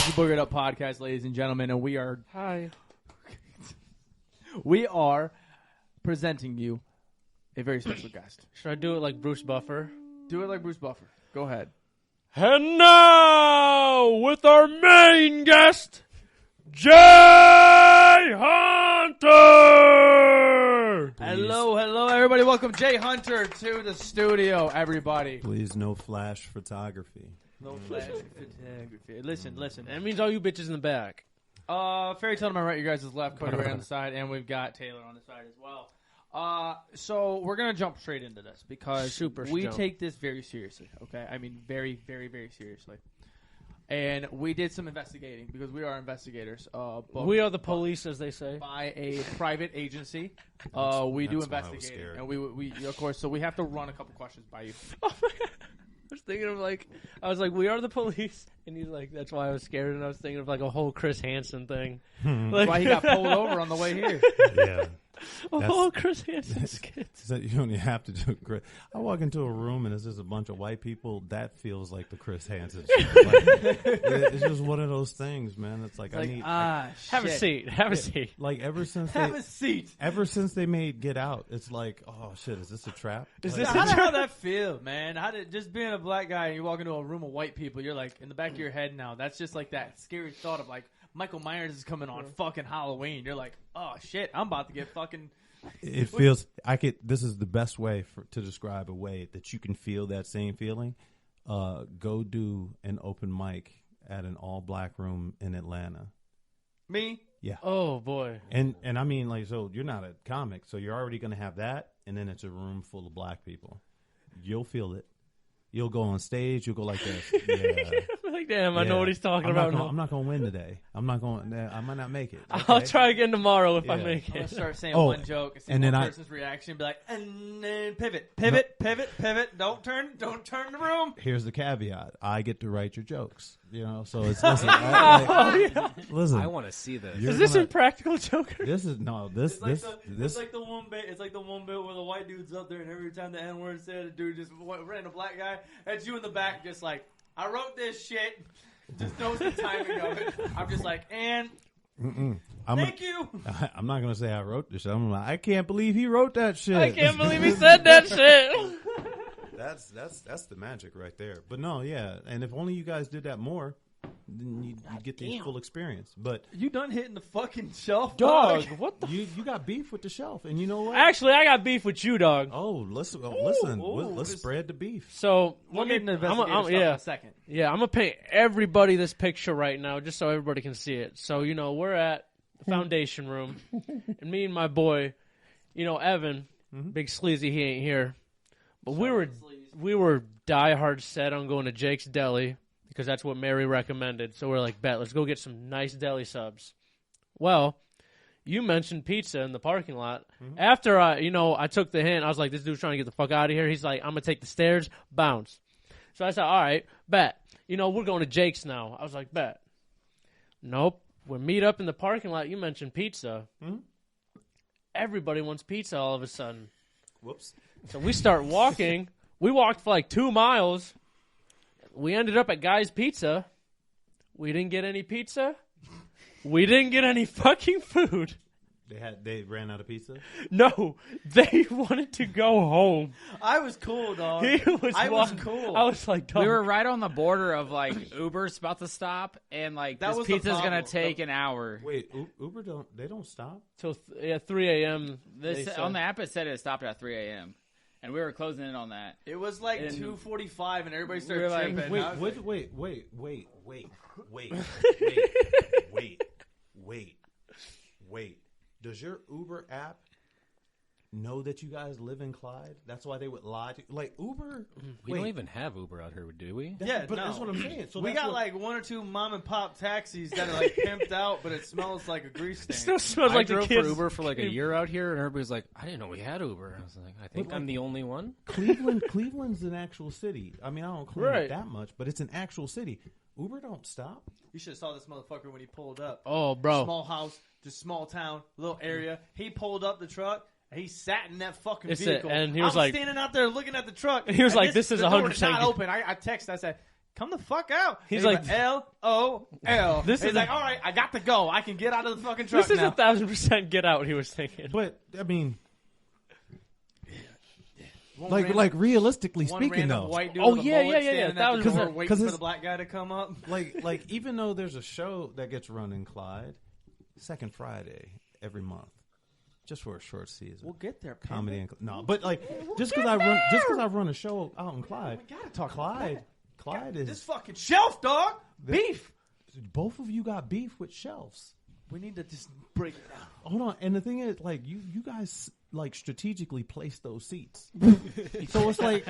It's the Boogered Up podcast, ladies and gentlemen, and we are presenting you a very special guest. Should I do it like Bruce Buffer? Do it like Bruce Buffer. Go ahead. And now, with our main guest, Jay Hunter! Hello, everybody. Welcome Jay Hunter to the studio, everybody. Please, no flash photography. No flash photography. Listen. That means all you bitches in the back. Fairy Tale to my right, you guys' left, Cody right on the side, and we've got Taylor on the side as well. So we're going to jump straight into this because we take this very seriously, okay? I mean, very, very, very seriously. And we did some investigating because we are investigators. We are the police, as they say. By a private agency. We do investigating. And we of course, so we have to run a couple questions by you. Oh my God. I was thinking of I was like, we are the police. And he's like, that's why I was scared. And I was thinking of like a whole Chris Hansen thing. That's why he got pulled over on the way here. Yeah. Whole Chris Hansen skits. So you only have to do Chris. I walk into a room and it's just a bunch of white people. That feels like the Chris Hansen shit. It's just one of those things, man. It's like, shit. Have a seat. Have a seat. Like ever since they made Get Out, it's like, oh shit, is this a trap? How did that feel, man? How did just being a black guy and you walk into a room of white people, you're like in the back of your head now. That's just like that scary thought of like Michael Myers is coming on fucking Halloween. You're like, oh shit, I'm about to get fucking. It feels. This is the best way to describe a way that you can feel that same feeling. Go do an open mic at an all black room in Atlanta. Me? Yeah. Oh boy. And I mean, like, so you're not a comic, so you're already going to have that, and then it's a room full of black people. You'll feel it. You'll go on stage. You'll go like this. Yeah. Like, damn, I know what he's talking about. I'm not going to win today. I might not make it. Okay? I'll try again tomorrow if I make it. I'm going to start saying one joke and then one person's reaction be like, and then pivot. Don't turn the room. Here's the caveat. I get to write your jokes. You know, so it's listen. Listen, I want to see this. Is this Impractical Joker? This is this. It's like the one bit. It's like the one bit where the white dude's up there, and every time the N word said, the dude just random black guy. That's you in the back, just like, I wrote this shit. Just knows the timing of it. I'm just like, and thank you. I'm not gonna say I wrote this shit. I'm like, I can't believe he wrote that shit. I can't believe he said that shit. That's the magic right there. But no, yeah. And if only you guys did that more, then you get the full experience. But you done hitting the fucking shelf, dog. What the? You got beef with the shelf, and you know what? Actually, I got beef with you, dog. Oh, listen. Let's spread the beef. So we'll get into investigative stuff in a second. Yeah, I'm gonna paint everybody this picture right now, just so everybody can see it. So we're at the foundation room, and me and my boy, Evan, big sleazy, he ain't here, but we were diehard set on going to Jake's Deli because that's what Mary recommended. So we're like, bet, let's go get some nice deli subs. Well, you mentioned pizza in the parking lot. After I took the hint, I was like, this dude's trying to get the fuck out of here. He's like, I'm gonna take the stairs, bounce. So I said, all right, bet. We're going to Jake's now. I was like, bet. Nope. We meet up in the parking lot. You mentioned pizza. Everybody wants pizza all of a sudden. Whoops. So we start walking. We walked for like 2 miles. We ended up at Guy's Pizza. We didn't get any pizza. We didn't get any fucking food. They ran out of pizza? No, they wanted to go home. I was cool, dog. I was cool. I was like, dog. We were right on the border of like Uber's about to stop, and like this pizza's gonna take an hour. Wait, Uber don't stop till 3 a.m. On the app it said it stopped at 3 a.m. and we were closing in on that. It was like 2:45, and everybody started tripping. Wait. Does your Uber app know that you guys live in Clyde? That's why they would lie to you. Like, Uber? We don't even have Uber out here, do we? That's what I'm saying. So we got like 1 or 2 mom and pop taxis that are like pimped out, but it smells like a grease stain. It still smells like the kids. I drove for Uber for like a year out here, and everybody's like, I didn't know we had Uber. I was like, I think I'm the only one. Cleveland's an actual city. I mean, I don't claim it that much, but it's an actual city. Uber don't stop. You should have saw this motherfucker when he pulled up. Oh, bro. Small house, just small town, little area. He pulled up the truck. He sat in that fucking vehicle. And he was standing out there looking at the truck. He was like, "This is 100%." Not open. I texted. I said, come the fuck out. He's like, LOL. This is like, all right, I got to go. I can get out of the fucking truck this is now. 1,000% get out, he was thinking. But, I mean... Like realistically speaking, though. White dude Oh, with a yeah. mullet standing at the door waiting for it's- the black guy to come up. Like even though there's a show that gets run in Clyde, second Friday every month, just for a short season. We'll get there. Comedy and no, but like just because I run a show out in Clyde, We gotta talk Clyde is this fucking shelf, dog. Beef. both of you got beef with shelves. We need to just break it down. Hold on, and the thing is, like you guys like strategically place those seats, so it's like,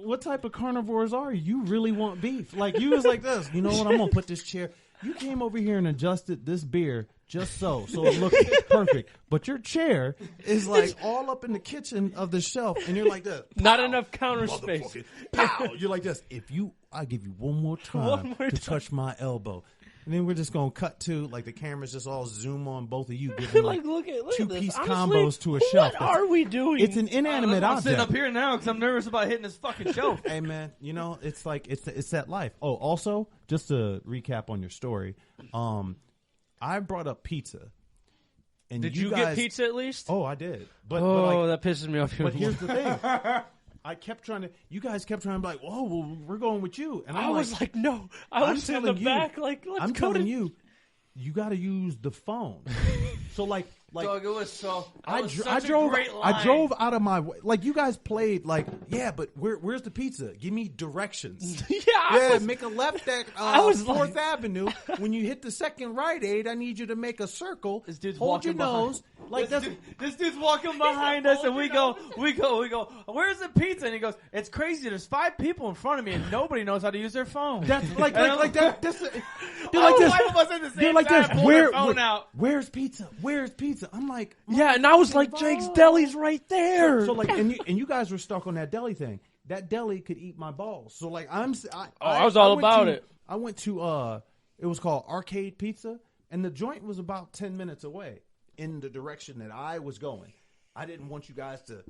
what type of carnivores are you? You really want beef? Like you was like this. You know what? I'm gonna put this chair. You came over here and adjusted this beer just so it looks perfect. But your chair is like all up in the kitchen of the shelf, and you're like this. Not enough counter space. Pow! You're like this. I give you one more time to touch my elbow. And then we're just going to cut to, like, the cameras just all zoom on both of you, giving, like look at this. two-piece Honestly, combos to a shelf. What are we doing? It's an inanimate I'm object. sitting up here now because I'm nervous about hitting this fucking shelf. Hey, man, you know, it's like, it's that life. Oh, also, just to recap on your story, I brought up pizza. And Did you guys, get pizza at least? Oh, I did. But that pisses me off. But here's the thing. You guys kept trying to be like, whoa, well, we're going with you. And I was like, no. I was in the back, like, let's I'm go telling you, you got to use the phone. So like, Dog, it was so. I drove out of my way. Like you guys played like, yeah, but where's the pizza? Give me directions. Make a left at 4th Avenue. When you hit the second Rite Aid, I need you to make a circle. This dude's hold your walking behind. nose. Like this dude's walking behind us, and we go. Where's the pizza? And he goes, it's crazy. There's 5 people in front of me, and nobody knows how to use their phone. That's like that. They're like this. 5 of us at the same time pull their phone out. Where's pizza? Where's pizza? I'm like, yeah, and I was like, Jake's Deli's right there. So like, and you guys were stuck on that deli thing. That deli could eat my balls. So like, I was all about it. I went to it was called Arcade Pizza, and the joint was about 10 minutes away in the direction that I was going. I didn't want you guys to,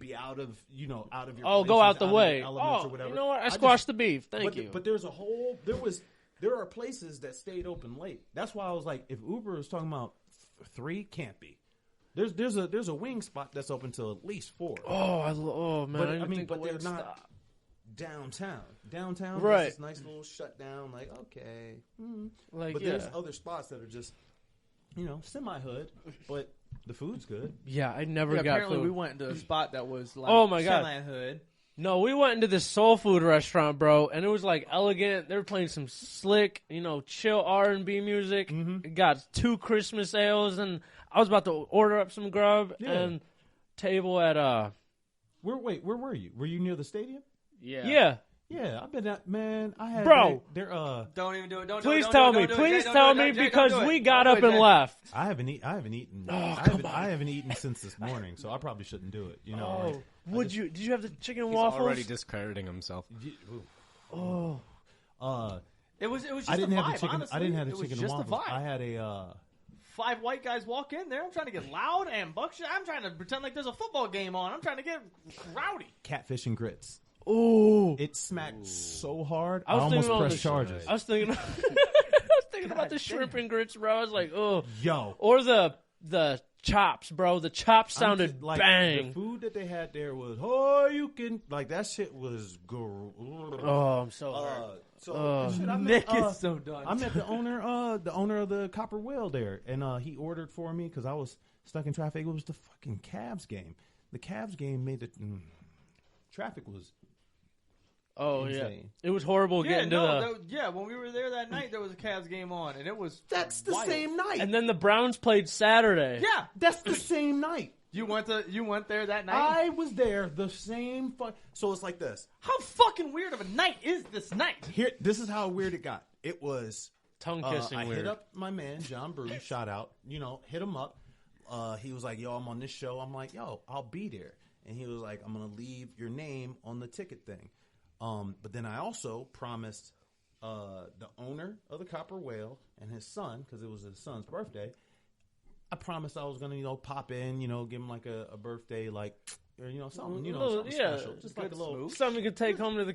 be out of your. Oh, go out the way. Or whatever. You know what? I squashed the beef. Thank you. But there are places that stayed open late. That's why I was like, if Uber is talking about 3, can't be. There's a wing spot that's open till at least 4. Oh man! But they're not downtown. Downtown, right? There's this nice little shutdown. Like okay, but there's other spots that are just semi-hood, but the food's good. Yeah, I never got apparently food. We went to a spot that was like oh my god, semi-hood. No, we went into this soul food restaurant, bro, and it was like elegant. They were playing some slick, chill R&B music. Mm-hmm. It got 2 Christmas ales, and I was about to order up some grub and table at Where were you? Were you near the stadium? Yeah. Yeah, I've been at, man. I had bro. Don't even do it. Please tell me. Please tell me because we got up and left. I haven't eaten. I haven't eaten since this morning, so I probably shouldn't do it. Did you have the chicken He's waffles? already discrediting himself. It was just I didn't a vibe, have the chicken. honestly. I didn't have the It was chicken just and a waffles. vibe. I had a 5 white guys walk in there. I'm trying to get loud and buckshot. I'm trying to pretend like there's a football game on. I'm trying to get rowdy. catfish and grits. Ooh, it smacked so hard. I almost pressed charges. I was thinking about the shrimp and grits, bro. I was like, oh, yo, or the chops, bro. The chops sounded bang. The food that they had there was that shit was oh, I'm so Nick is so done. I met the owner of the Copper Whale there, and he ordered for me because I was stuck in traffic. It was the fucking Cavs game. The Cavs game made the traffic was. Oh insane. Yeah, it was horrible getting to when we were there that night, there was a Cavs game on, and it was that's the wild. same night. And then the Browns played Saturday. Yeah, that's the same night. You went there that night. I was there the same. So it's like this. How fucking weird of a night is this night? This is how weird it got. It was tongue kissing. I weird. hit up my man John Bruce. Shout out. Hit him up. He was like, "Yo, I'm on this show." I'm like, "Yo, I'll be there." And he was like, "I'm gonna leave your name on the ticket thing." But then I also promised the owner of the Copper Whale and his son, because it was his son's birthday, I promised I was going to, pop in, give him like a birthday, like, or something, something yeah, special, just like a little something you could take home to the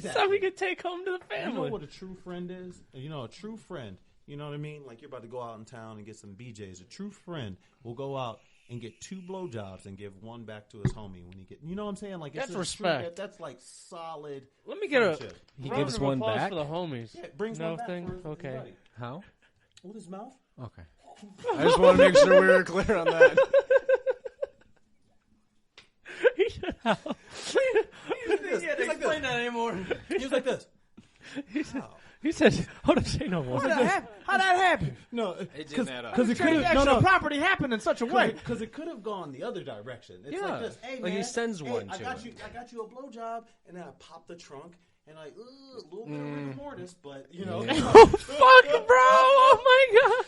something you could take home to the family. You know what a true friend is? A true friend. You know what I mean? Like you're about to go out in town and get some BJs. A true friend will go out and get 2 blowjobs and give 1 back to his homie when he get. You know what I'm saying? Like that's respect. That's like solid. Let me get friendship. He gives 1 back for the homies. Yeah, brings no 1 back thing. for his Okay. buddy. How? With his mouth. Okay. I just want to make sure we were clear on that. He should help. He didn't explain that anymore. He was like this. He said, "Hold on, say no more." How'd that happen? No, It didn't add up. because it could have property happened in such a way. Because it could have gone the other direction. It's Yeah. like this. Hey, Like man, he sends one I to got him. I got you a blowjob, and then I pop the trunk, and a little bit of rigor mortis, but Oh fuck, bro! Oh my god!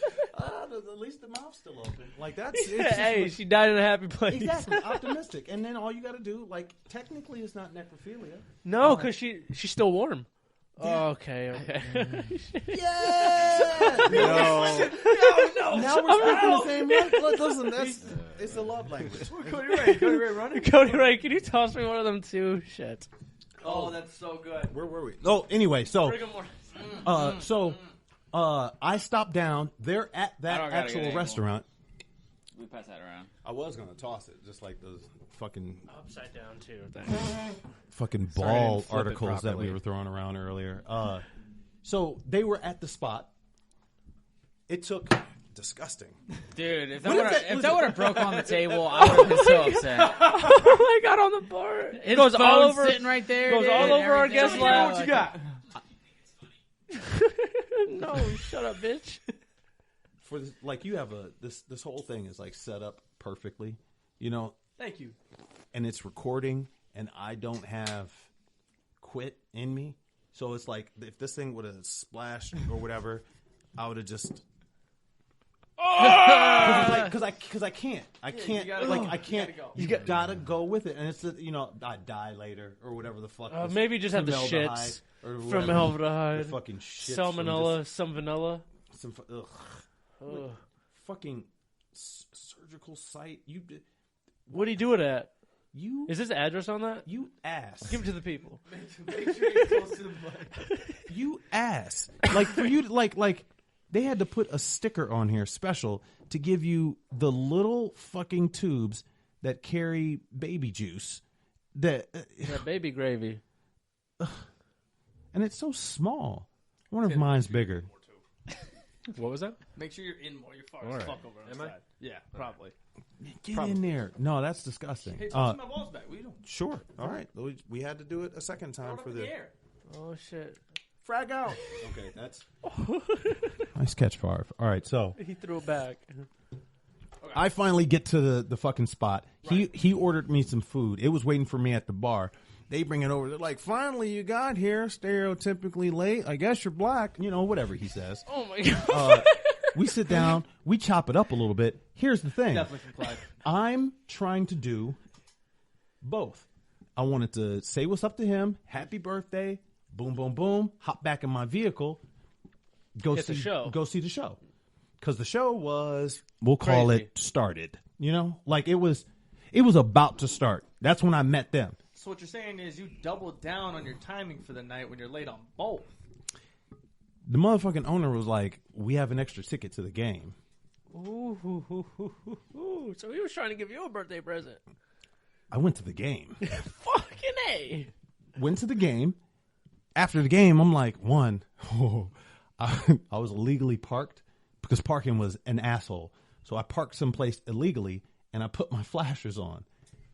at least the mouth's still open. Like that's it's just Hey, like- she died in a happy place. exactly optimistic. And then all you got to do, like technically, it's not necrophilia. No, because she's still warm. Oh, okay. Yeah. No. Now we're speaking the same language. Listen, it's a love language. Cody Ray running. Cody Ray, can you toss me one of them too? Shit. Oh, that's so good. Where were we? Oh, anyway, so Bring 'em more. I stopped down. They're at I that don't gotta actual get any restaurant. We pass that around. I was gonna toss it, just like those fucking Upside down too. ball I didn't flip it articles that we properly. were throwing around earlier. So they were at the spot. It took disgusting. Dude, if What is that that? would have broke on the table, I would have been so upset. Oh my god, on the bar. It goes goes all over. sitting right there. Goes dude, all and over our everything. guest lab. What you got? No, shut up, bitch. For this, like you have this whole thing is like set up perfectly, Thank you. and it's recording, and I don't have quit in me, so it's like if this thing would have splashed or whatever, I would have just. Because I can't. I can't. you gotta like go. I can't. You gotta go. You gotta go with it, and it's I die later or whatever the fuck. this Maybe just have the formaldehyde shits. or whatever. Formaldehyde. The fucking shit. Salmonella, some vanilla. Ugh. Fucking surgical site. What do you do it at? You Is this address on that? you ass. Give it to the people. Make sure you're close to the mic. You ass. Like for you to like they had to put a sticker on here special to give you the little fucking tubes that carry baby juice that Yeah, baby gravy. and it's so small. I wonder if mine's bigger. What was that? Make sure you're in more. You're far All as right. fuck over on the Am I? side. Yeah, probably. Get in there. No, that's disgusting. Hey, toss my balls back. What are you doing? Sure. All right. We had to do it a second time Throw it for up in the the air. Oh shit. frag out. Okay, that's nice catch, Favre. All right, so He threw it back. I finally get to the fucking spot. He ordered me some food. It was waiting for me at the bar. They bring it over. They're like, finally you got here. Stereotypically late. I guess you're black. Whatever he says. Oh my god. We sit down. We chop it up a little bit. Here's the thing. Definitely from Clyde. I'm trying to do both. I wanted to say what's up to him. Happy birthday. Boom, boom, boom. Hop back in my vehicle. Go Hit see the show. Go see the show. Because the show was, we'll call Crazy. it, started. Like it was about to start. That's when I met them. So what you're saying is you doubled down on your timing for the night when you're late on both. The motherfucking owner was like, we have an extra ticket to the game. Ooh. So he was trying to give you a birthday present. I went to the game. Fucking A. Went to the game. After the game, I'm like, I was illegally parked because parking was an asshole. So I parked someplace illegally and I put my flashers on.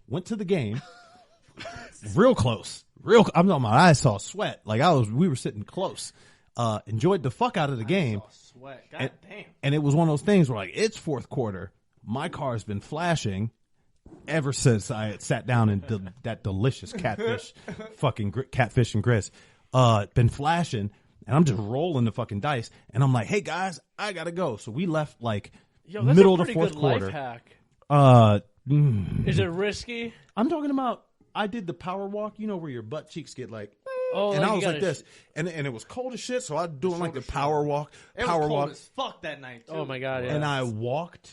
Went to the game. Real close. I'm talking about I saw sweat. Like we were sitting close. Enjoyed the fuck out of the game. Sweat. God damn. And it was one of those things where like, it's fourth quarter. My car's been flashing ever since I had sat down and that delicious catfish, catfish and grits, been flashing, and I'm just rolling the fucking dice, and I'm like, hey guys, I gotta go. So we left like Yo, that's middle a of the pretty fourth good quarter. life hack. Is it risky? I'm talking about I did the power walk, where your butt cheeks get like, Oh, and I was you like gotta- this, and it was cold as shit, so I was doing like the power walk, It was cold as fuck that night, too. Oh my god, yeah. and I walked.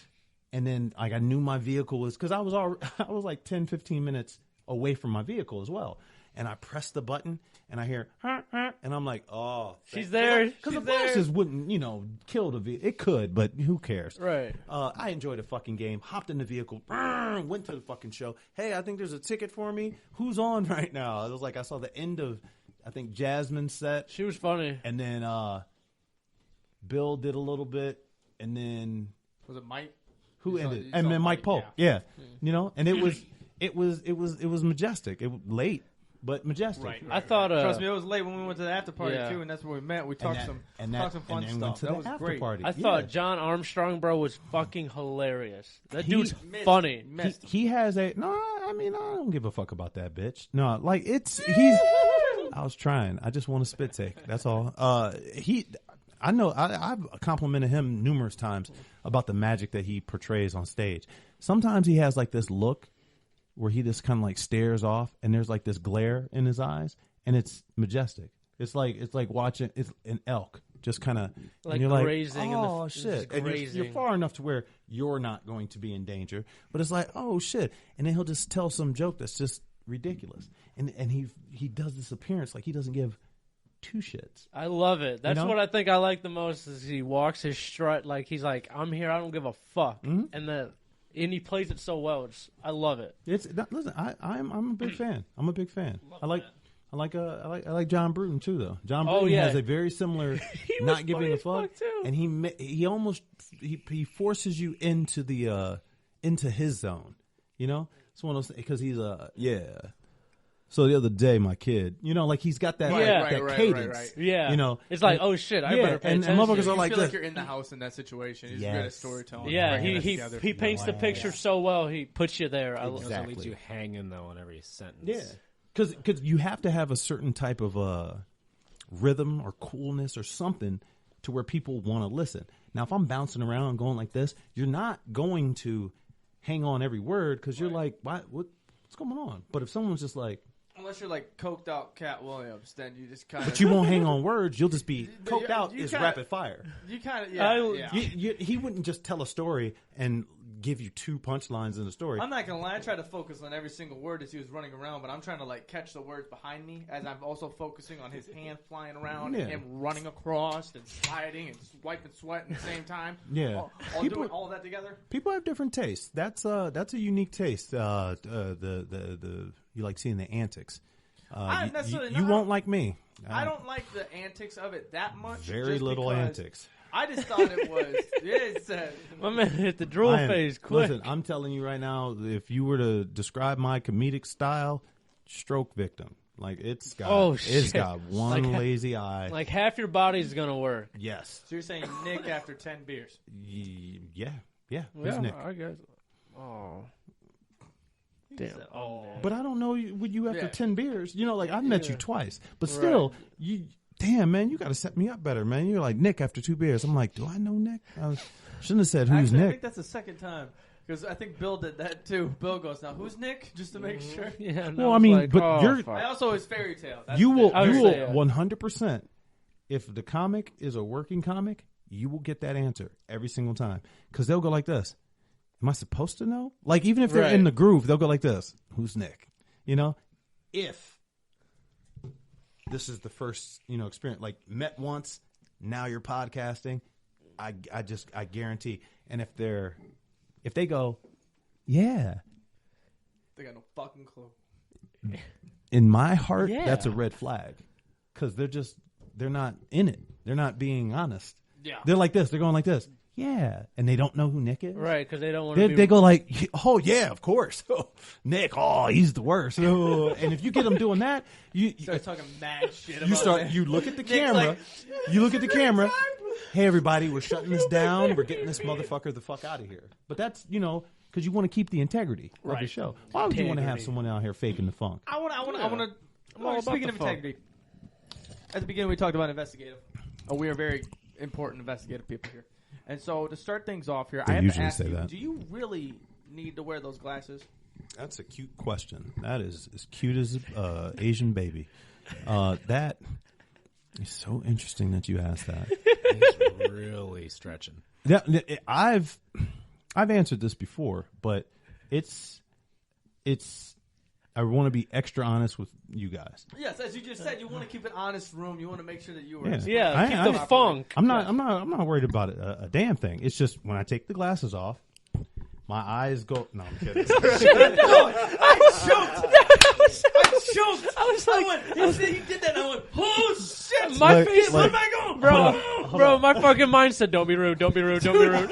And then like I knew my vehicle was, because I was like 10, 15 minutes away from my vehicle as well. And I pressed the button and I hear, and I'm like, oh. She's there. Because the flashes wouldn't, kill the vehicle. It could, but who cares? Right. I enjoyed the fucking game, hopped in the vehicle, went to the fucking show. Hey, I think there's a ticket for me. Who's on right now? It was like I saw the end of, I think, Jasmine's set. She was funny. And then Bill did a little bit. And then. Was it Mike? Who ended? And then Mike Polk. Yeah. And it was majestic. It was late, but majestic. Right. I thought. Trust me, it was late when we went to the after party too, and that's where we met. We talked some fun stuff. That was great. Party. I thought John Armstrong, bro, was fucking hilarious. That dude's funny. He has a no. I mean, I don't give a fuck about that bitch. No, like he's. I was trying. I just want a spit take. That's all. I know I've complimented him numerous times about the magic that he portrays on stage. Sometimes he has like this look where he just kind of like stares off and there's like this glare in his eyes and it's majestic. It's like watching an elk just kind of like you're grazing. Like, oh shit! And you're far enough to where you're not going to be in danger, but it's like, oh shit! And then he'll just tell some joke that's just ridiculous, and he does this appearance like he doesn't give two shits. I love it. That's what I think I like the most is he walks his strut like he's like, I'm here, I don't give a fuck. Mm-hmm. And he plays it so well. I love it. Listen, I'm a big fan. I'm a big fan. I like John Bruton too though. John Bruton has a very similar not giving a fuck, and he almost forces you into the into his zone. It's one of those because he's So the other day, my kid, like he's got that, that cadence. Right. Yeah. It's like, oh shit, I better pay attention. And motherfuckers are like, you feel like you're in the house in that situation. He's good at storytelling. Yeah, he paints the picture so well. He puts you there. Exactly. Leaves you hanging though on every sentence. Yeah, because you have to have a certain type of rhythm or coolness or something to where people want to listen. Now, if I'm bouncing around and going like this, you're not going to hang on every word because you're like, what's going on? But if someone's just like. Unless you're like coked out Cat Williams, then you just kind of. But you won't hang on words. You'll just be coked out. Is rapid fire. You kind of, He wouldn't just tell a story and give you two punchlines in the story. I'm not gonna lie. I try to focus on every single word as he was running around, but I'm trying to like catch the words behind me as I'm also focusing on his hand flying around and him running across and sliding and wiping sweat at the same time. Yeah, doing all of that together. People have different tastes. That's a unique taste. You like seeing the antics. You won't like me. I don't like the antics of it that much. Very little antics. I just thought it was. My man hit the drool phase quick. Listen, I'm telling you right now, if you were to describe my comedic style, stroke victim. Like it's got one lazy eye. Like half your body's gonna work. Yes. So you're saying Nick after 10 beers? Yeah. Who's Nick? I guess. Oh. Damn. But I don't know you after 10 beers. I've met you twice. But still, damn, man, you got to set me up better, man. You're like, Nick after 2 beers. I'm like, do I know Nick? I shouldn't have said who's Nick. I think that's the second time. Because I think Bill did that too. Bill goes, now who's Nick? Just to make sure. Yeah. Well, I mean, but I also is fairy tale. You will 100%. If the comic is a working comic, you will get that answer every single time. Because they'll go like this. Am I supposed to know? Like, even if they're in the groove, they'll go like this. Who's Nick? If this is the first, experience, like met once, now you're podcasting, I guarantee. And if they go, yeah. They got no fucking clue. In my heart, that's a red flag. Because they're not in it. They're not being honest. Yeah. They're like this. They're going like this. Yeah, and they don't know who Nick is. Right, because they don't want to They go like, oh, yeah, of course. Nick, he's the worst. And if you get them doing that, you start talking mad shit about it. You look at the camera. You look at the camera. Hey, everybody, we're shutting this down. We're getting this motherfucker the fuck out of here. But that's, because you want to keep the integrity of the show. Why would you want to have someone out here faking the funk? I want to. Speaking of integrity, at the beginning we talked about investigative. We are very important investigative people here. And so to start things off here, I have to ask you, do you really need to wear those glasses? That's a cute question. That is as cute as Asian baby. That is so interesting that you asked that. He's really stretching. Yeah, I've answered this before, but it's. I want to be extra honest with you guys. Yes, as you just said, you want to keep an honest room. You want to make sure that you are. Yeah, keep the funk. I'm not worried about it, a damn thing. It's just when I take the glasses off, my eyes go. No, I'm kidding. I choked. I was like, you did that. And I went, oh shit! My face, where am I going, bro? My fucking mind said, "Don't be rude. Don't be rude. Don't be rude."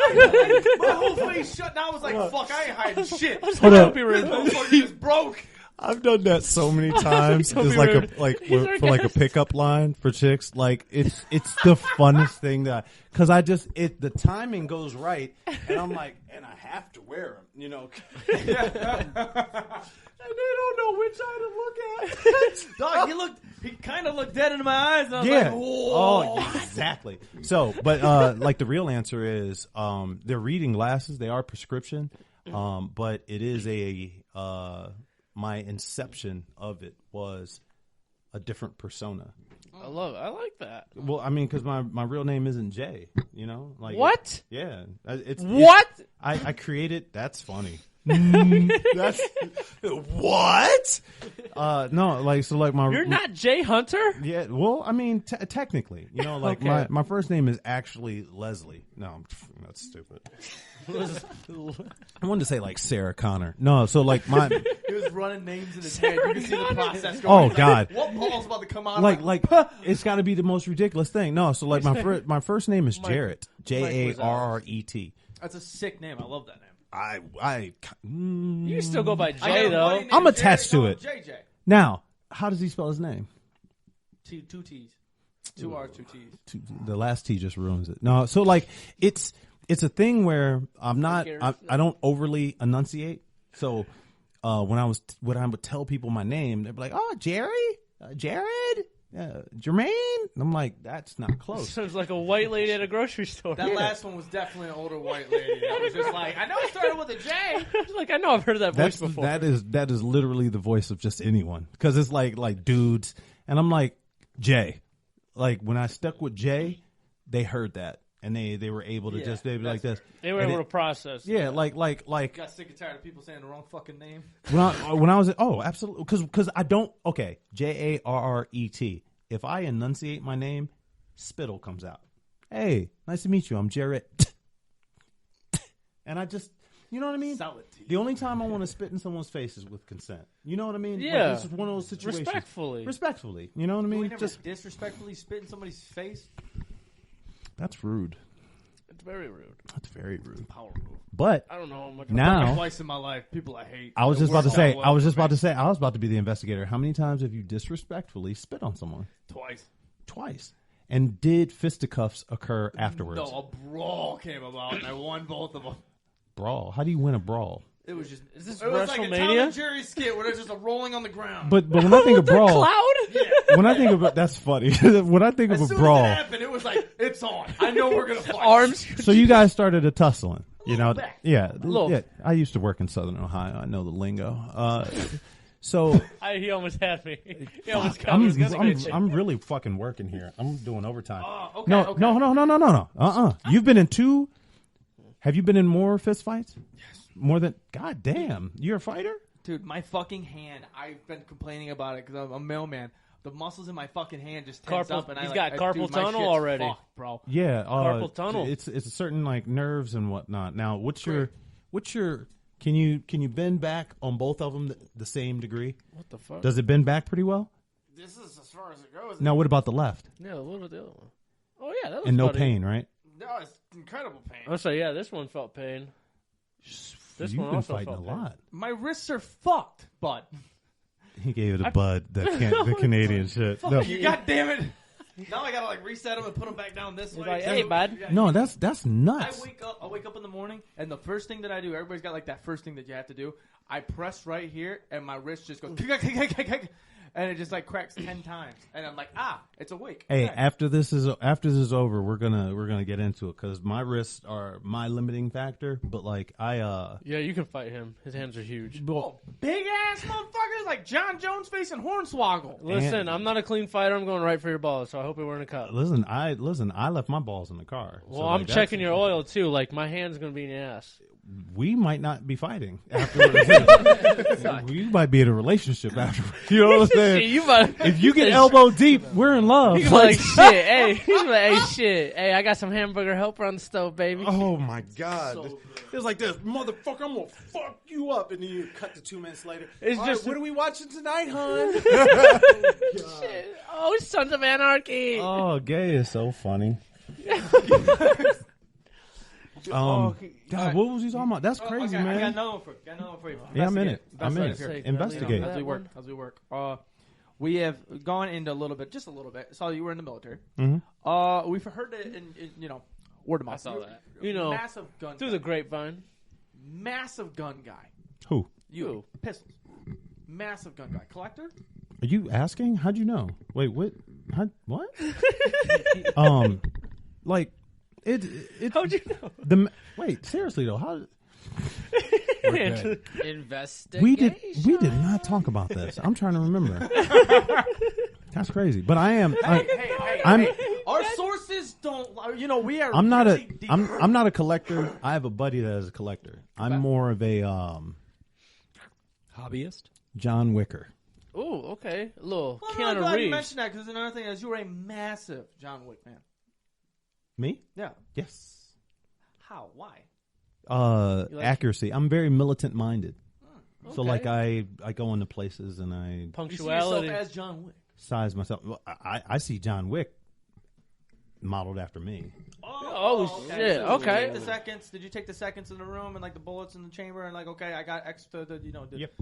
My whole face shut down. I was like, fuck, I ain't hiding shit. Don't be rude. Motherfucker just broke. I've done that so many times. It's like a pickup line for chicks. Like it's the funnest thing because the timing goes right, and I'm like, and I have to wear them, you know. And they don't know which eye to look at. Dog, he kind of looked dead into my eyes, and I was like, whoa. Oh, exactly. So, but like the real answer is, they're reading glasses. They are prescription, but it is my inception of it was a different persona. I like that. Well, I mean, because my real name isn't Jay, you know? Like what? What? I created. That's funny. That's what? No, like so, like my. You're not Jay Hunter. Yeah. Well, I mean, technically, you know, like okay. my first name is actually Leslie. No, that's stupid. I wanted to say like Sarah Connor. No, so like my. He was running names in his head. You can see the process going. Oh God! What ball's about to come out? Like it's got to be the most ridiculous thing. No, so like my first name is Jarrett. Jarret. That's a sick name. I love that name. You can still go by Jay though. I'm attached to it. JJ. Now, how does he spell his name? Two T's, 2 R's, 2 T's. The last T just ruins it. No, so like it's a thing where I don't overly enunciate. So when I would tell people my name, they'd be like, "Oh, Jerry, Jared, Jermaine." And I'm like, that's not close. Sounds like a white lady at a grocery store. That last one was definitely an older white lady. That was just like, I know it started with a J. Like, I know I've heard that voice before. That is literally the voice of just anyone, because it's like dudes, and I'm like Jay. Like when I stuck with Jay, they heard that. And they were able to they'd be like this. They were able to process. Yeah, like. Got sick and tired of people saying the wrong fucking name. When I was absolutely, because I don't. Okay, Jarret. If I enunciate my name, spittle comes out. Hey, nice to meet you. I'm Jarret. And I just, you know what I mean? Solid T. The only time I want to spit in someone's face is with consent. You know what I mean? Yeah. Like, this is one of those situations. Respectfully. You know what I mean? We never disrespectfully spit in somebody's face. That's rude. It's very rude. That's very rude. Power move. But I don't know how much. Now, twice in my life, people I hate. I was about to be the investigator. How many times have you disrespectfully spit on someone? Twice. And did fisticuffs occur afterwards? No, a brawl came about, and I won both of them. Brawl? How do you win a brawl? It was just. Is this it was WrestleMania? like a Tom and Jerry skit where there's just a rolling on the ground. But when I think of brawl, cloud? When I think of that's funny. When I think of a brawl, as it happened, it was like it's on. I know we're gonna fight. Arms. So you guys started a tussling, you know? bit. Yeah. I used to work in Southern Ohio. I know the lingo. So he almost had me. He almost got me. I'm really fucking working here. I'm doing overtime. Okay, No. You've been in two. Have you been in more fist fights? Yes. More than. God damn. You're a fighter? Dude, my fucking hand. I've been complaining about it because I'm a mailman. The muscles in my fucking hand just tense up, and he's got carpal tunnel already, bro. Yeah, carpal tunnel. It's a certain like nerves and whatnot. Now, what's your? Can you bend back on both of them the same degree? What the fuck? Does it bend back pretty well? This is as far as it goes. Now, what about the left? Yeah, what about the other one? Oh yeah, that was and no funny. pain, right? No, it's incredible pain. Oh, so yeah, this one felt pain. You've been fighting a lot. My wrists are fucked, bud. He gave it a bud. The Canadian shit. No. You, God damn it! Now I gotta like reset them and put them back down this way. Like, hey, bud. No, that's nuts. I wake up in the morning, and the first thing that I do, everybody's got like that first thing that you have to do. I press right here, and my wrist just goes, and it just like cracks 10 times, and I'm like, it's awake. Hey, okay. after this is over, we're gonna get into it because my wrists are my limiting factor. But like yeah, you can fight him. His hands are huge. Big ass motherfuckers like John Jones facing Hornswoggle. Listen, I'm not a clean fighter. I'm going right for your balls, so I hope we weren't a cut. Listen, I left my balls in the car. Well, so I'm checking your oil too. Like my hand's gonna be in your ass. we might not be fighting afterwards. We might be in a relationship afterwards. You know what I'm saying? If you get elbow deep, we're in love. He's like, shit, hey. He's like, hey, shit. Hey, I got some hamburger helper on the stove, baby. Oh, my God. It was like this, motherfucker, I'm going to fuck you up. And then you cut to 2 minutes later. It's all just right, what are we watching tonight, hon? Shit. Oh, Sons of Anarchy. Oh, gay is so funny. God, what was he talking about? That's crazy, man. I got another one for you. Yeah, I'm in it. Investigate. As we work. We have gone into just a little bit. Saw you were in the military. Mm-hmm. We've heard it in word of mouth. I saw that. Massive gun through guy. the grapevine. Massive gun guy. Who? You. Pistols. Massive gun guy. Collector? Are you asking? How'd you know? Wait, what? What? Like, it. How'd you know? Wait, seriously though, how? Investigation. We did not talk about this. I'm trying to remember. That's crazy, but I am. Our sources don't. We are. I'm not I'm not a collector. I have a buddy that is a collector. I'm more of a hobbyist. John Wicker. Ooh, okay. A little Well, Keanu I'm glad you Reeves. mentioned that because another thing is you were a massive John Wick fan. Me? Yeah. Yes. How? Why? Accuracy. I'm very militant minded. Okay. So like I go into places and I Punctuality. You see yourself as John Wick. size myself. Well, I see John Wick modeled after me. Oh shit! So Okay. Did you take the seconds in the room and like the bullets in the chamber and like okay, I got extra. Yep.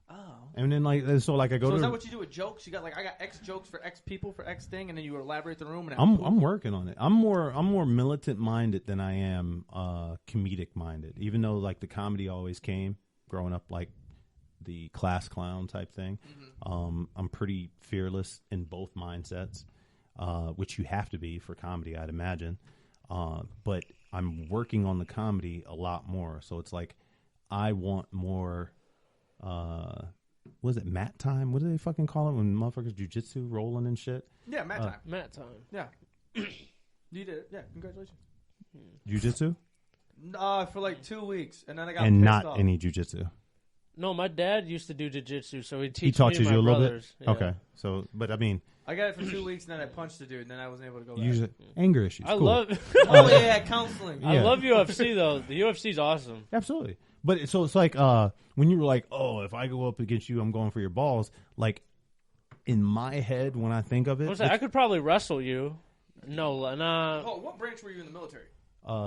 Oh. And then I go So to. is that what you do with jokes? You got like I got X jokes for X people for X thing, and then you elaborate the room. And I'm working on it. I'm more militant minded than I am comedic minded. Even though like the comedy always came growing up, like the class clown type thing. Mm-hmm. I'm pretty fearless in both mindsets, which you have to be for comedy, I'd imagine. But I'm working on the comedy a lot more. So it's like I want more. Was it mat time? What do they fucking call it when motherfuckers jujitsu rolling and shit? Yeah, mat time. Mat time. Yeah. You did it. Yeah, congratulations. Jujitsu? For like 2 weeks, and then I got and pissed not off. any jujitsu. No, my dad used to do jiu-jitsu, so he He taught me you and a my little brothers. bit. Yeah. Okay, so but I mean, I got it for 2 weeks, and then I punched the dude, and then I wasn't able to go back. usually anger issues. I cool. love. Oh yeah, counseling. I Yeah. love UFC though. The UFC's awesome. Absolutely. But it's like when you were like, oh, if I go up against you, I'm going for your balls. Like in my head, when I think of it, I could probably wrestle you. No, nah. Oh, what branch were you in the military?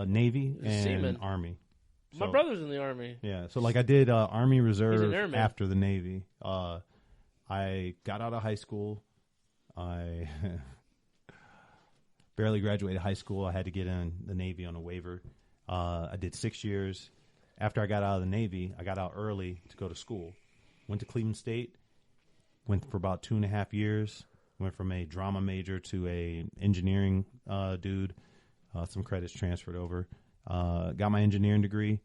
Navy and Seaman. Army. My So- brother's in the army. Yeah, so like I did Army Reserve airman. after the Navy. I got out of high school. I barely graduated high school. I had to get in the Navy on a waiver. I did 6 years. After I got out of the Navy, I got out early to go to school. Went to Cleveland State. Went for about 2.5 years. Went from a drama major to a engineering dude. Some credits transferred over. Got my engineering degree,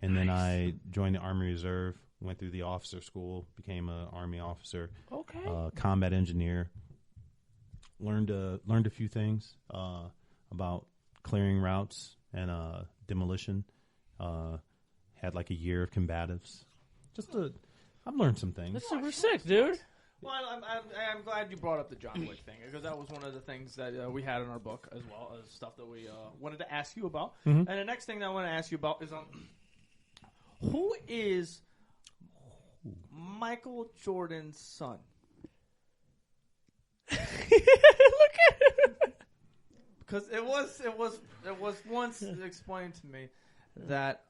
and then I joined the Army Reserve. Went through the officer school, became an Army officer. Okay. Combat engineer. Learned a few things about clearing routes and demolition. Had like a year of combatives. I've learned some things. That's super sick, dude. Well, I'm glad you brought up the John Wick thing because that was one of the things that we had in our book as well as stuff that we wanted to ask you about. Mm-hmm. And the next thing that I want to ask you about is who is Michael Jordan's son? Look at him. Because it was once explained to me that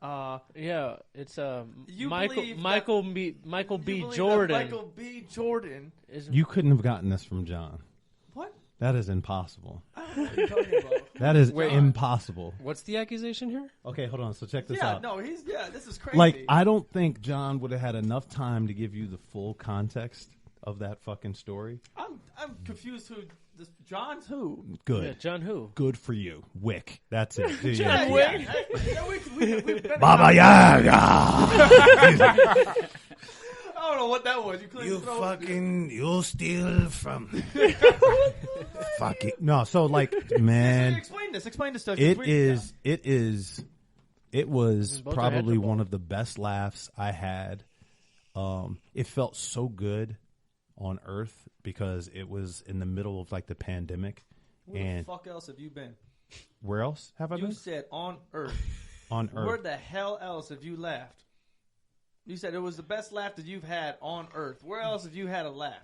Yeah, it's You Michael believe Michael that- B Michael you B believe that Jordan Michael B. Jordan. is You couldn't have gotten this from John. What? That is impossible. I don't know what you're talking about. That is Wait. impossible. What's the accusation here? Okay, hold on. So check this Yeah, out. no, this is crazy. Like, I don't think John would have had enough time to give you the full context of that fucking story. I'm confused. John's who? Good. yeah, John who? Good for you. Wick. That's it. John Yeah. Wick. We've been Baba Yaga. I don't know what that was. You steal from. Fucking. No, so like, man. Explain this to us. It is It was probably one of the best laughs I had. It felt so good on Earth because it was in the middle of like the pandemic. Where the fuck else have you been? Where else have I been? You said on Earth. On Earth. Where the hell else have you laughed? You said it was the best laugh that you've had on Earth. Where else have you had a laugh?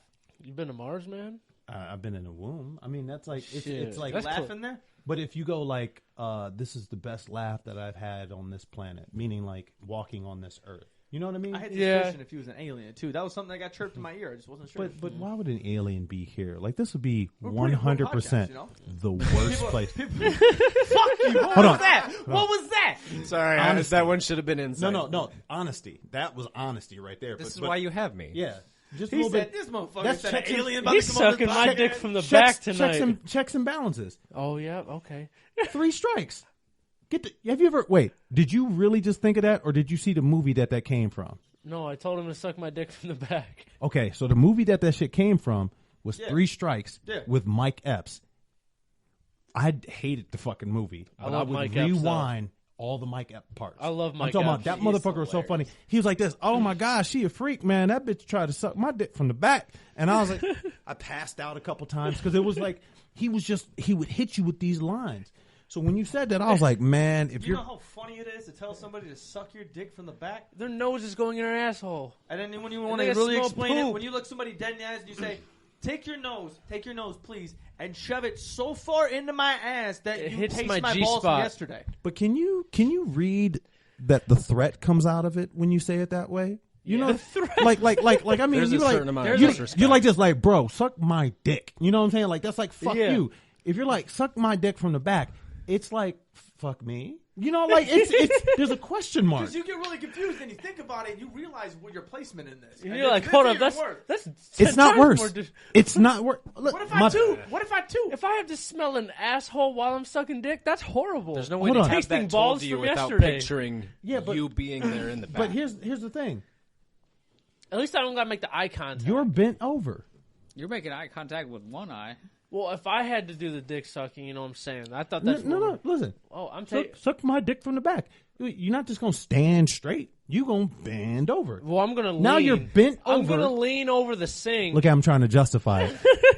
You been to Mars, man? I've been in a womb. I mean, that's like it's like that's laughing there. But if you go like, this is the best laugh that I've had on this planet, meaning like walking on this Earth. You know what I mean? I had suspicion if he was an alien too. That was something that got chirped in my ear. I just wasn't sure. But why would an alien be here? Like this would be 100% the worst place. Fuck you! What was that? What was that? Sorry, that one should have been inside. No. Honesty. That was honesty right there. This is why you have me. Yeah. Just He a little said, bit. "This motherfucker That's said an checks and- alien about He's to come on sucking this my podcast." dick from the back tonight. Checks and balances. Oh, yeah, okay. 3 strikes. Have you ever? Wait. Did you really just think of that, or did you see the movie that came from? No, I told him to suck my dick from the back. Okay, so the movie that shit came from was 3 Strikes with Mike Epps. I hated the fucking movie, but I love would Mike Epps, rewind all the Mike Epps parts. I love Mike I'm talking Epps. about that motherfucker was so funny. He was like this. Oh my gosh, she a freak, man. That bitch tried to suck my dick from the back, and I was like, I passed out a couple times because it was like he would hit you with these lines. So when you said that, I was like, man, if you know how funny it is to tell somebody to suck your dick from the back? Their nose is going in their asshole. And then when you want to really explain it, when you look somebody dead in the eyes and you say, take your nose, please, and shove it so far into my ass that It you hits taste my my G balls spot. from yesterday. But can you read that the threat comes out of it when you say it that way? You know, like I mean, There's you a like certain amount of disrespect. you're like this, like, bro, suck my dick. You know what I'm saying? Like that's like fuck Yeah. you. If you're like suck my dick from the back, it's like fuck me. You know, like it's there's a question mark. Because you get really confused and you think about it and you realize what your placement in this. And you're like, hold up, that's It's not worse. It's not worse. What if I do? If I have to smell an asshole while I'm sucking dick, that's horrible. There's no way Hold to on. have Tasting that balls told to you from without yesterday. picturing you being there in the back. But here's the thing. At least I don't gotta make the eye contact. You're bent over. You're making eye contact with one eye. Well, if I had to do the dick sucking, you know what I'm saying? I thought that's No. Listen. Oh, I'm Suck, taking. suck my dick from the back. You're not just gonna stand straight. You gonna bend over. Well, I'm gonna lean. Now you're bent over. I'm gonna lean over the sink. Look, I'm trying to justify it.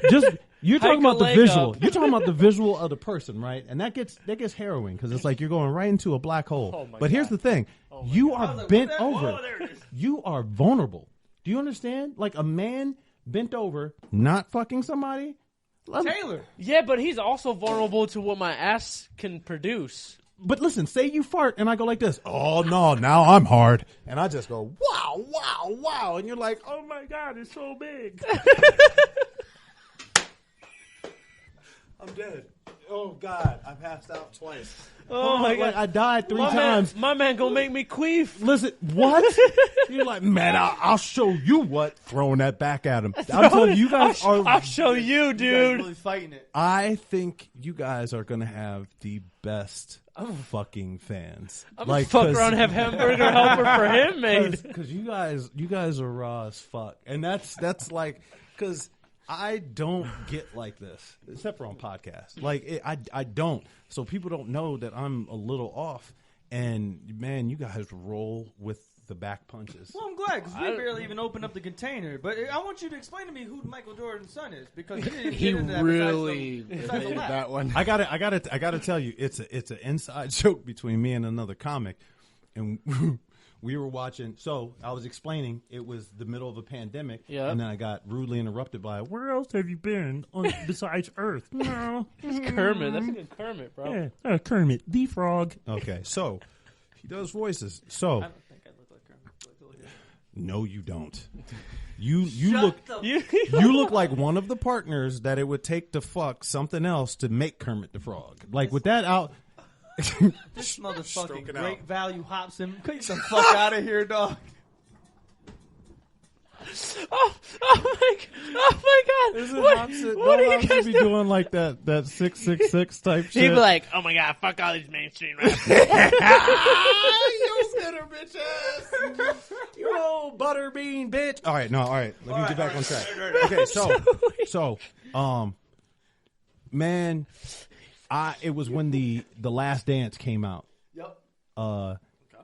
Just you're talking Hike a about the leg visual. up. You're talking about the visual of the person, right? And that gets harrowing because it's like you're going right into a black hole. Oh my but here's God. the thing: you are bent over. Oh, there it is. You are vulnerable. Do you understand? Like a man bent over, not fucking somebody. Taylor. Yeah, but he's also vulnerable to what my ass can produce. But listen, say you fart and I go like this. Oh no, now I'm hard, and I just go wow, and you're like, oh my God, it's so big. I'm dead. Oh God, I passed out twice. Oh my God, I died 3 times. My man gonna make me queef. Listen, what? You're like, man, I'll show you what. Throwing that back at him. I'm telling you, you guys are. I'll show you, dude. You guys really fighting it. I think you guys are gonna have the best fucking fans. I'm gonna fuck around and have hamburger helper for him made. Because you guys are raw as fuck, and that's like because. I don't get like this, except for on podcasts. Like, I don't. So people don't know that I'm a little off. And, man, you guys roll with the back punches. Well, I'm glad because we barely even opened up the container. But I want you to explain to me who Michael Jordan's son is because you didn't he get into that really besides the made laugh. that one. I gotta tell you, it's an inside joke between me and another comic. And we were watching, so I was explaining it was the middle of a pandemic, and then I got rudely interrupted by, where else have you been besides Earth? No. It's Kermit. That's a good Kermit, bro. Yeah, Kermit, the frog. Okay, so he does voices. So I don't think I look like Kermit. no, you don't. You look like one of the partners that it would take to fuck something else to make Kermit the Frog. Like with that out. This motherfucking Great Value hops him. Get the fuck out of here, dog. Oh my God! What are you guys be doing like that 666 type shit? He'd be like, "Oh my God, fuck all these mainstream rappers." You bitter bitch ass. You old butterbean bitch. All right. Let me get back on track. Okay, so, man, it was when the Last Dance came out. Yep.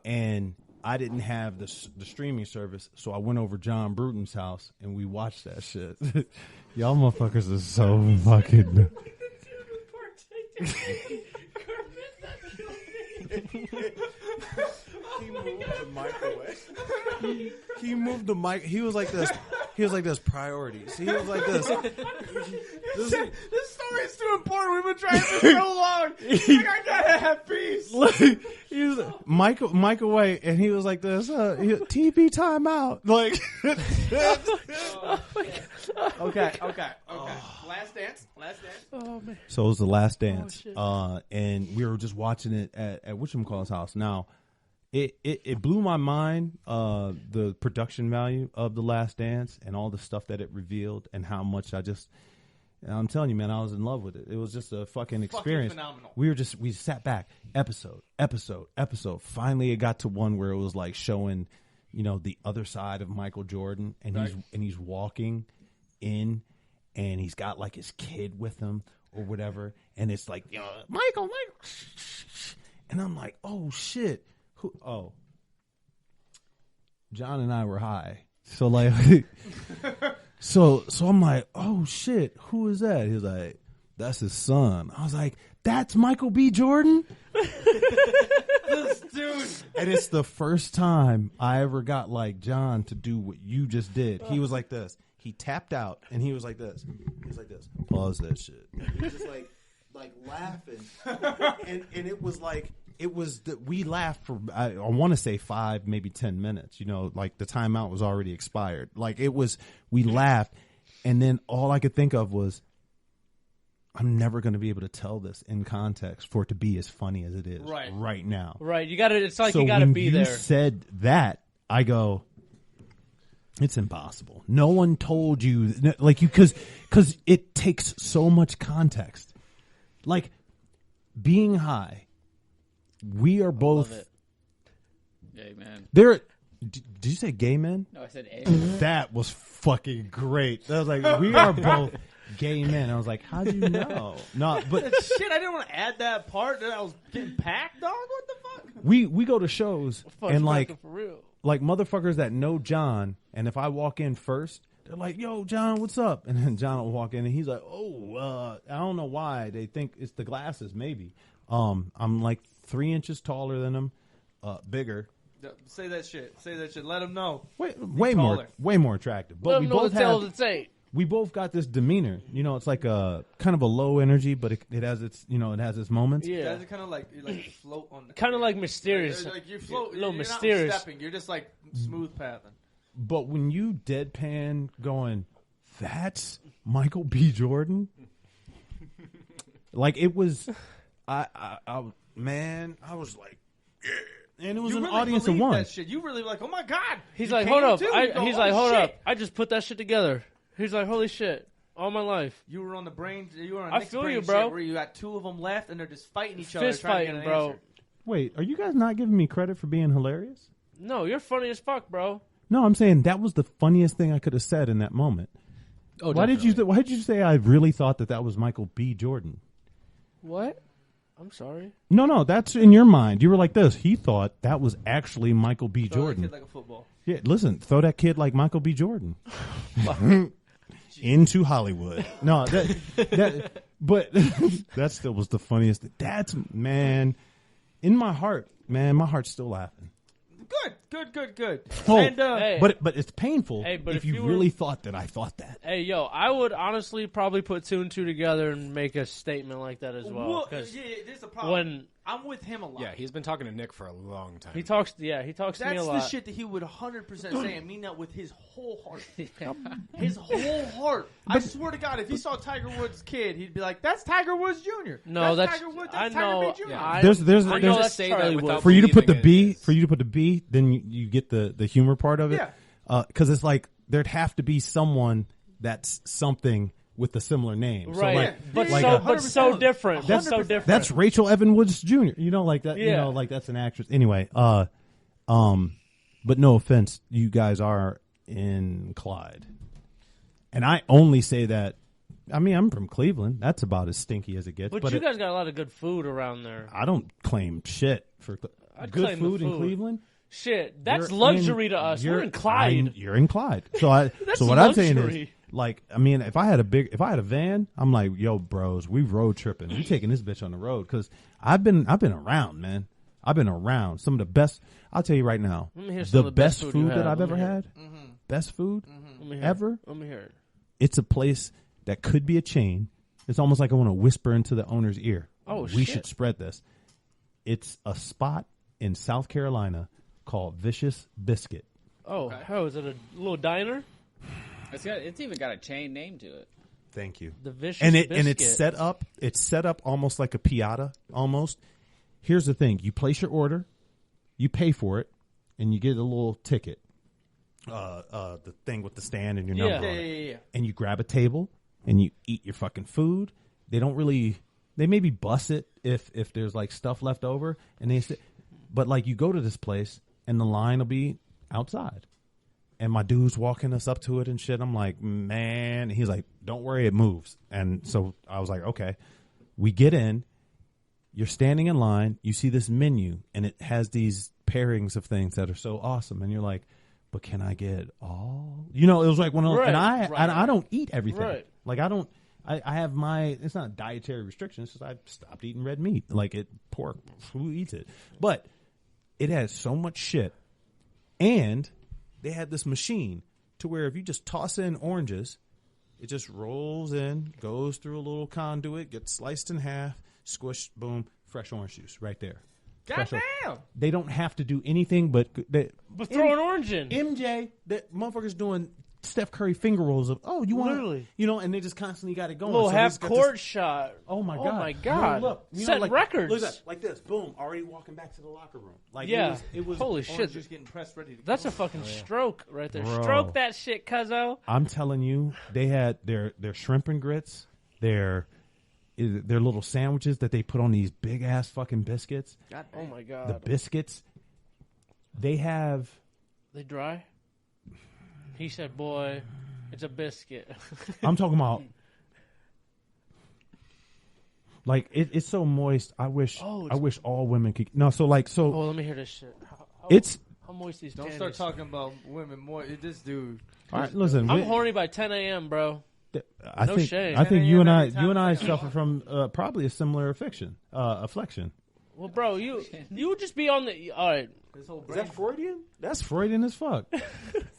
And I didn't have the streaming service, so I went over John Bruton's house and we watched that shit. Y'all motherfuckers are so fucking. He moved the mic away. He moved the mic. He was like this. He was like this. Priorities. He was like this. This story is too important. We've been trying for so long. Like, I gotta have peace. He was mic away, and he was like this. TV timeout. Like. Okay. Last dance. Oh man. So it was the Last Dance, and we were just watching it at whatchamacallit's house. Now, it blew my mind, the production value of the Last Dance and all the stuff that it revealed, and how much I'm telling you, man, I was in love with it. It was just a fucking experience. Phenomenal. We sat back, episode. Finally, it got to one where it was like showing, the other side of Michael Jordan, and he's walking in. And he's got like his kid with him or whatever, and it's like Michael, and I'm like, oh shit, John and I were high, so like, so I'm like, oh shit, who is that? He's like, that's his son. I was like, that's Michael B. Jordan. This dude. And it's the first time I ever got like John to do what you just did. He was like this. He tapped out, and he was like this. He was like this. Pause that shit. He was just like laughing, and it was like we laughed for I want to say 5, maybe 10 minutes. Like the timeout was already expired. Like we laughed, and then all I could think of was, I'm never going to be able to tell this in context for it to be as funny as it is right now. Right, you got to. It's like so you got to be there. When you said that, I go, it's impossible. No one told you, like because it takes so much context. Like being high, we are both. Love it. Amen. Did you say gay men? No, I said amen. That was fucking great. That was like, we are both gay men. I was like, how'd you know? No, but shit, I didn't want to add that part. That I was getting packed, dog. What the fuck? We go to shows and like for real. Like motherfuckers that know John, and if I walk in first, they're like, yo, John, what's up? And then John will walk in, and he's like, I don't know why. They think it's the glasses, maybe. I'm like 3 inches taller than him, bigger. Say that shit. Let him know. Way more attractive. But Let him know the tale of the tape. We both got this demeanor. It's like a kind of a low energy, but it has its moments. Yeah, it's kind of like float on. Kind of like mysterious. Like you float, a little you're mysterious. Not stepping. You're just like smooth pathing. But when you deadpan going, that's Michael B. Jordan. Like it was, I was like, yeah. And it was an audience of one. That shit. You really like, oh my god. He's like, hold up. Hold up. I just put that shit together. He's like, holy shit. All my life. You were on the brain. You were on I Nick's feel brain you, bro. Shit where you got 2 of them left, and they're just fighting each other. Fist fighting, bro. Answer. Wait, are you guys not giving me credit for being hilarious? No, you're funny as fuck, bro. No, I'm saying that was the funniest thing I could have said in that moment. Oh, why did you say I really thought that was Michael B. Jordan? What? I'm sorry. No, that's in your mind. You were like this. He thought that was actually Michael B. Jordan. Kid like a football. Yeah, listen, throw that kid like Michael B. Jordan into Hollywood. No, but that still was the funniest. That's, man, in my heart, man, my heart's still laughing. Good. Oh, and, but it's painful but if you really thought that I thought that. Hey, yo, I would honestly probably put 2 and 2 together and make a statement like that as well. There's a problem. I'm with him a lot. Yeah, he's been talking to Nick for a long time. He talks to me a lot. That's the shit that he would 100% say and mean that with his whole heart. His whole heart. I swear to God, if he saw Tiger Woods' kid, he'd be like, "That's Tiger Woods Jr." No, that's Tiger Woods. I That's know. Tiger B. Jr. Yeah, there's I know that's say Charlie that without Woods. for you to put the believing B. For you to put the B, then you get the humor part of it. Yeah. Because it's like there'd have to be someone that's something with a similar name. Right, So but so different. That's so different. That's Rachel Evan Woods Jr. Like that. Yeah. Like that's an actress. Anyway, but no offense, you guys are in Clyde, and I only say that. I mean, I'm from Cleveland. That's about as stinky as it gets. But you guys got a lot of good food around there. I don't claim shit for. good food in Cleveland. Shit, that's luxury to us. We're in Clyde. You're in Clyde. So what I'm saying is, like, I mean, if I had a van, I'm like, yo, bros, we road tripping. We taking this bitch on the road because I've been around, man. I've been around some of the best. I'll tell you right now, the best food that I've ever had, best food ever. Let me hear it. It's a place that could be a chain. It's almost like I want to whisper into the owner's ear. Oh, we should spread this. It's a spot in South Carolina called Vicious Biscuit. Oh, how is it a little diner? It's even got a chain name to it. Thank you. The Vicious Biscuit. And it's set up. It's set up almost like a piata. Almost. Here's the thing: you place your order, you pay for it, and you get a little ticket. The thing with the stand and your number on it. Yeah. And you grab a table and you eat your fucking food. They don't really. They maybe bust it if there's like stuff left over, and they say, but like you go to this place and the line will be outside, and my dude's walking us up to it and shit. I'm like, man, and he's like, don't worry, it moves. And so I was like, okay. We get in, you're standing in line, you see this menu, and it has these pairings of things that are so awesome, and you're like, but can I get all? You know, it was like one of those, and I don't eat everything. Right. Like I have my, it's not dietary restrictions, because I stopped eating red meat. Like pork, who eats it? But it has so much shit. And they had this machine to where if you just toss in oranges, it just rolls in, goes through a little conduit, gets sliced in half, squished, boom, fresh orange juice right there. Goddamn! They don't have to do anything but throw an orange in. MJ, that motherfucker's doing Steph Curry finger rolls of, oh, you want, literally, you know, and they just constantly got it going. A little so half court shot. Oh my god! Oh my god! No, look, set like, records. Look at that, like this, boom, already walking back to the locker room. Like it was holy shit! Just getting pressed, ready to That's go. a fucking stroke right there. Bro. Stroke that shit, cuzzo. I'm telling you, they had their shrimp and grits, their little sandwiches that they put on these big ass fucking biscuits. Oh my god! The biscuits, they dry. He said, "Boy, it's a biscuit." I'm talking about, like it's so moist. I wish all women could. No, so. Oh, let me hear this shit. How moist these Don't panties. start talking about women more. This dude. All right, listen. I'm horny by 10 a.m., bro. I No think shade. I think you and I time. suffer from probably a similar affliction. Well, bro, you would just be on the. All right. This whole Is brain. that Freudian? That's Freudian as fuck.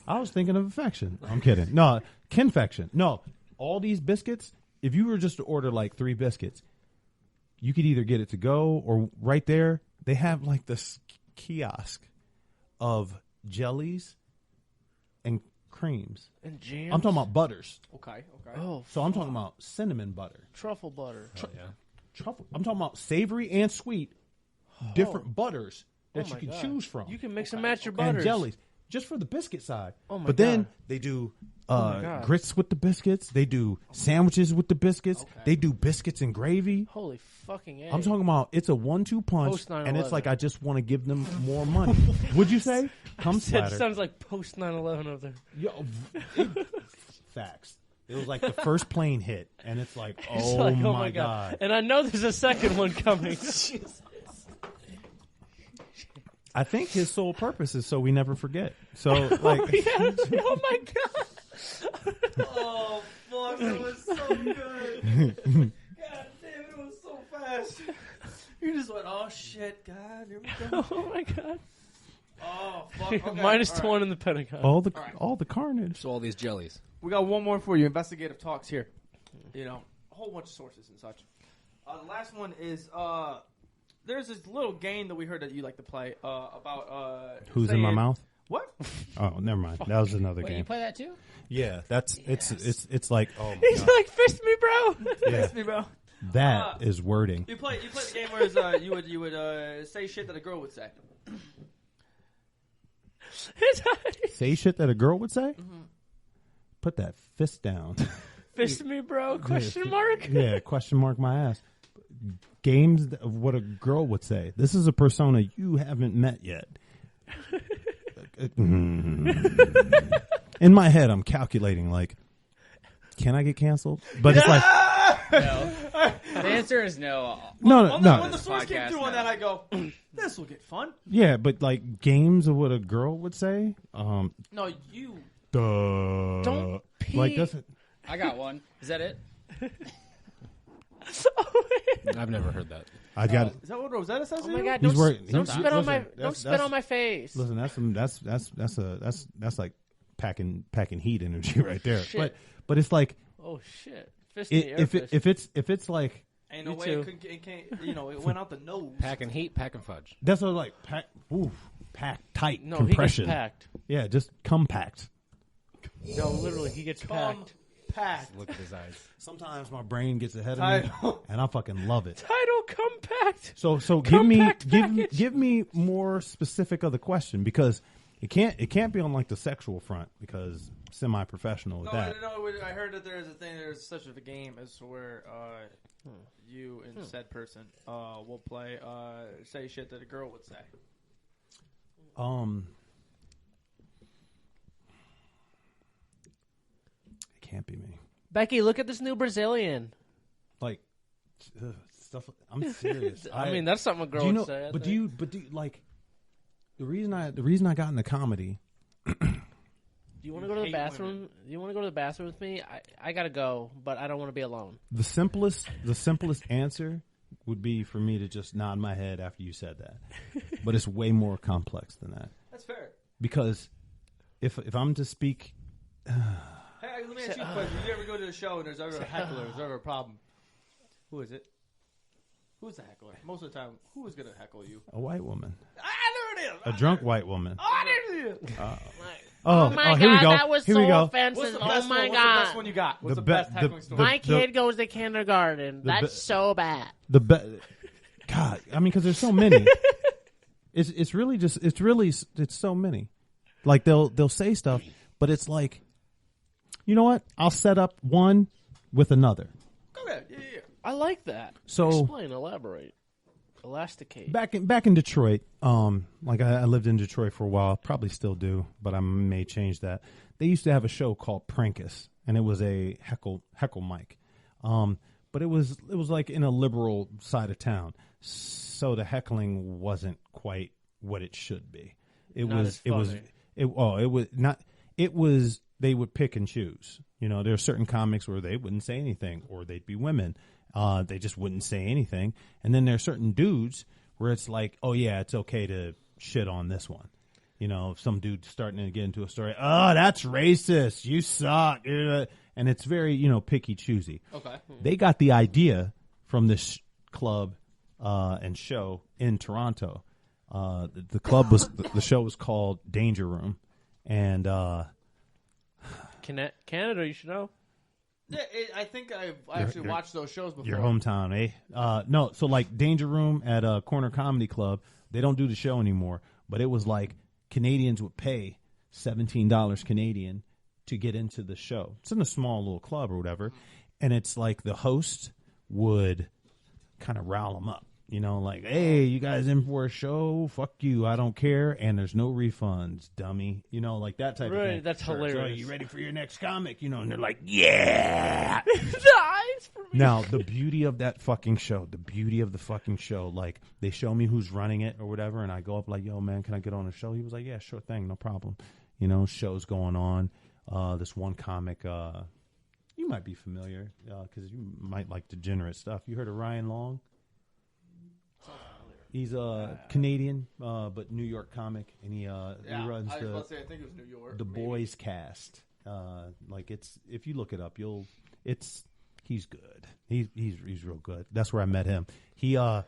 I was thinking of affection. I'm kidding. No, kinfection. No, all these biscuits, if you were just to order like 3 biscuits, you could either get it to go or right there, they have like this kiosk of jellies and creams. And jams. I'm talking about butters. Okay. Oh, So I'm talking about cinnamon butter. truffle butter. Truffle. I'm talking about savory and sweet, different butters that Oh you my can God. choose from. You can mix and match your And butters. jellies, just for the biscuit side. Oh my but then God. they do my God. grits with the biscuits. They do sandwiches with the biscuits. They do biscuits and gravy. Holy fucking A. I'm talking about it's a 1-2 punch, Post 9/11. and it's like I just want to give them more money. Would you say? Come It splatter. sounds like post 9/11 over there. Yo, facts. It was like the first plane hit, and it's like, It's oh, like, my God. And I know there's a second one coming. I think his sole purpose is so we never forget. So, like, Oh my god. Oh fuck! It was so good. God damn, it was so fast. You just went, oh shit, God, here we go. Oh my god. Oh fuck. Okay. Minus all right. 1 in the Pentagon. all the carnage. So all these jellies. We got one more for you. Investigative talks here. You know, a whole bunch of sources and such. The last one is there's this little game that we heard that you like to play about Who's in my mouth? What? Oh, never mind. That was another Wait, you game. play that too? Yeah, that's it's like, oh my He's God. like, fist me, bro. Yeah, Fist me, bro. that is wording. You play the game where you would say shit that a girl would say. Say shit that a girl would say. Put that fist down. Fist me, bro? Question mark? Yeah, question mark my ass. Games of what a girl would say. This is a persona you haven't met yet. In my head, I'm calculating like, can I get canceled? But it's like, No. The answer is no. When the source came through on that, I go, this will get fun. Yeah, but like games of what a girl would say. No, you. Don't pee. Like that's it. I got one. Is that it? I've never heard that. I got it. Is that what Rosetta says? Oh my God! He's Don't spit on my. Don't spit on my face. Listen, that's like packing heat energy right there. Shit. But it's like, oh shit! Fist in the air fist. if it's like, ain't no way it can't. It went out the nose. Packing heat, packing fudge. that's what like packed tight No, compression. he gets packed. Yeah, just compact. No, literally, he gets packed. Look at his eyes. Sometimes my brain gets ahead of me, and I fucking love it. Title compact. So give me more specific of the question, because it can't be on like the sexual front, because semi-professional with that. No, I heard that there's such a game as to where you and said person will play say shit that a girl would say. It can't be me. Becky, look at this new Brazilian. Like stuff. I'm serious. I mean, that's something a girl would say. Do you like the reason I got into comedy? Do you want to go to the bathroom? Women. Do you want to go to the bathroom with me? I gotta go, but I don't want to be alone. The simplest answer would be for me to just nod my head after you said that, but it's way more complex than that. That's fair. Because if I'm to speak, hey, let me ask you a question. Did you ever go to a show and there's ever a heckler, there's ever a problem? Who is it? Who's the heckler? Most of the time, who is going to heckle you? a white woman, I know it is. a drunk white woman. Oh, I know it is. Oh my God, here we go. that was here so we go. offensive. What's Oh my God. God. What's the best one you got? What's the best heckling story? My kid goes to kindergarten. That's so bad. God, I mean, because there's so many. It's so many. Like they'll say stuff, but it's like, you know what? I'll set up one with another. Go ahead. Yeah. I like that. So explain, elaborate, elasticate. Back in Detroit, like I lived in Detroit for a while. Probably still do, but I may change that. They used to have a show called Prankus, and it was a heckle mic. But it was like in a liberal side of town, so the heckling wasn't quite what it should be. They would pick and choose. You know, there are certain comics where they wouldn't say anything, or they'd be women. They just wouldn't say anything. And then there are certain dudes where it's like, oh yeah, it's okay to shit on this one. You know, if some dude's starting to get into a story, oh, that's racist, you suck. And it's very, picky choosy. Okay. They got the idea from this club and show in Toronto. The club the show was called Danger Room, and Canada, you should know. Yeah, I think I've actually watched those shows before. Your hometown, eh? No, so like Danger Room at a Corner Comedy Club, they don't do the show anymore, but it was like Canadians would pay $17 Canadian to get into the show. It's in a small little club or whatever, and it's like the host would kind of rile them up. Like, hey, you guys in for a show? Fuck you, I don't care, and there's no refunds, dummy. Like that type of thing. That's hilarious. So, are you ready for your next comic? And they're like, yeah. Nice for me. Now, the beauty of that fucking show, like, they show me who's running it or whatever, and I go up like, yo, man, can I get on a show? He was like, yeah, sure thing, no problem. Show's going on. This one comic, you might be familiar, because you might like degenerate stuff. You heard of Ryan Long? He's a Canadian, but New York comic, and he runs I think it was New York. The Boys Cast. Like if you look it up, he's good. He's real good. That's where I met him. He was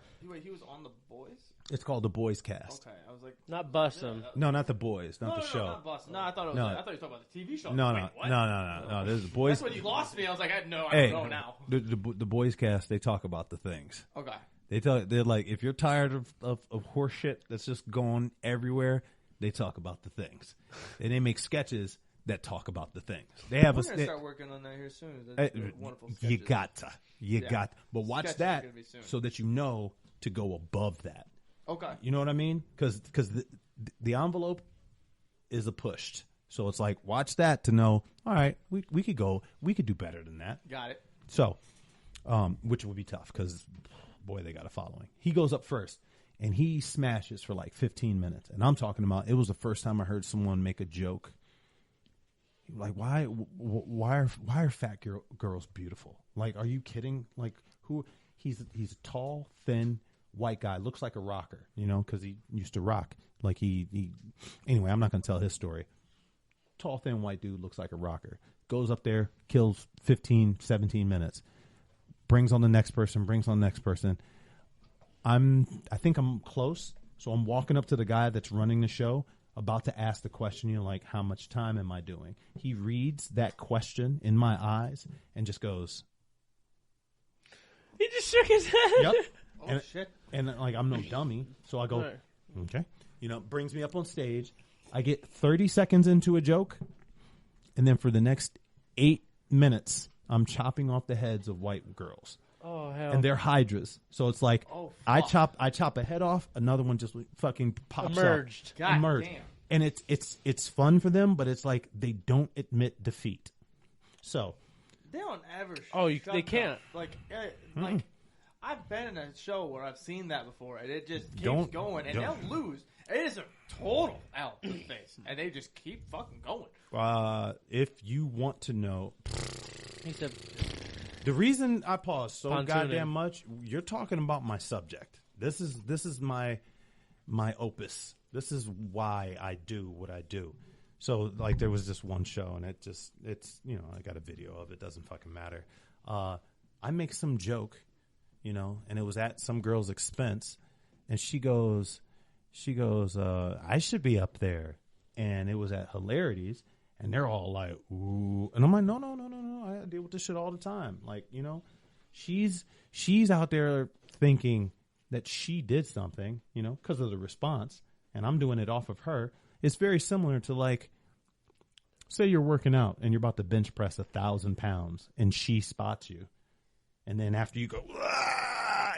on The Boys? It's called The Boys Cast. Okay, I was like, not Bussin'. No, not The Boys, not the show. Not Bussin'. No, I thought it was. I thought you were talking about the TV show. No. There's The Boys. That's when you lost me. I was like, I don't know now. The Boys Cast, they talk about the things. Okay. They're like, if you're tired of horse shit that's just going everywhere, they talk about the things. And they make sketches that talk about the things. They have We're going to start working on that here soon. Wonderful sketches. You got to. But watch sketches that so that you know to go above that. Okay. You know what I mean? Because the envelope is a pushed. So it's like, watch that to know, all right, we could do better than that. Got it. So which would be tough because, boy, they got a following. He goes up first, and he smashes for like 15 minutes. And I'm talking about, it was the first time I heard someone make a joke. Like, why are fat girls beautiful? Like, are you kidding? Like, who? He's a tall, thin, white guy. Looks like a rocker, because he used to rock. Like, anyway, I'm not going to tell his story. Tall, thin, white dude, looks like a rocker. Goes up there, kills 15, 17 minutes. Brings on the next person. I think I'm close. So I'm walking up to the guy that's running the show, about to ask the question, like, how much time am I doing? He reads that question in my eyes and just goes. He just shook his head. Yep. Oh, shit. And like, I'm no dummy. So I go, okay. Brings me up on stage. I get 30 seconds into a joke. And then for the next 8 minutes, I'm chopping off the heads of white girls. Oh, hell. And they're hydras. So it's like, I chop a head off, another one just fucking pops emerged. Up. Emerged. Damn. And it's fun for them, but it's like they don't admit defeat. So they don't ever. They can't. Like I've been in a show where I've seen that before, and it just keeps going, and they'll lose. It is a total L in the face, and they just keep fucking going. If you want to know, he said, the reason I pause so goddamn much, you're talking about my subject. This is my opus. This is why I do what I do. So, like, there was this one show, and it's I got a video of it. Doesn't fucking matter. I make some joke, and it was at some girl's expense, and she goes, I should be up there, and it was at Hilarities, and they're all like, ooh, and I'm like, no, I deal with this shit all the time. Like, she's out there thinking that she did something, because of the response. And I'm doing it off of her. It's very similar to, like, say you're working out and you're about to bench press 1,000 pounds and she spots you. And then after you go,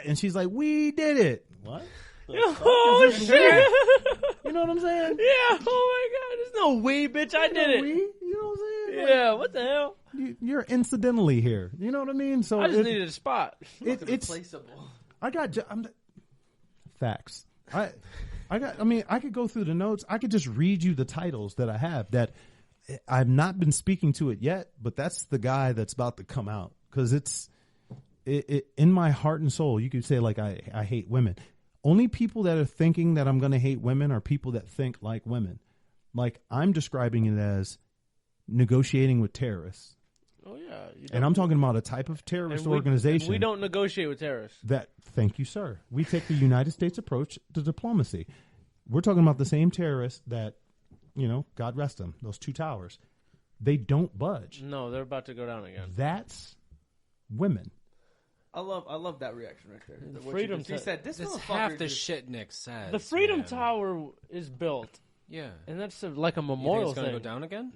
and she's like, we did it. What? Oh, shit. You know what I'm saying? Yeah. Oh, my God. There's no we, bitch. I did it. We? You know what I'm saying? Yeah. What the hell? You're incidentally here. You know what I mean? So I just needed a spot. It's replaceable. Facts. I could go through the notes. I could just read you the titles that I have that I've not been speaking to it yet, but that's the guy that's about to come out. Cause it's in my heart and soul. You could say, like, I hate women. Only people that are thinking that I'm going to hate women are people that think like women. Like, I'm describing it as negotiating with terrorists. Oh yeah. And I'm talking about a type of terrorist organization. We don't negotiate with terrorists. Thank you, sir. We take the United States approach to diplomacy. We're talking about the same terrorists that, God rest them, those two towers. They don't budge. No, they're about to go down again. That's women. I love that reaction right there. The Freedom He said, "This is half the shit Nick says." The Freedom Tower is built. Yeah, and that's like a memorial it's thing. Going to go down again.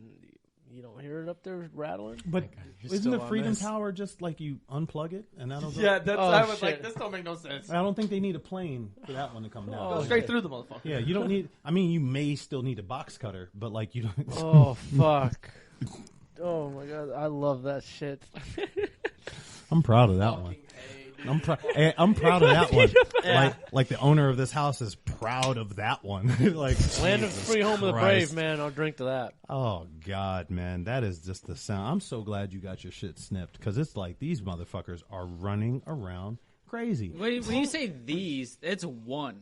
You don't hear it up there rattling? But isn't the Freedom Tower just like you unplug it and that'll go? Yeah, I was like, this don't make no sense. I don't think they need a plane for that one to come down. Go straight through the motherfucker. Yeah, you don't need. I mean, you may still need a box cutter, but like you don't. Oh fuck! Oh my God, I love that shit. I'm proud of that one. I'm proud of that one. Like the owner of this house is proud of that one. Like, land of free, home of the brave, man. I'll drink to that. Oh God, man, that is just the sound. I'm so glad you got your shit snipped because it's like these motherfuckers are running around crazy. When you say these, it's one.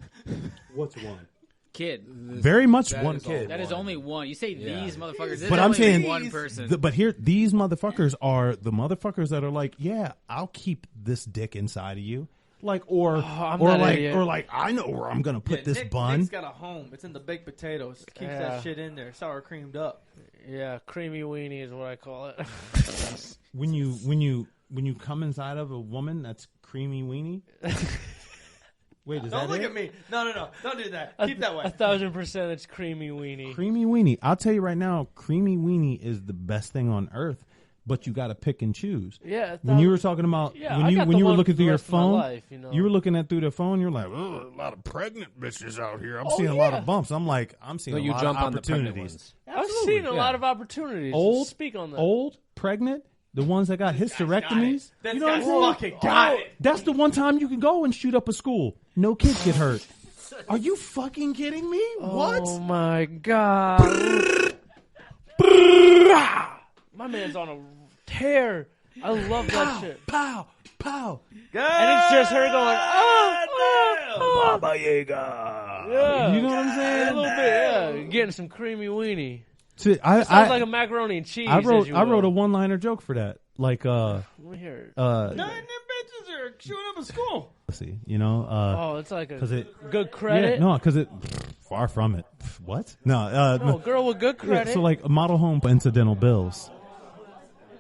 What's one? Kid. Very much one kid. That is only one. You say these motherfuckers. This but is I'm only saying one person. But here, these motherfuckers are the motherfuckers that are like, yeah, I'll keep this dick inside of you, like, or like, I know where I'm gonna put this bun. Nick's got a home. It's in the baked potatoes. Keeps that shit in there, sour creamed up. Yeah, creamy weenie is what I call it. when you come inside of a woman that's creamy weenie. Wait, is don't that look it? at me. No. Don't do that. Keep that way. 1,000% it's creamy weenie. Creamy weenie. I'll tell you right now, creamy weenie is the best thing on earth, but you got to pick and choose. Yeah. When you were talking about, when you were looking through your phone, you were looking at through the phone, you're like, oh, a lot of pregnant bitches out here. I'm seeing a lot of bumps. I'm like, I'm seeing a lot of opportunities. I've seen a lot of opportunities. Old, speak on that. Old, pregnant, The ones that got hysterectomies. This You know what I'm guy's saying? fucking got it. That's the one time you can go and shoot up a school. No kids get hurt. Are you fucking kidding me? What? Oh my god. My man's on a tear. I love that shit. Pow, pow. And it's just her going, Baba Yaga. yeah. You know what I'm saying? A little bit, yeah. Getting some creamy weenie. See, Sounds like a macaroni and cheese. I wrote as you will. a one-liner joke for that. Like, Let me hear it. None of them bitches are shooting up a school. let's see, you know, Oh, it's like a 'cause it- good credit. yeah, no, because it far from it. What? No, No, girl with good yeah, credit. so like a model home for incidental bills.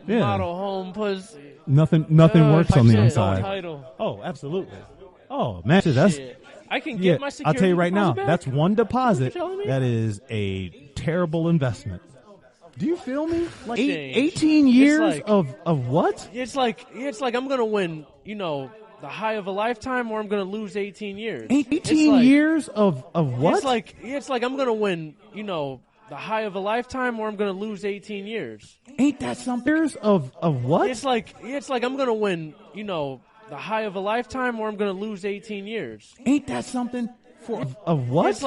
Yeah, Model home pussy. nothing works Shit, on the no inside. title. Oh, absolutely. Oh man, that's Shit. I can yeah. get my I'll security tell you right now, deposit back? that's one deposit telling me? that is a terrible investment. Do you feel me? Like 18 years like- of what? It's like I'm gonna win. You know, the high of a lifetime, or I'm gonna lose 18 years. 18 years of what? It's like I'm gonna win. You know, the high of a lifetime, or I'm gonna lose 18 years. Ain't that something? Years of what? It's like I'm gonna win. You know, the high of a lifetime, or I'm gonna lose 18 years. Ain't that something? For of what? It's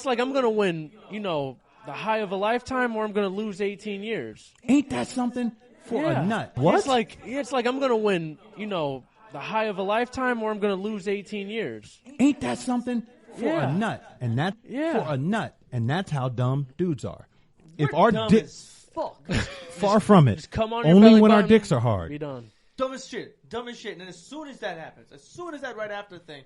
like I'm gonna win. You know, the high of a lifetime, or I'm gonna lose 18 years. Ain't that something? For Yeah. a nut. What? It's like I'm gonna win. You know, the high of a lifetime, or I'm gonna lose 18 years. Ain't that something? For Yeah. a nut. And that Yeah. for a nut. And that's how dumb dudes are. If We're our dumb dick as fuck. far from it. Just come on your Only belly when our button, dicks are hard. Be done. Dumb as shit. And then as soon as that happens, as soon as that right after thing,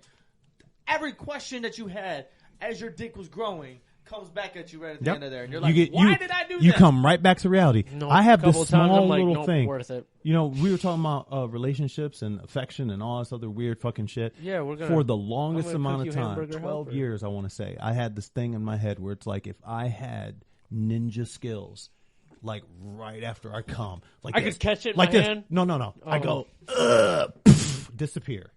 every question that you had as your dick was growing comes back at you right at the Yep. end of there. And you're like, You get- why you- did I do You that? come right back to reality. No, I have couple this times small I'm like, little nope, thing. worth it. You know, we were talking about relationships and affection and all this other weird fucking shit. Yeah, we're gonna. For the longest I'm gonna amount cook of you time, hamburger 12 helper. years, I want to say, I had this thing in my head where it's like if I had ninja skills, like right after I come, like I this, could catch it in like my this. hand? No. I go, disappear.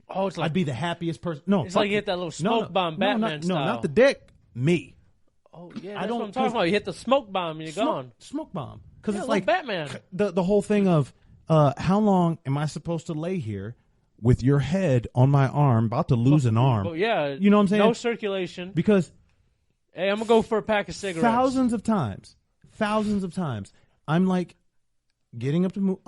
Oh, it's like I'd be the happiest person. No, It's fuck like you hit that little smoke bomb, Batman no, style. not the dick. Me. Oh yeah, I that's don't- what I'm talking about. You hit the smoke bomb and you're gone. Smoke bomb. Because Yeah, it's like like Batman. The whole thing of how long am I supposed to lay here with your head on my arm, about to lose an arm? But yeah, You know what I'm saying? No circulation. Because Hey, I'm gonna go for a pack of cigarettes. thousands of times, I'm like getting up to move.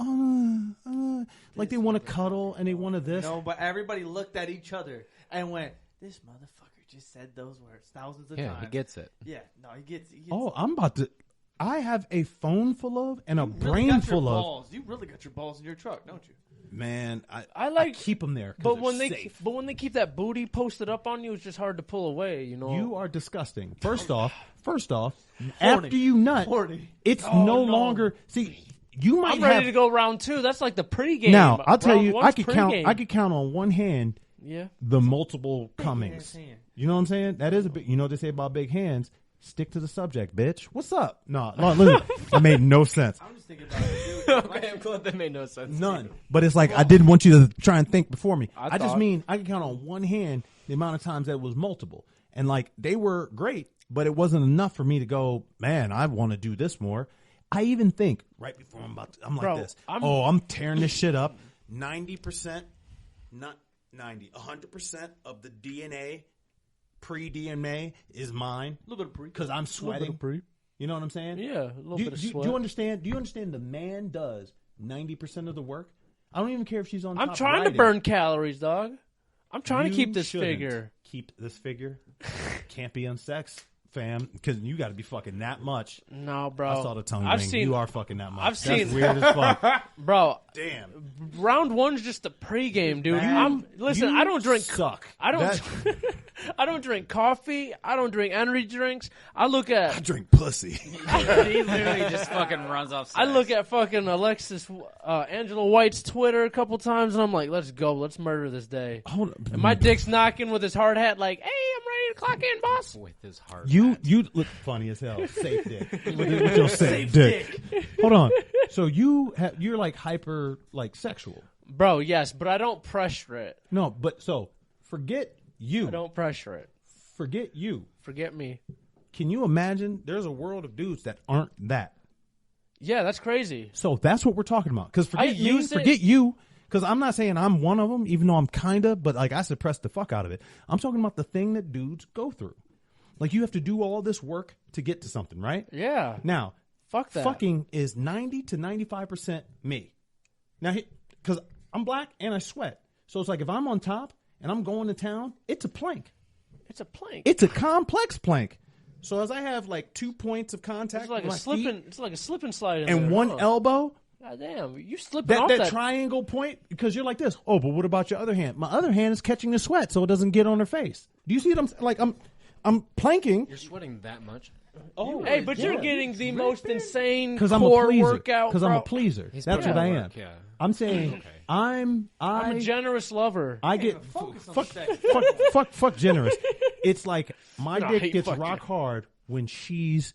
Like they want to cuddle and they want to this. No, but everybody looked at each other and went, this motherfucker just said those words thousands of Yeah, times. he gets it. Yeah, no, he gets it. Oh, I'm about to. I have a phone full of and a You really brain got your full of. balls. You really got your balls in your truck, don't you? Man, I keep them there. 'Cause But they're when safe. they keep that booty posted up on you, it's just hard to pull away. You know. You are disgusting. First off, after you nut, 40. it's Oh, no no. longer. See, you might I'm ready have. to go round 2. That's like the pregame. Now I'll tell Round you, one's I could count. pregame. I could count on one hand Yeah. the multiple comings. ass hand. You know what I'm saying? That is a big. You know what they say about big hands? Stick to the subject, bitch. What's up? No, listen, that made no sense. I'm just thinking about it, dude. Okay, I'm glad that made no sense. None. But it's like I didn't want you to try and think before me. I I just thought- mean I can count on one hand the amount of times that it was multiple. And like they were great, but it wasn't enough for me to go, man, I want to do this more. I even think right before I'm like Bro, this. I'm- I'm tearing this shit up. 90%, not 90, 100% of the DNA, pre-DNA is mine A little bit of pre. because I'm sweating. You know what I'm saying? Yeah, a little Do, bit of do- sweat. do you understand? Do you understand the man does 90% of the work? I don't even care if she's on. I'm top trying to writing. burn calories, dog. I'm trying to You keep this shouldn't figure. Keep this figure. Can't be on sex, fam, because you got to be fucking that much. No, bro. I saw the tongue I've ring. seen, You are fucking that much. I've That's seen- weird as fuck. bro. Damn. Round 1's just the pregame, dude. Listen. You I don't drink. Suck. I don't. That- I don't drink coffee. I don't drink energy drinks. I look at. I drink pussy. He literally just fucking runs off. I look at fucking Alexis, Angela White's Twitter a couple times, and I'm like, let's go. Let's murder this day. Hold on. And my dick's knocking with his hard hat, like, hey, I'm ready to clock in, boss. with his heart. You look funny as hell. Safe dick. With your safe dick. Hold on. So you're like hyper like sexual. Bro, yes, but I don't pressure it. No, but so forget you. I don't pressure it. Forget you. Forget me. Can you imagine? There's a world of dudes that aren't that. Yeah, that's crazy. So that's what we're talking about. Because forget you. Because I'm not saying I'm one of them, even though I'm kinda, but like I suppress the fuck out of it. I'm talking about the thing that dudes go through. Like you have to do all this work to get to something, right? Yeah. Now, fuck that. Fucking is 90 to 95% me. Now, because I'm black and I sweat, so it's like if I'm on top and I'm going to town, it's a plank. It's a plank. It's a complex plank. So as I have like 2 points of contact, it's like a slip and slide, in and there. one elbow. God damn, you slipping off that triangle point, because you're like this. Oh, but what about your other hand? My other hand is catching the sweat so it doesn't get on her face. Do you see what I'm planking? You're sweating that much? Oh, hey, but you're getting the most insane core workout. Because I'm a pleaser. That's what I am. Yeah. I'm saying I'm a generous lover. I get fuck generous. It's like my dick gets rock hard when she's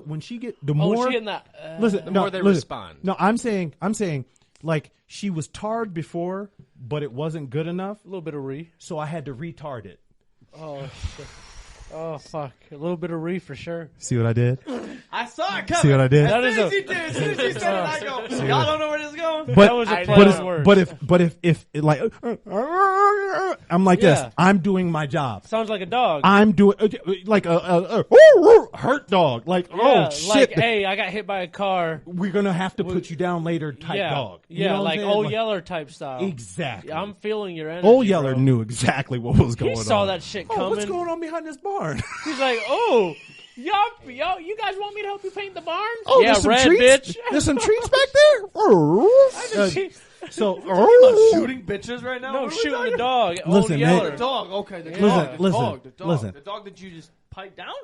when she get the more she getting that, the more they respond. No, I'm saying like she was tarred before, but it wasn't good enough. A little bit of so I had to retard it. Oh shit. Oh fuck! A little bit of for sure. See what I did? I saw it coming. See what I did? As soon as she said it, I go, y'all don't know where this is going? But, that was a play on words. But if like I'm like this, I'm doing my job. Sounds like a dog. I'm doing like a hurt dog. Like oh shit! Like hey, I got hit by a car. We're gonna have to put you down later type dog. You know like Old Yeller type style. Exactly. I'm feeling your energy. Old Yeller knew exactly what was going on. He saw that shit coming. What's going on behind this barn? He's like, oh, y'all, you guys want me to help you paint the barn? Oh, yeah, there's red some treats? bitch. There's some treats back there. So, shooting bitches right now? No, shooting the dog. Listen, Old Yeller. The dog. Okay, the dog. Listen. The dog that you just piped down?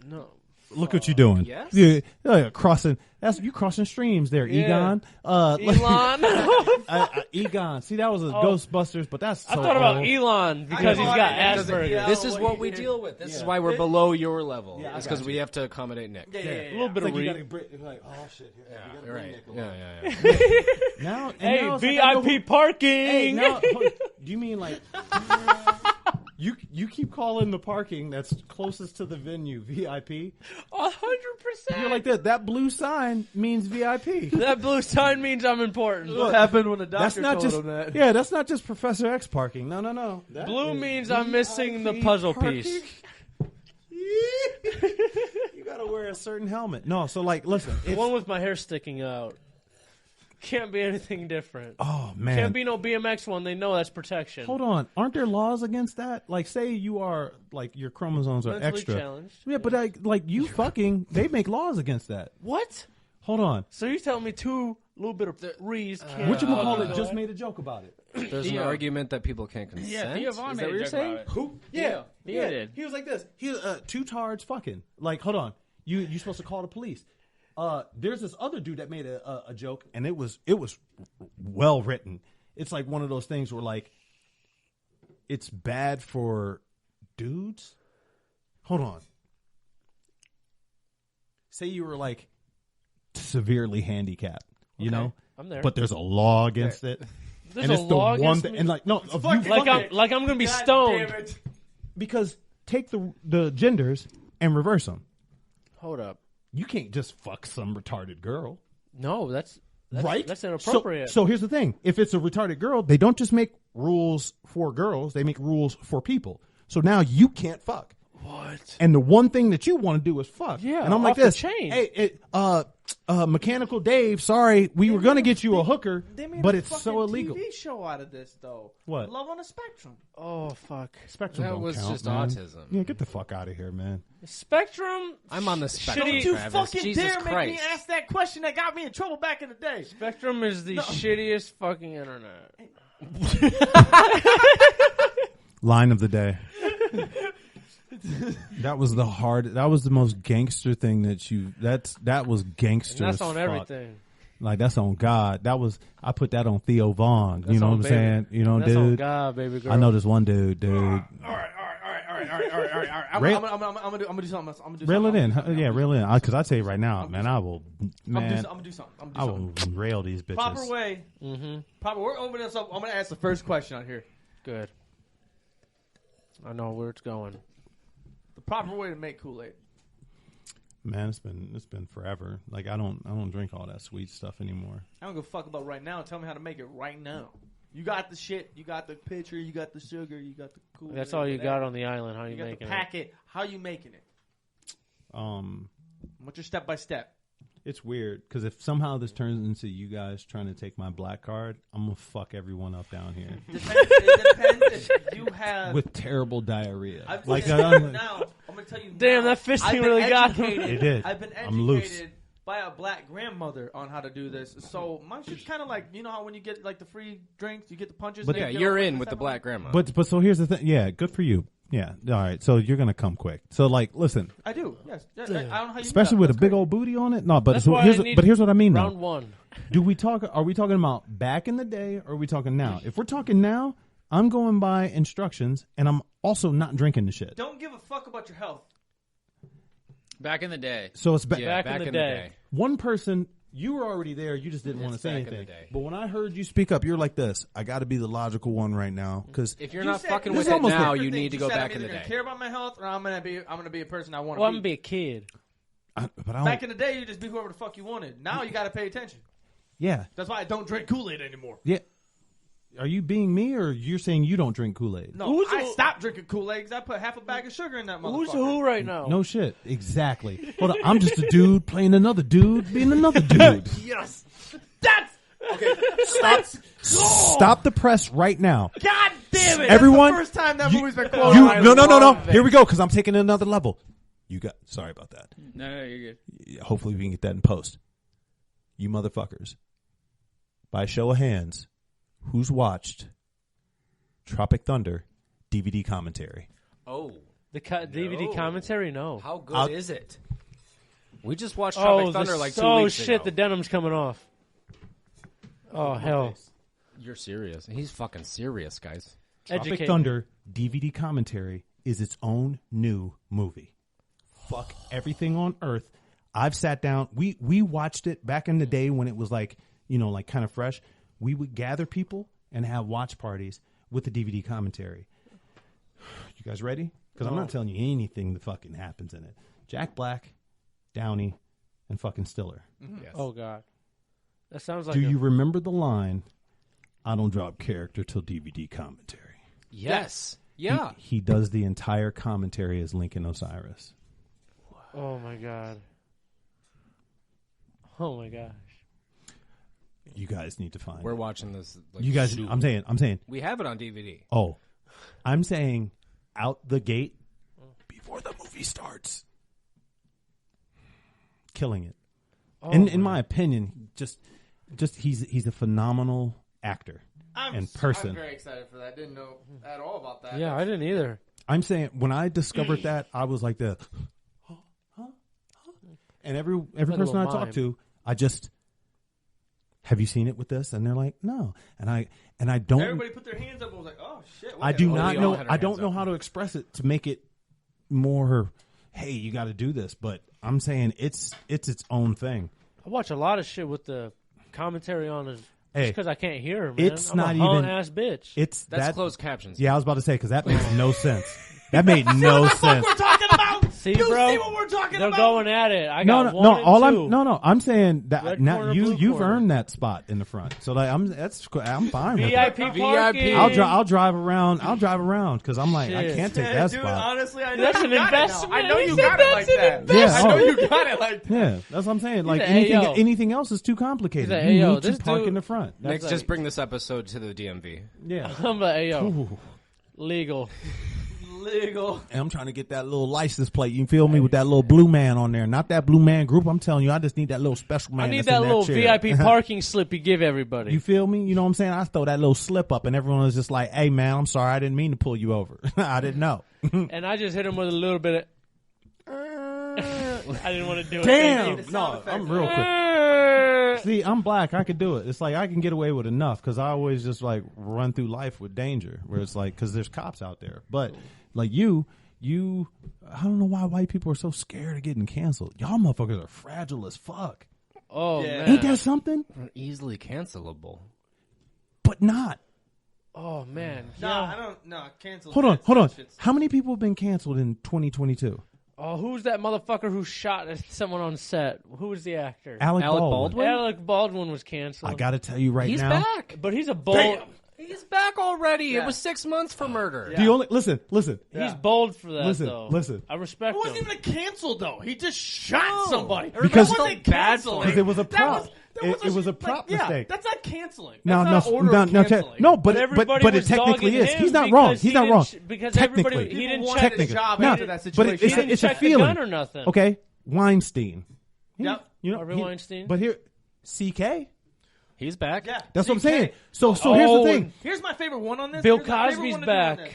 No. Look what you're doing. Yes? Yeah, crossing. You crossing streams there, Egon. Elon. Egon. See, that was a Ghostbusters, but that's. I thought about Elon because he's got Asperger's. This is what we deal with. This is why we're below your level. It's because we have to accommodate Nick. A little bit of like, oh shit. Yeah, right. Yeah. Now, hey, VIP parking. Hey, now, do you mean like? You keep calling the parking that's closest to the venue VIP. 100%. You're like that. That blue sign means VIP. That blue sign means I'm important. What happened when the doctor told him that? Yeah, that's not just Professor X parking. No. Blue means I'm missing the puzzle piece. You gotta wear a certain helmet. No, so like, listen. The one with my hair sticking out. Can't be anything different. Oh man, can't be no BMX one. They know that's protection. Hold on, aren't there laws against that? Like, say you are like your chromosomes are mentally extra. Challenged. Yeah, but like you fucking, they make laws against that. What? Hold on. So you're telling me two little bit of rees can't? Whatchamacallit just made a joke about it. There's an argument that people can't consent. Yeah, Theo Vaughn Is made that what a you're joke saying? about it. Who? Yeah, Theo did. He was like this. He two tards fucking. Like, hold on. You supposed to call the police. There's this other dude that made a joke, and it was well written. It's like one of those things where like it's bad for dudes. Hold on. Say you were like severely handicapped, you know? I'm there. But there's a law against it. There's and a it's the law one against thing, me? and like no, like I'm gonna be stoned. Because take the genders and reverse them. Hold up. You can't just fuck some retarded girl. No, that's right. That's inappropriate. So here's the thing: if it's a retarded girl, they don't just make rules for girls; they make rules for people. So now you can't fuck. What? And the one thing that you want to do is fuck. Yeah. And I'm like off this. The chain. Hey, Mechanical Dave. Sorry, we were gonna get you a hooker, but it's so illegal. TV show out of this though. What? Love on the Spectrum. Oh fuck. Spectrum. That don't was count, just man. autism. Yeah, get the fuck out of here, man. Spectrum. I'm on the spectrum. Don't you Travis. fucking Jesus dare Christ. make me ask that question that got me in trouble back in the day. Spectrum is the shittiest fucking internet. Line of the day. That was the most gangster thing that was gangster. And that's as on fuck. everything. Like that's on God. I put that on Theo Vaughn. That's you know on what I'm baby. saying? You know, That's dude. on God, baby girl. I know this one dude. All right. I'm gonna do something. I'm gonna do Reel it something. in. Yeah, reel it in. Because I tell you right now, man, I will, I'm man, gonna do something. I will rail these bitches. Proper way. Mm-hmm. Proper. We're opening this up. I'm gonna ask the first question on here. Good. I know where it's going. The proper way to make Kool-Aid. Man, it's been forever. Like I don't drink all that sweet stuff anymore. I don't give a fuck about right now. Tell me how to make it right now. You got the shit. You got the pitcher. You got the sugar. You got the cool. That's all you got on the island. How you got making the packet. How you making it? What's your step by step? It's weird because if somehow this turns into you guys trying to take my black card, I'm gonna fuck everyone up down here. It depends if you have with terrible diarrhea. Now I'm gonna tell you. Damn, that fisting really got him. It did. I've been I'm loose. educated by a black grandmother on how to do this. So my shit's kind of like, you know how when you get like the free drinks, you get the punches. But yeah, you're in with the black grandma. But so here's the thing. Yeah, good for you. Yeah. All right. So you're gonna come quick. So like, listen. I do. Yes. I don't know how you. Especially with a big old booty on it. No, but here's what I mean. Round one. Are we talking about back in the day, or are we talking now? If we're talking now, I'm going by instructions, and I'm also not drinking the shit. Don't give a fuck about your health. Back in the day. So it's back in the day. One person. You were already there. You just didn't want to say anything. But when I heard you speak up, you're like this. I got to be the logical one right now because if you're not fucking with it now, you need to go back in the day. I care about my health, or I'm gonna be a person I want to be. Well, I'm gonna be a kid. Back in the day, you just be whoever the fuck you wanted. Now you got to pay attention. Yeah, that's why I don't drink Kool-Aid anymore. Yeah. Are you being me, or you're saying you don't drink Kool-Aid? No, I stopped drinking Kool-Aid because I put half a bag of sugar in that motherfucker. Who's who right now? No shit. Exactly. Hold on. I'm just a dude playing another dude, being another dude. Yes. That's... Okay, Stop the press right now. God damn it. Everyone, that's the first time that movie's been quoted. No. Here we go, because I'm taking it another level. Sorry about that. No, you're good. Hopefully we can get that in post. You motherfuckers. By a show of hands, who's watched Tropic Thunder DVD commentary? Oh. The DVD commentary? No. How good is it? We just watched Tropic Thunder like 2 weeks ago. Oh, shit, the denim's coming off. Oh, hell. You're serious. He's fucking serious, guys. Tropic Thunder DVD commentary is its own new movie. Fuck everything on earth. I've sat down. We watched it back in the day when it was like, like kind of fresh. We would gather people and have watch parties with the DVD commentary. You guys ready? Because I'm not telling you anything that fucking happens in it. Jack Black, Downey, and fucking Stiller. Mm-hmm. Yes. Oh, God. That sounds like... Do you remember the line, I don't drop character till DVD commentary? Yes. Yeah. He does the entire commentary as Lincoln Osiris. Oh, my God. Oh, my gosh. You guys need to find We're it. watching this. You guys, soon. I'm saying. We have it on DVD. Oh, I'm saying out the gate before the movie starts. Killing it. Oh, in my opinion, just he's a phenomenal actor and person. I'm very excited for that. Didn't know at all about that. Yeah, I didn't either. I'm saying when I discovered that, I was like this. And every person I talk to, have you seen it with this? And they're like, no. And I don't. Everybody put their hands up and was like, oh shit. I do not know. I don't know how to express it to make it more. Hey, you got to do this. But I'm saying it's its own thing. I watch a lot of shit with the commentary on it. Hey, because I can't hear, man. It's I'm not a even ass bitch. That's closed captions. Yeah, I was about to say because that makes no sense. That made no sense. We're talking about. See, bro, see what we're talking they're about? going at it. I got one and two. I'm saying that Red now corner, you've corner. earned that spot in the front. So like I'm fine with VIP it. parking. I'll drive around because I'm like I can't take that dude, spot. Honestly, I know That's you an got investment. it now. I know He you said got it like that's that. an Yeah, I know you got it like that. Yeah, that's what I'm saying. Like He's a, anything else is too complicated. He's a, You yo, need to this park dude- in the front. Nick, That's just bring this episode to the DMV. Yeah. I'm like, hey, yo, Ooh. legal. Legal. And I'm trying to get that little license plate. You feel me with that little blue man on there? Not that blue man group. I'm telling you, I just need that little special man. I need that's that in little chair. VIP parking slip you give everybody. You feel me? You know what I'm saying? I throw that little slip up, and everyone was just like, "Hey, man, I'm sorry, I didn't mean to pull you over. I didn't know." And I just hit him with a little bit of. I didn't want to do it. Damn, Thank you. no, I'm real quick. See, I'm black. I could do it. It's like I can get away with enough because I always just like run through life with danger. Where it's like because there's cops out there, but like you, I don't know why white people are so scared of getting canceled. Y'all motherfuckers are fragile as fuck. Oh, Yeah. man. Ain't that something? Easily cancelable. But not. Oh, man. No, Yeah. I don't. No, cancel. Hold on. That shit's- How many people have been canceled in 2022? Oh, who's that motherfucker who shot at someone on set? Who was the actor? Alec Baldwin. Alec Baldwin was canceled. I got to tell you right He's now. back. But he's a bold. He's back already. It was 6 months for murder. The only listen. He's bold for that. Listen, listen. I respect It wasn't him. even canceled though. He just shot somebody. Because- that wasn't canceling. Because it was a prop. It was a prop Yeah, mistake. that's not canceling. No, That's not order of canceling. no, But but everybody it was technically dogging is. him He's not wrong. because He's he not didn't wrong. because everybody Technically. he didn't People check wanted his job No, after that but situation. He didn't it's a check the feeling. gun or nothing. Okay, Weinstein. Yep. You know, Harvey Weinstein? But here, CK. He's back. Yeah, That's what I'm CK. saying. So here's the thing. Here's my favorite one on this. Bill Here's my favorite Cosby's one to do on back. this.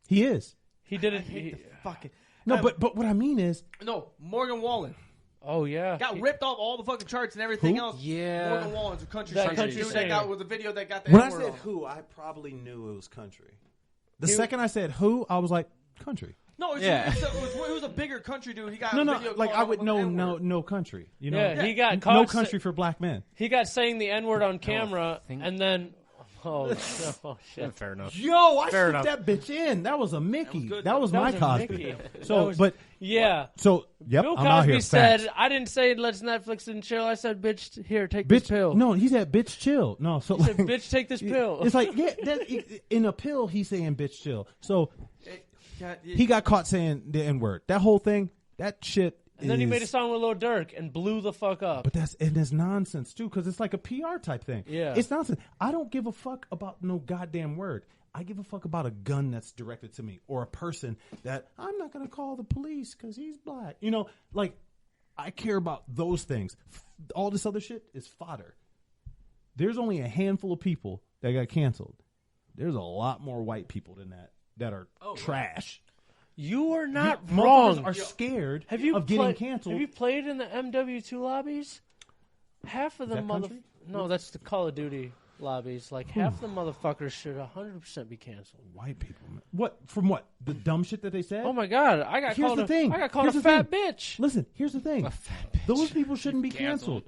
He is. He did I it. hate the fucking. No, but what I mean is, No, Morgan Wallen Oh yeah. got ripped off all the fucking charts and everything else. Yeah. Morgan Wallen's a country That singer. country Dude, that singer. got with the video that got the When I N-word said on. who, I probably knew it was country. the second I said who, I was like, country. No, it was a bigger country dude. He got No, a no, video like called I would him know N-word. no country. You know, Yeah, he got no caught. country for black men. He got saying the N-word on camera, and then oh shit. Fair enough. Yo, I Fair shook enough. that bitch in. That was a Mickey. good, That was That my was a Cosby. Mickey. So, That was- but Yeah. so yep, Bill I'm out here. Cosby said, Facts. "I didn't say let's Netflix and chill. I said, bitch, here, take this Bitch, pill." no, he said, "Bitch, chill." No, so He said, like, "Bitch, take this pill." It's like in a pill, he's saying, "Bitch, chill." So he got caught saying the N word. That whole thing, that shit. And then he made a song with Lil Durk and blew the fuck up. But it's nonsense too, because it's like a PR type thing. Yeah. It's nonsense. I don't give a fuck about no goddamn word. I give a fuck about a gun that's directed to me or a person that I'm not going to call the police because he's black. You know, like I care about those things. All this other shit is fodder. There's only a handful of people that got canceled. There's a lot more white people than that are trash. You are not Motherfuckers wrong. are scared Have you of getting canceled. Have you played in the MW2 lobbies? Half of the that country? No, that's the Call of Duty lobbies. Like half the motherfuckers should 100% be canceled. White people, man. What from what? The dumb shit that they said? Oh my god, I got Here's called the thing. I got called Here's a the fat thing. bitch. Listen, here's the thing. Those people shouldn't be canceled.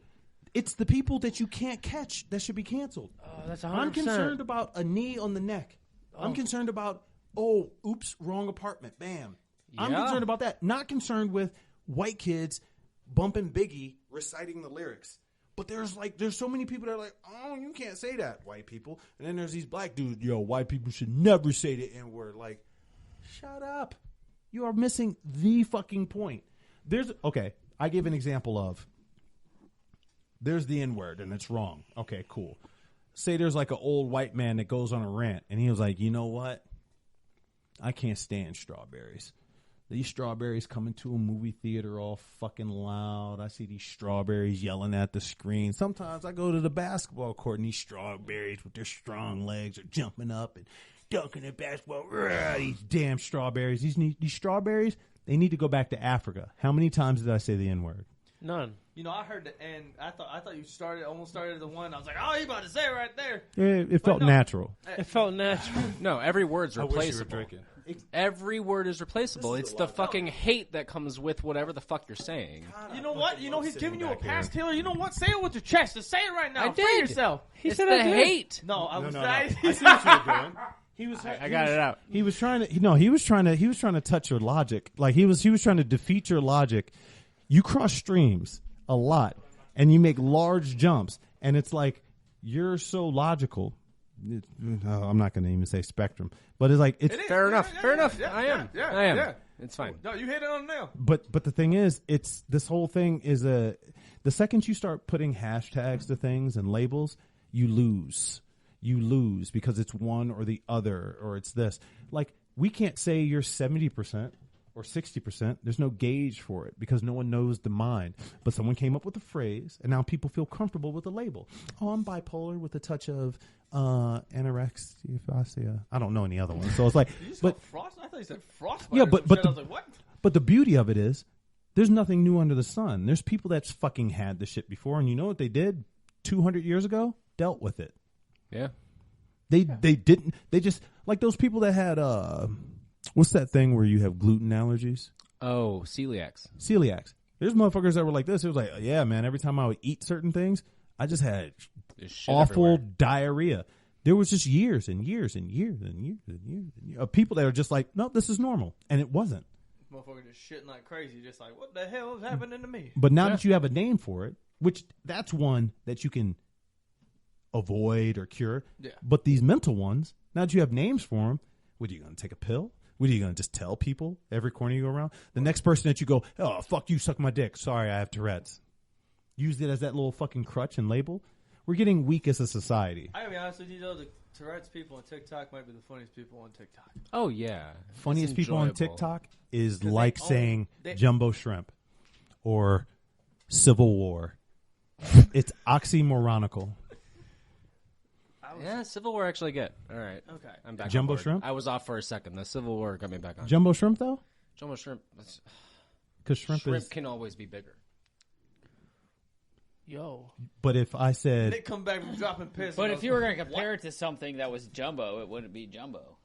It's the people that you can't catch that should be canceled. Oh, that's 100%. I'm concerned about a knee on the neck. I'm concerned about, oops, wrong apartment. Bam. I'm Yeah. concerned about that. Not concerned with white kids bumping Biggie, reciting the lyrics. But there's so many people that are like, oh, you can't say that, white people. And then there's these black dudes, yo, white people should never say the N-word. Like, shut up. You are missing the fucking point. I give an example of, there's the N-word and it's wrong. Okay, cool. Say there's like an old white man that goes on a rant and he was like, you know what? I can't stand strawberries. These strawberries coming to a movie theater all fucking loud. I see these strawberries yelling at the screen. Sometimes I go to the basketball court and these strawberries with their strong legs are jumping up and dunking at basketball. These damn strawberries. These strawberries, they need to go back to Africa. How many times did I say the N-word? None. You know, I heard the end. I thought you almost started the one. I was like, oh, you about to say it right there. It felt no. natural. It felt natural. No, every word's I wish you were replaceable. drinking. Every word is replaceable. It's the fucking hate that comes with whatever the fuck you're saying. You know what? You know he's giving you a pass, Taylor. You know what? Say it with your chest. Just say it right now. I Free did. yourself. He It's said the I did. hate. No, I was. No. I see what you're doing. He was. I got it out. He was trying to. He was trying to touch your logic. Like he was trying to defeat your logic. You cross streams a lot, and you make large jumps, and it's like you're so logical. I'm not going to even say spectrum, but it's like it's. Fair enough. Fair enough. Yeah, I am. yeah, I am. yeah. It's fine. No, you hit it on the nail. But the thing is, it's this whole thing is the second you start putting hashtags to things and labels, you lose. You lose because it's one or the other, or it's this. Like we can't say you're 70%. Or 60%, there's no gauge for it because no one knows the mind. But someone came up with a phrase, and now people feel comfortable with the label. Oh, I'm bipolar with a touch of anorexia. I don't know any other ones. So it's like, but Frost. I thought you said frost. yeah, but I was like, what? But the beauty of it is, there's nothing new under the sun. There's people that's fucking had the shit before, and you know what they did 200 years ago? Dealt with it. Yeah. They didn't. They just like those people that had what's that thing where you have gluten allergies? Oh, celiacs. Celiacs. There's motherfuckers that were like this. It was like, yeah, man, every time I would eat certain things, I just had There's shit awful everywhere. diarrhea. There was just years and years and years and years and years and years of people that are just like, no, this is normal. And it wasn't. motherfucker just shitting like crazy. Just like, what the hell is happening to me? But now that you have a name for it, which that's one that you can avoid or cure. Yeah. But these mental ones, now that you have names for them, what are you going to take a pill? What are you going to just tell people every corner you go around? The next person that you go, oh, fuck you, suck my dick. Sorry, I have Tourette's. Use it as that little fucking crutch and label. We're getting weak as a society. I gotta be honest with you, though, the Tourette's people on TikTok might be the funniest people on TikTok. Oh, yeah. Funniest people on TikTok is like saying they- jumbo shrimp or Civil War. It's oxymoronical. Yeah, Civil War actually good. All right. Okay. I'm back. Jumbo on board. shrimp? I was off for a second. The Civil War got me back on. Jumbo shrimp, though? Jumbo shrimp. Because shrimp can always be bigger. Yo. But if I said... Nick come back from dropping piss. But if you were going to compare it to something that was jumbo, it wouldn't be jumbo.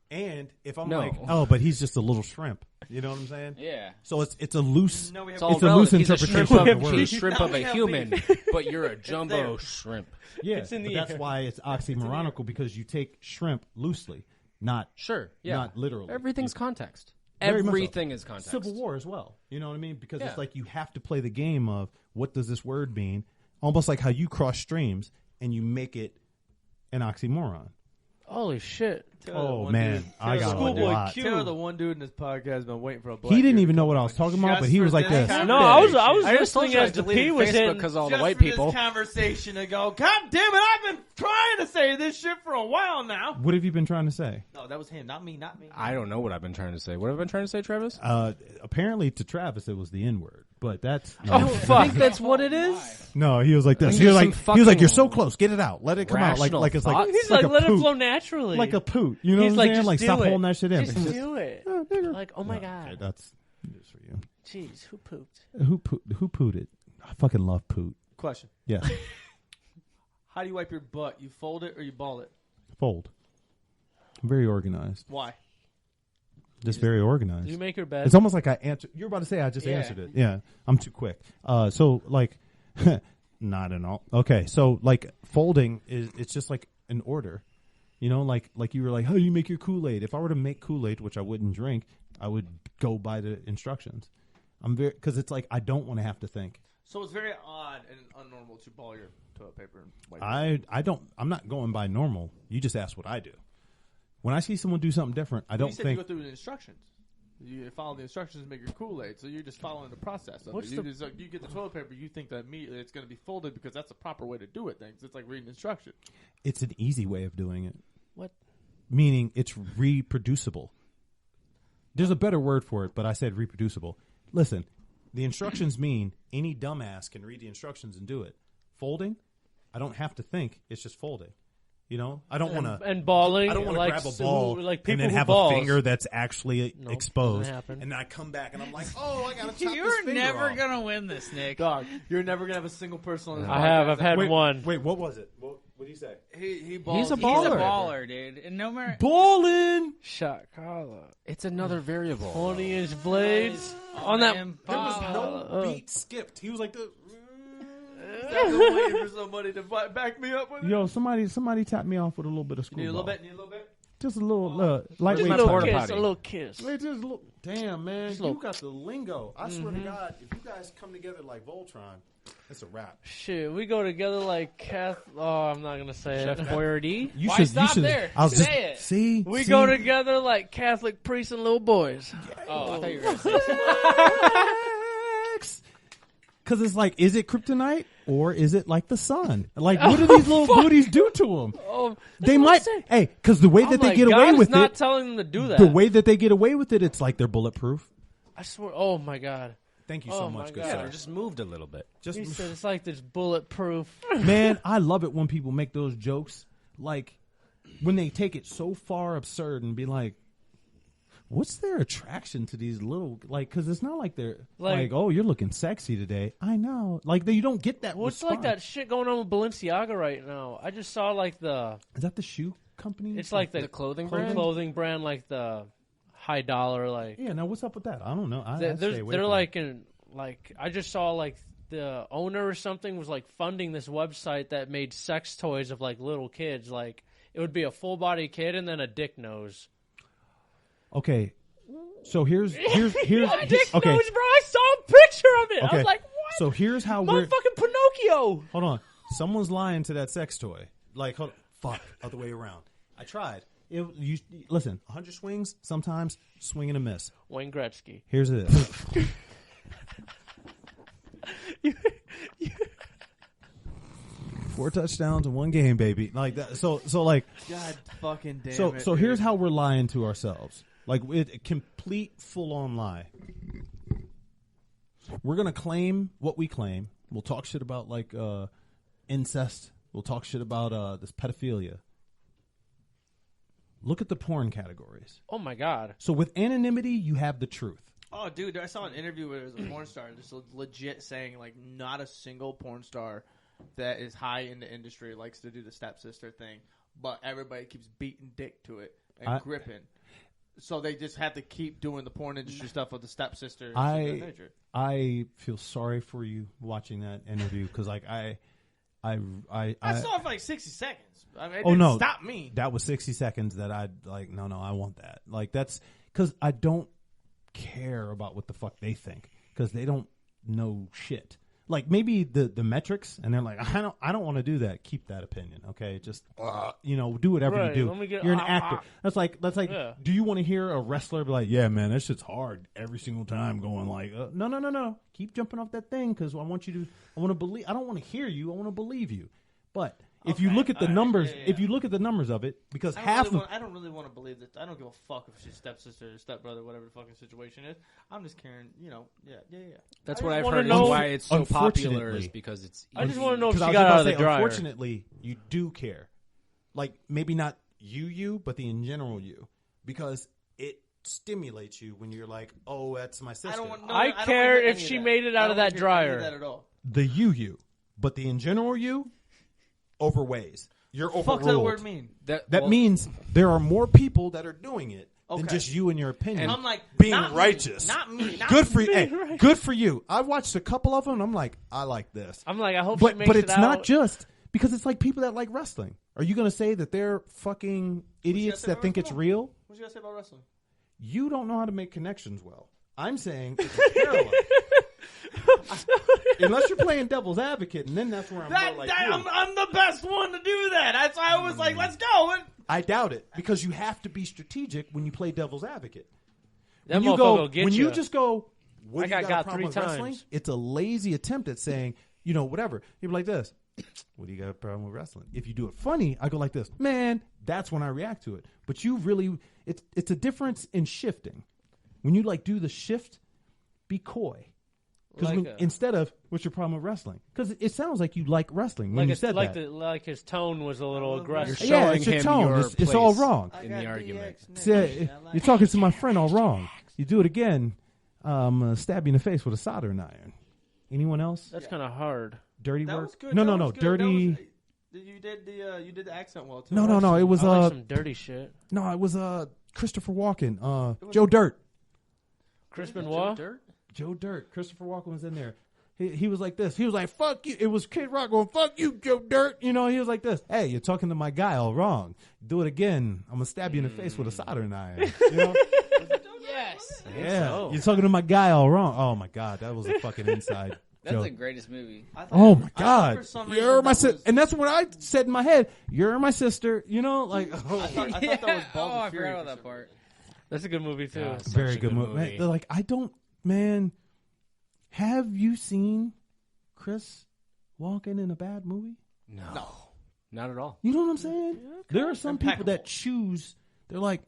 And if I'm No. like, Oh, but he's just a little shrimp. You know what I'm saying? Yeah. So it's a loose... No, we have It's all It's a loose relative. He's interpretation of the word. He's shrimp Now of we a have human, beef. but you're a jumbo there. shrimp. Yeah, It's in but the that's air. why it's oxymoronical, because you take shrimp loosely, not Sure. Yeah. not literally. Everything's context. Very much so. Everything is context. Civil War as well. You know what I mean? Because Yeah. it's like you have to play the game of what does this word mean? Almost like how you cross streams and you make it an oxymoron. Holy shit. Oh man, I got a lot. Taylor, the one dude in this podcast, has been waiting for a black He didn't dude even to know what come I was on talking about, just but he for was like this. No, I was I just told listening you I as the deleted P was Facebook hitting. because all the just white for people. This conversation to go, God damn it, I've been trying to say this shit for a while now. What have you been trying to say? No, that was him, not me, not me. I don't know what I've been trying to say. What have I been trying to say, Travis? Apparently to Travis it was the N-word, but that's Oh, fuck. I think that's what it is? no. He was like this. think He was there's like some he was like fucking you're so close. Get it out. Let it come out. rational Like it's like thoughts. He's like like, a let it poot. flow naturally. Like a poot. You know He's what like, I'm saying? just Like do stop it. holding that shit in. Just It's just- do it. oh, nigger. Like, oh my Okay, God. that's for you. Jeez, who pooped? Who pooted? I fucking love poot. Question. Yeah. How do you wipe your butt? You fold it or you ball it? Fold. I'm very organized. Why? Just very organized. Did you make your bed? It's almost like I answered. You're about to say I just Yeah. answered it. Yeah. I'm too quick. So like, not at all. Okay. So like folding it's just like an order. You know, like you were like, how do you make your Kool-Aid? If I were to make Kool-Aid, which I wouldn't drink, I would go by the instructions. Because it's like I don't want to have to think. So it's very odd and unnormal to ball your toilet paper and wipe it. I'm not going by normal. You just ask what I do. When I see someone do something different, I don't you said think. you go through the instructions. You follow the instructions to make your Kool-Aid, so you're just following the process of What's it. the- You get the toilet paper, you think that immediately it's going to be folded because that's the proper way to do it. Things it's like reading instructions. It's an easy way of doing it. What? Meaning it's reproducible. There's a better word for it, but I said reproducible. Listen, the instructions mean any dumbass can read the instructions and do it. Folding, I don't have to think. It's just folding. You know, I don't want to. And balling. I don't want to like, grab a ball like and people then who have balls. a finger that's actually Nope, exposed, doesn't happen. and then I come back and I'm like, oh, I gotta chop this You're finger never off. going to win this, Nick. Dog, you're never going to have a single person on this I have. podcast I've had that- one. Wait, what was it? What did he say? He balls. He's a He's a baller. baller, dude. And no matter. Balling. Shot collar. It's another variable. 20-inch blades. On that. Damn There was baller. no beat skipped. He was like the. I'm waiting for somebody to back me up with it. Yo, somebody tapped me off with a little bit of You need a screwball. little bit? Need a little bit? Just a little Just lightweight. a little porta kiss. potty. A little kiss. Wait, just look. Damn, man, Just you look. got the lingo. I swear to God, if you guys come together like Voltron, it's a wrap. Shit, we go together like Kath. Oh, I'm not gonna say Chef it. Boyardee? You Why should. stop you should. there? I was Say just it. We go together like Catholic priests and little boys. Oh, I thought you were going to say Because it's like, is it kryptonite or is it like the sun? Like, what do these little booties do to them? Oh, They might. Hey, because the way that they get away with not it, telling them to do that. the way that they get away with it, it's like they're bulletproof. I swear. Oh my God. Thank you Oh so my much, good God. Yeah, sir. it just moved a little bit. Just He said it's like this bulletproof. man, I love it when people make those jokes, like when they take it so far absurd and be like, "What's their attraction to these little like?" Because it's not like they're like, "Oh, you're looking sexy today." I know, like you don't get that. What's response. like that shit going on with Balenciaga right now? I just saw like the. Is that the shoe company? It's like The clothing brand? clothing brand, like the high dollar, like Yeah. Now what's up with that? I don't know. they're like in like I just saw like the owner or something was like funding this website that made sex toys of like little kids. Like it would be a full body kid and then a dick nose. Okay, So here's My dick okay. knows, bro. I saw a picture of it. I Okay. was like, what? So here's how we're. Motherfucking Pinocchio. Hold on. Someone's lying to that sex toy. Like, fuck, other way around. I tried. Listen, 100 swings, sometimes swing and a miss. Wayne Gretzky. Here's this. 4 touchdowns in 1 game, baby. Like that. So like. God fucking damn it. So here's how we're lying to ourselves. Like it complete full on lie. We're gonna claim what we claim. We'll talk shit about like incest. We'll talk shit about this pedophilia. Look at the porn categories. Oh my god. So with anonymity, you have the truth. Oh, dude, I saw an interview where there was a porn star just legit saying like not a single porn star that is high in the industry likes to do the stepsister thing, but everybody keeps beating dick to it and gripping. So they just have to keep doing the porn industry stuff with the stepsister. I feel sorry for you watching that interview because like I saw it for like 60 seconds. I mean, it didn't stop me. That was 60 seconds that I'd like, no, I want that. Like that's because I don't care about what the fuck they think because they don't know shit. Like maybe the metrics, and they're like, I don't want to do that. Keep that opinion, okay? Just do whatever you do. You're an actor. That's like. Yeah. Do you want to hear a wrestler be like, yeah, man, that shit's hard every single time? Going like, no. Keep jumping off that thing because I want to believe. I don't want to hear you. I want to believe you. But if you look at the numbers, if you look at the numbers of it, because I don't really want to believe that. I don't give a fuck if she's stepsister or stepbrother, whatever the fucking situation is. I'm just caring, yeah. That's what I've heard. Is why it's so popular is because it's. I just want to know if she got out of the dryer. Unfortunately, you do care, like maybe not you, but the in general you, because it stimulates you when you're like, oh, that's my sister. I care if she made it out of that dryer. That at all. The you, but the in general you. Overweighs. You're overruled. Fuck does that word mean? That means there are more people that are doing it than just you and your opinion. And I'm like being righteous. Not me. Good for you. Hey, good for you. I watched a couple of them. And I'm like, I like this. I'm like, I hope she makes it out. But it's not just because it's like people that like wrestling. Are you going to say that they're fucking idiots that think it's real? What you got to say about wrestling? You don't know how to make connections well. I'm saying it's a parallel. Unless you're playing devil's advocate, and then that's where I'm more like you. I'm the best one to do that. That's why I was like, let's go. I doubt it because you have to be strategic when you play devil's advocate. That motherfucker will get when you. You just go, what I you got 3 times. Wrestling? It's a lazy attempt at saying, whatever. You'd be like this. What do you got a problem with wrestling? If you do it funny, I go like this. Man, that's when I react to it. But you really, it's a difference in shifting. When you do the shift, be coy. Because instead of, what's your problem with wrestling? Because it sounds like you like wrestling when you said that. Like his tone was a little aggressive. Yeah, it's your tone. It's all wrong. In the argument. You're talking to my friend all wrong. You do it again, I'm going to stab you in the face with a soldering iron. Anyone else? That's kind of hard. Dirty that work? Was good. No. Dirty. You did the accent well, too. No. It was I like some dirty shit. No, it was Christopher Walken. Joe Dirt. Crispin what? Joe Dirt. Christopher Walken was in there. He was like this. He was like, fuck you. It was Kid Rock going, fuck you, Joe Dirt. He was like this. Hey, you're talking to my guy all wrong. Do it again. I'm going to stab you in the face with a soldering iron. Yes. Yeah. So. You're talking to my guy all wrong. Oh, my God. That was a fucking inside That's joke. the greatest movie. Oh, my God. You're my sister. And that's what I said in my head. You're my sister. I thought that was Bald I forgot about that part. That's a good movie, too. Very good movie. They're like, man, have you seen Chris Walken in a bad movie? No. Not at all. You know what I'm saying? Yeah, there are some people that choose, they're like,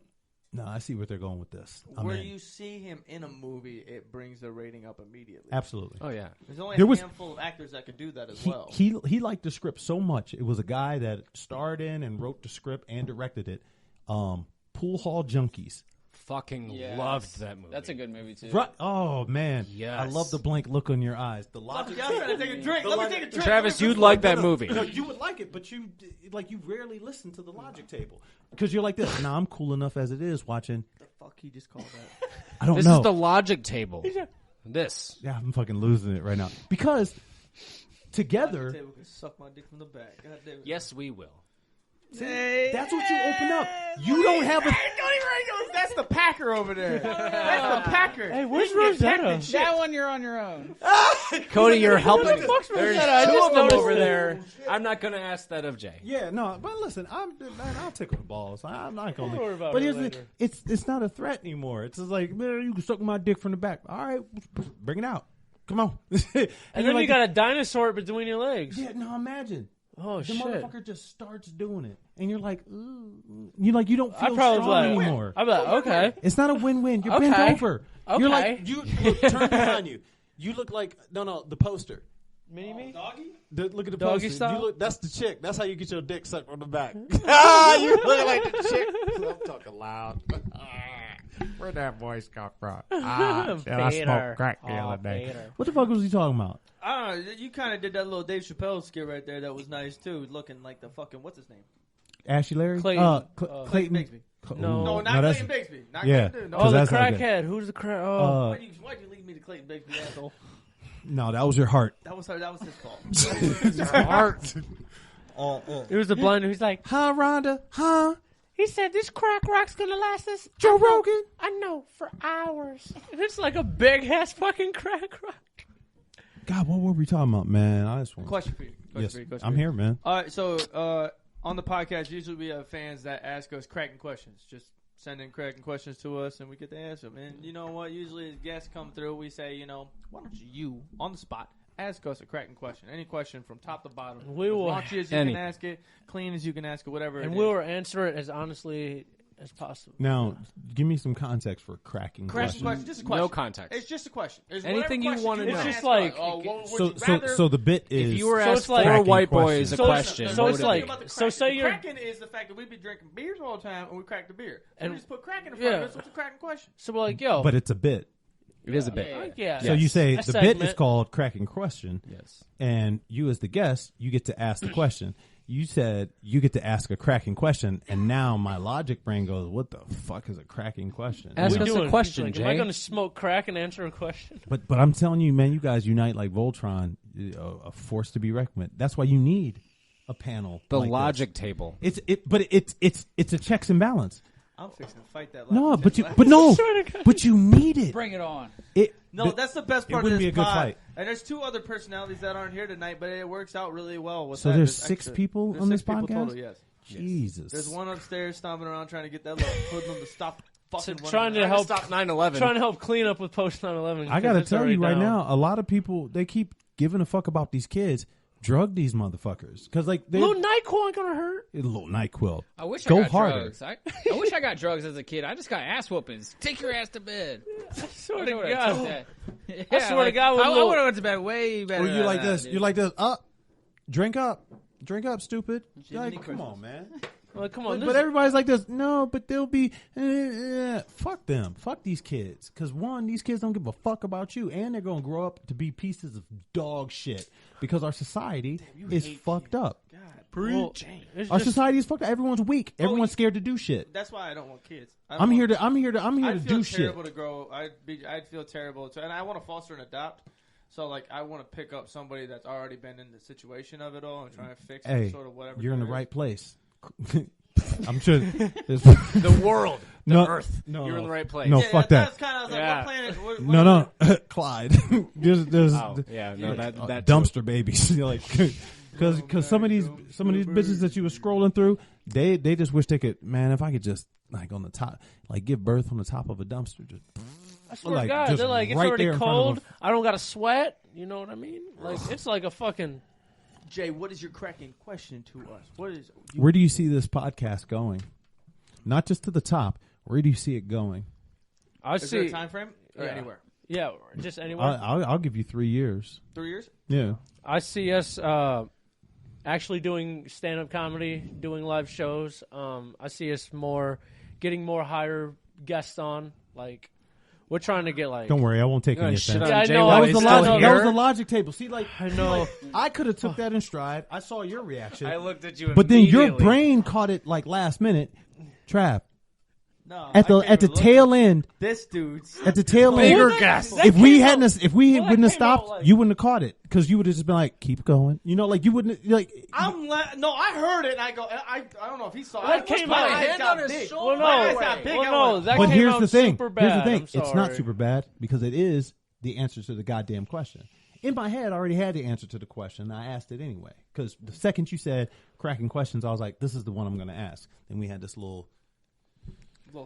no, I see where they're going with this. Where you see him in a movie, it brings the rating up immediately. Absolutely. Oh, yeah. There's only a handful of actors that could do that as well. He liked the script so much. It was a guy that starred in and wrote the script and directed it. Pool Hall Junkies. Fucking loved that movie. That's a good movie too. Right. Oh man, yes. I love the blank look on your eyes. The logic. I'm trying to take a drink. Let me take a drink. Travis, you'd like that movie. No, you would like it, but you rarely listen to the logic table because you're like this. Nah, I'm cool enough as it is. Watching. The fuck he just called that? I don't know. This is the logic table. This. Yeah, I'm fucking losing it right now because together. Logic table can suck my dick from the back. God damn it. Yes, we will. See, that's what you open up. You don't have a. That's the pack Packer over there. That's the Packer. Hey, where's Rosetta? That one, you're on your own. Cody, you're helping. Who the fuck's There's Rosetta? two of them over there. I'm not going to ask that of Jay. Yeah, no, but listen, I'll tickle the balls. I'm not going Don't worry about But it here's the, later. it's not a threat anymore. It's just like, man, you can suck my dick from the back. All right, bring it out. Come on. And then like, you got a dinosaur between your legs. yeah, no, imagine. Oh, The shit. motherfucker just starts doing it, and you're like, ooh. You don't I feel probably strong like, anymore. I'm like, okay. It's not a win-win. You're Okay. bent over. Okay. You're like, You look, turn behind you. You look like the poster. Me? Doggy? Look at the Doggy poster. style? You look, that's the chick. That's how you get your dick sucked from the back. You look like the chick. I'm talking loud. Where'd that voice come from? I smoked crack the other day. what the fuck was he talking about? I don't know. You kind of did that little Dave Chappelle skit right there. That was nice too. Looking like the fucking what's his name? Ashy Larry? Clayton. Clayton Bigsby. No. No, not that's- Clayton Bigsby. Not yeah. Clayton, Oh, Cause the that's not good. crackhead. Who's the crack? Oh. Why'd you lead me to Clayton Bigsby, asshole? No, that was your heart. That was his fault. Art. It was the blind who's like, Huh, Rhonda? Huh? he said this crack rock's gonna last us. Joe Rogan? I know, for hours. And it's like a big ass fucking crack rock. God, what were we talking about, man? I just want Question for you. Yes, Question I'm for you. here, man. All right, so on the podcast, usually we have fans that ask us cracking questions. Just send in cracking questions to us, and we get to answer them. And you know what? Usually, as guests come through, we say, why don't you, on the spot, ask us a cracking question. Any question from top to bottom. We will- As raunchy as you can ask it, clean as you can ask it, whatever And it we'll is. answer it as honestly as possible. Now, give me some context for cracking Cracking questions. question, just a question. No context. It's just a question. It's Anything you whatever wanna question know. can It's just ask like- us. Oh, what would So, you rather? so the bit is If you were So asked it's like- four Cracking white question. boys a So it's- question, so what it's would it like- be? About the so crack. say The you're- cracking is the fact that we be drinking beers all the time and we crack the beer. So And- we just put cracking in front of yeah. us. It's a cracking question. So we're like, yo. but it's a bit. It is a bit. yeah. So you say A the bit is segment. called cracking question, Yes. and you as the guest, you get to ask the question. You said you get to ask a cracking question, and now my logic brain goes, "What the fuck is a cracking question?" Ask What us you a doing? question, He's like, Am I Jay. going to smoke crack and answer a question? But I'm telling you, man, you guys unite like Voltron, a force to be reckoned with. That's why you need a panel. The like logic table. this. It's a checks and balance. I'm fixing to fight that. No, left but and but you need it. Bring it on. No, that's the best part of wouldn't this be a good pod. fight. And there's two other personalities that aren't here tonight, but it works out really well with So that. there's 6 people There's on 6 this people podcast. total, yes. Jesus. There's one upstairs stomping around trying to get that little hoodlum to stop fucking one trying of to them. help Stop 9/11. Trying to help clean up with post 9/11. I gotta it's tell already you right down. now, a lot of people they keep giving a fuck about these kids. Drug these motherfuckers because like they Little NyQuil ain't gonna hurt. a little NyQuil. I wish Go I got harder. drugs. I wish I got drugs as a kid. I just got ass whoopings. Take your ass to bed. I swear I to would've God. took that. I swear to God, with I little- would have went to bed way better. Or you than like that, this? dude. You like this? Drink up, stupid. Jiminy Like, come Christmas. on, man. Like, come on, But everybody's like this. No, but they'll be. Fuck them. Fuck these kids. Because one, these kids don't give a fuck about you, and they're gonna grow up to be pieces of dog shit. Because our society is fucked up. well, it's Our just- society is fucked up. Everyone's weak. Everyone's scared to do shit. That's why I don't want kids. I'm here to I'd feel do shit. terrible to grow. I'd feel terrible to, and I want to foster and adopt. So like, I want to pick up somebody that's already been in the situation of it all and try to fix Hey, it, sort of whatever. you're in the there is. right place. I'm sure. there's- The world. The No, earth. no, You're in the right place. No, Yeah, fuck that's that. kind of, I was like, Yeah. what planet? What, No, Clyde. there's Oh, yeah. No, that dumpster babies. You're like, because some of these bitches that you were scrolling through, they just wish they could. Man, if I could just like on the top, like give birth on the top of a dumpster, just I swear like, to God, just they're like, it's right already there in front of cold. them. I don't got to sweat. You know what I mean? Like, it's like a fucking. Jay, what is your cracking question to us? What is? Where do you see this podcast going? Not just to the top. Where do you see it going? I Is there a see. time frame or Yeah. anywhere? Yeah, just anywhere. I'll give you 3 years. 3 years? Yeah. I see us actually doing stand-up comedy, doing live shows. I see us getting more higher guests on. Like, we're trying to get like. Don't worry, I won't take any shit offense. on Yeah, I Jay know, while I he's was still the logic- here. That was the logic table. See, like I know. I could have took that in stride. I saw your reaction. I looked at you But then your immediately. brain caught it like last minute. Trav, No, at the tail end. This dude's at the tail end. Bigger guess. If we wouldn't have stopped, like- you wouldn't have caught it because you would have just been like, keep going. You know, like you wouldn't like. No, I heard it and I go. I don't know if he saw it. That came out. My eyes Hand got on his big. shoulder. My eyes Well, got big. no, that But came here's out the thing. super bad. Here's the thing. I'm It's not sorry. super bad because it is the answer to the goddamn question. In my head, I already had the answer to the question. I asked it anyway because the second you said cracking questions, I was like, this is the one I'm going to ask. Then we had this little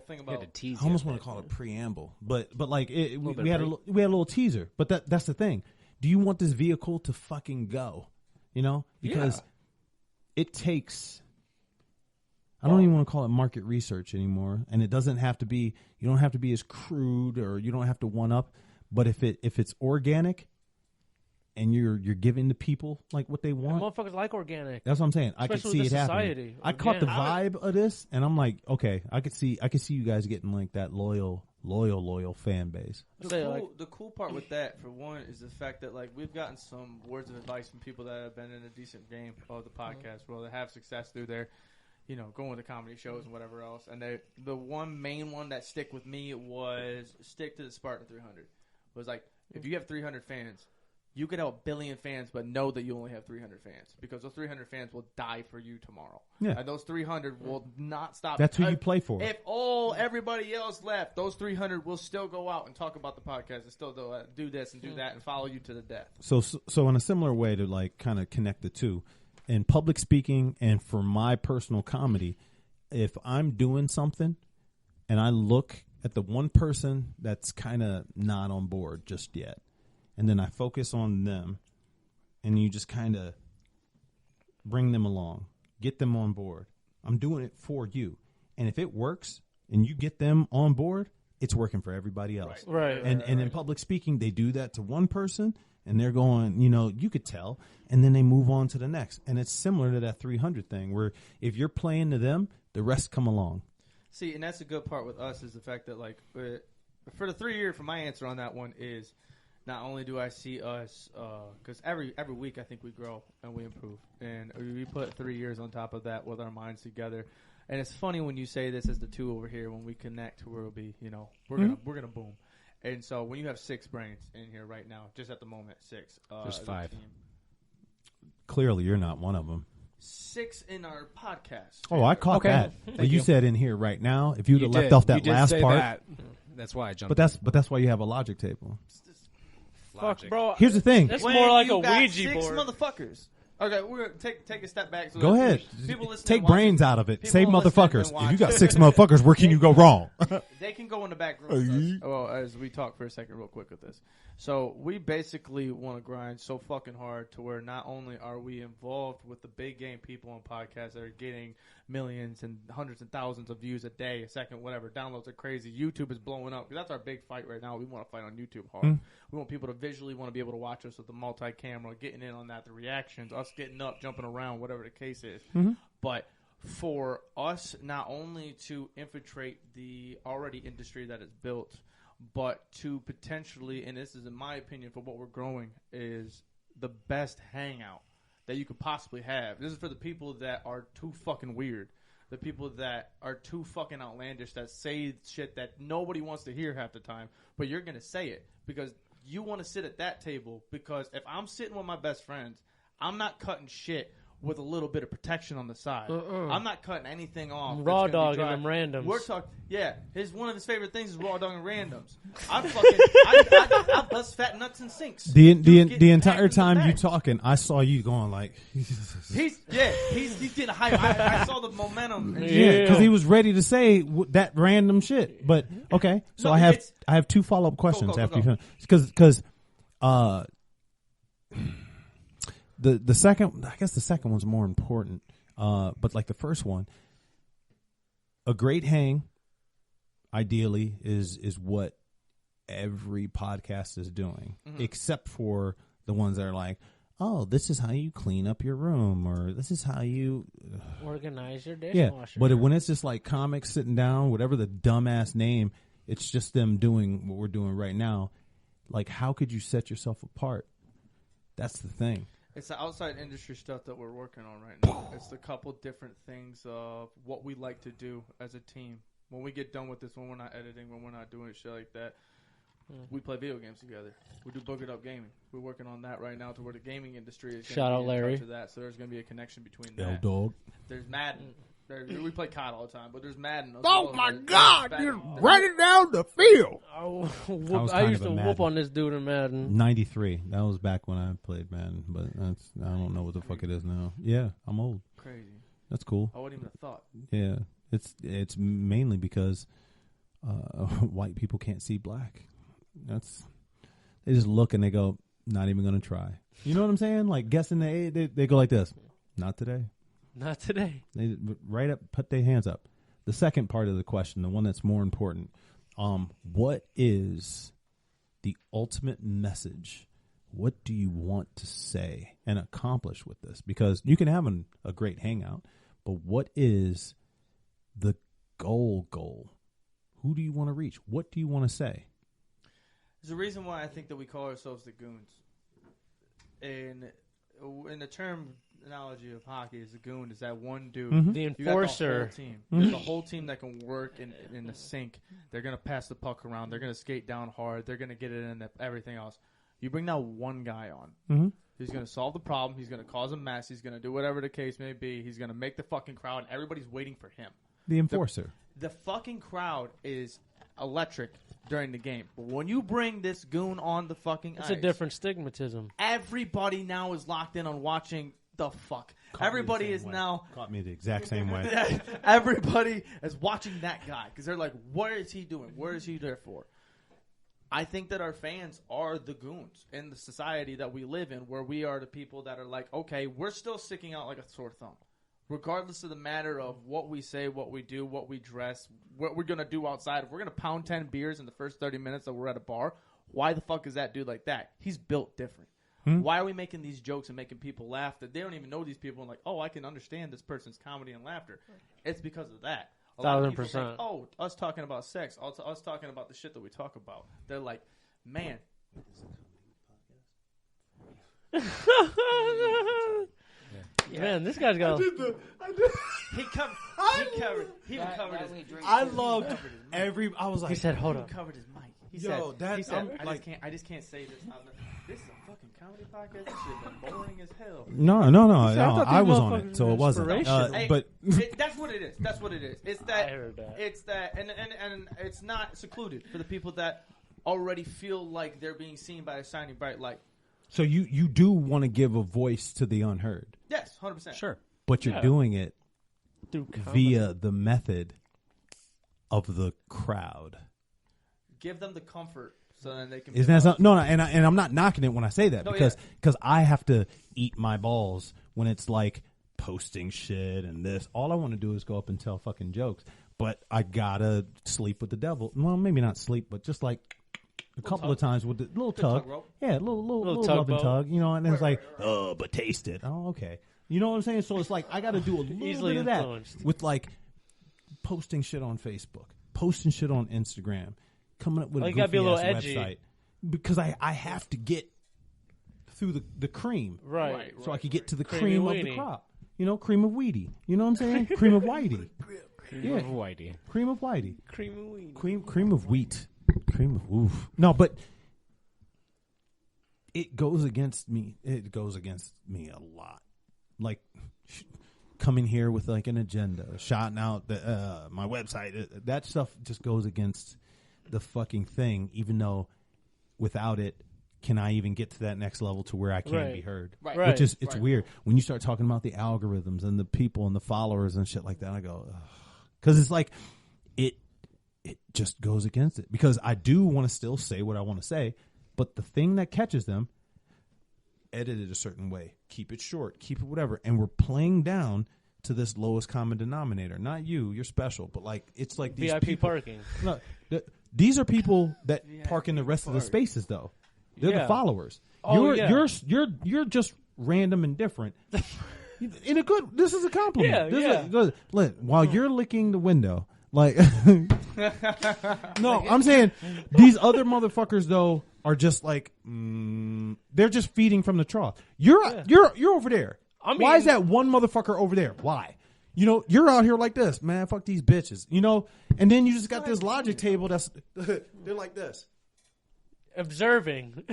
thing You had to about. tease I almost you. want to call it preamble, but like we bit had of we had a little teaser. But that's the thing. Do you want this vehicle to fucking go? You know, because it takes. I don't even want to call it market research anymore, and it doesn't have to be. You don't have to be as crude, or you don't have to one up. But if it's organic, and you're giving the people like what they want, Motherfuckers like organic. that's what I'm saying. I could Especially see with it the happening. society. I caught the Organic. vibe of this, and I'm like, okay, I could see you guys getting like that loyal fan base. The cool part with that, for one, is the fact that like we've gotten some words of advice from people that have been in a decent game of the podcast, well, that have success through their, going to comedy shows and whatever else. And the one main one that stick with me was stick to the Spartan 300. It was like, if you have 300 fans, you could have a billion fans, but know that you only have 300 fans because those 300 fans will die for you tomorrow. Yeah. And those 300 will not stop. That's who you play for. If everybody else left, those 300 will still go out and talk about the podcast and still do this and do that and follow you to the death. So in a similar way to like kind of connect the two, in public speaking and for my personal comedy, if I'm doing something and I look at the one person that's kind of not on board just yet, and then I focus on them, and you just kind of bring them along, get them on board. I'm doing it for you. And if it works and you get them on board, it's working for everybody else. Right. And in public speaking, they do that to one person, and they're going, you could tell, and then they move on to the next. And it's similar to that 300 thing, where if you're playing to them, the rest come along. See, and that's the good part with us is the fact that, like, for the 3 year, for my answer on that one is, not only do I see us, because every week I think we grow and we improve, and we put 3 years on top of that with our minds together. And it's funny when you say this as the two over here, when we connect, we'll be, we're gonna boom. And so when you have 6 brains in here right now, just at the moment, 6. There's 5. Clearly, you're not one of them. 6 in our podcast. Oh, I caught that. But you said in here right now, if you'd have left off that last part. That's why I jumped. But that's why you have a logic table. Fuck, bro. Here's the thing. It's When more like you a got Ouija 6 board. motherfuckers. Okay, we're gonna take a step back. So Go that ahead. People listening, Take watching, brains out of it. people Say listening and motherfuckers. If you watching. got 6 motherfuckers, where can you go wrong? They can go in the back room. Well, as we talk for a second, real quick with this. So we basically want to grind so fucking hard to where not only are we involved with the big game people on podcasts that are getting millions and hundreds and thousands of views a day, a second, whatever, downloads are crazy. YouTube is blowing up because that's our big fight right now. We want to fight on YouTube hard. We want people to visually want to be able to watch us with the multi-camera, getting in on that, the reactions, us getting up, jumping around, whatever the case is. But for us not only to infiltrate the already industry that is built, but to potentially, and this is in my opinion for what we're growing, is the best hangout that you could possibly have. This is for the people that are too fucking weird. The people that are too fucking outlandish, that say shit that nobody wants to hear half the time, but you're going to say it because you want to sit at that table. Because if I'm sitting with my best friends, I'm not cutting shit with a little bit of protection on the side. I'm not cutting anything off. Raw that's gonna be dog dry. and them randoms. We're talking, one of his favorite things is raw dog and randoms. I bust fat nuts and sinks. The entire time you talking, I saw you going like, he's getting hype. I saw the momentum. And because he was ready to say that random shit. But okay, so No, I have 2 follow-up questions go. after you finish because the second, I guess the second one's more important. But like the first one, a great hang, ideally, is what every podcast is doing, except for the ones that are like, oh, this is how you clean up your room, or this is how you Organize your yeah. dishwasher. But when it's just like comics sitting down, whatever the dumbass name, it's just them doing what we're doing right now. Like, how could you set yourself apart? That's the thing. It's the outside industry stuff that we're working on right now. It's the couple different things of what we like to do as a team. when we get done with this, when we're not editing, when we're not doing shit like that, we play video games together. We do Boogered Up Gaming. We're working on that right now to where the gaming industry is Shout out Larry. to that. So there's going to be a connection between that. Dog. There's Madden. We play COD all the time, but there's Madden. Oh my God! You're running down the field. I used to whoop on this dude in Madden. 93. That was back when I played Madden, but I don't know what the fuck it is now. Yeah, I'm old. Crazy. That's cool. I wouldn't even have thought. Yeah, it's mainly because white people can't see black. They just look and they go, not even gonna try. You know what I'm saying? Like guessing they go like this. Not today. Not today. They right up, put their hands up. The second part of the question, the one that's more important, what is the ultimate message? What do you want to say and accomplish with this? Because you can have a great hangout, but what is the goal? Who do you want to reach? What do you want to say? There's a reason why I think that we call ourselves the Goons. And in the term analogy of hockey, is the goon is that one dude, the enforcer. The whole team. There's a whole team that can work in the sync. They're gonna pass the puck around. They're gonna skate down hard. They're gonna get it in everything else. You bring that one guy on. He's gonna solve the problem. He's gonna cause a mess. He's gonna do whatever the case may be. He's gonna make the fucking crowd. And everybody's waiting for him. The enforcer. The fucking crowd is electric during the game. But when you bring this goon on the fucking ice, it's a different stigmatism. Everybody now is locked in on watching the fuck. Everybody is now... Caught me the exact same way. Everybody is watching that guy because they're like, what is he doing? What is he there for? I think that our fans are the goons in the society that we live in, where we are the people that are like, okay, we're still sticking out like a sore thumb. Regardless of the matter of what we say, what we do, what we dress, what we're going to do outside. If we're going to pound 10 beers in the first 30 minutes that we're at a bar, why the fuck is that dude like that? He's built different. Why are we making these jokes and making people laugh that they don't even know these people and like, oh, I can understand this person's comedy and laughter? It's because of that. A lot of people think, oh, us talking about sex, us talking about the shit that we talk about. They're like, man. Man, this guy's got. He covered his I loved every. I was like, he said, "Hold up." He covered his mic. He Yo, said, I just can't say this. This is a fucking comedy podcast. This shit been boring as hell. No. I was on it, so it wasn't. But that's what it is. That's what it is. It's that. I heard that. It's that, and it's not secluded for the people that already feel like they're being seen by a shining bright light. So you do want to give a voice to the unheard. Yes, 100%. Sure. But you're doing it via the method of the crowd. Give them the comfort so that they can. Isn't that something? No, and I'm not knocking it when I say that because I have to eat my balls when it's like posting shit and this. All I want to do is go up and tell fucking jokes. But I gotta sleep with the devil. Well, maybe not sleep, but just like a couple of times with the little tug. Yeah, little love and tug. You know, and then it's like, oh, but taste it. Oh, okay. You know what I'm saying? So it's like I got to do a little bit of that with like posting shit on Facebook, posting shit on Instagram, coming up with a goofy ass website because I have to get through the cream, right? So I can get to the cream of the crop. You know, cream of Wheatie. You know what I'm saying? Cream of Whitey. Cream of Whitey. Cream of Whitey. Cream of wheat. Cream of wheat. Cream of oof. No, but it goes against me. It goes against me a lot. Like coming here with like an agenda, shouting out my website. That stuff just goes against the fucking thing. Even though without it, can I even get to that next level to where I can be heard? Right. Which is it's weird when you start talking about the algorithms and the people and the followers and shit like that. I go, because it's like it just goes against it because I do want to still say what I want to say, but the thing that catches them, edit it a certain way, keep it short, keep it whatever, and we're playing down to this lowest common denominator. Not you're special, but like it's like these VIP people, parking. No, these are people that park in the rest of the spaces though. They're the followers. You're just random and different. In a good, this is a compliment. While you're licking the window, like, no, I'm saying these other motherfuckers though are just like, they're just feeding from the trough. You're over there. Why is that one motherfucker over there? Why? You know, you're out here like this, man. Fuck these bitches. You know, and then you just got this logic table that's they're like this, observing,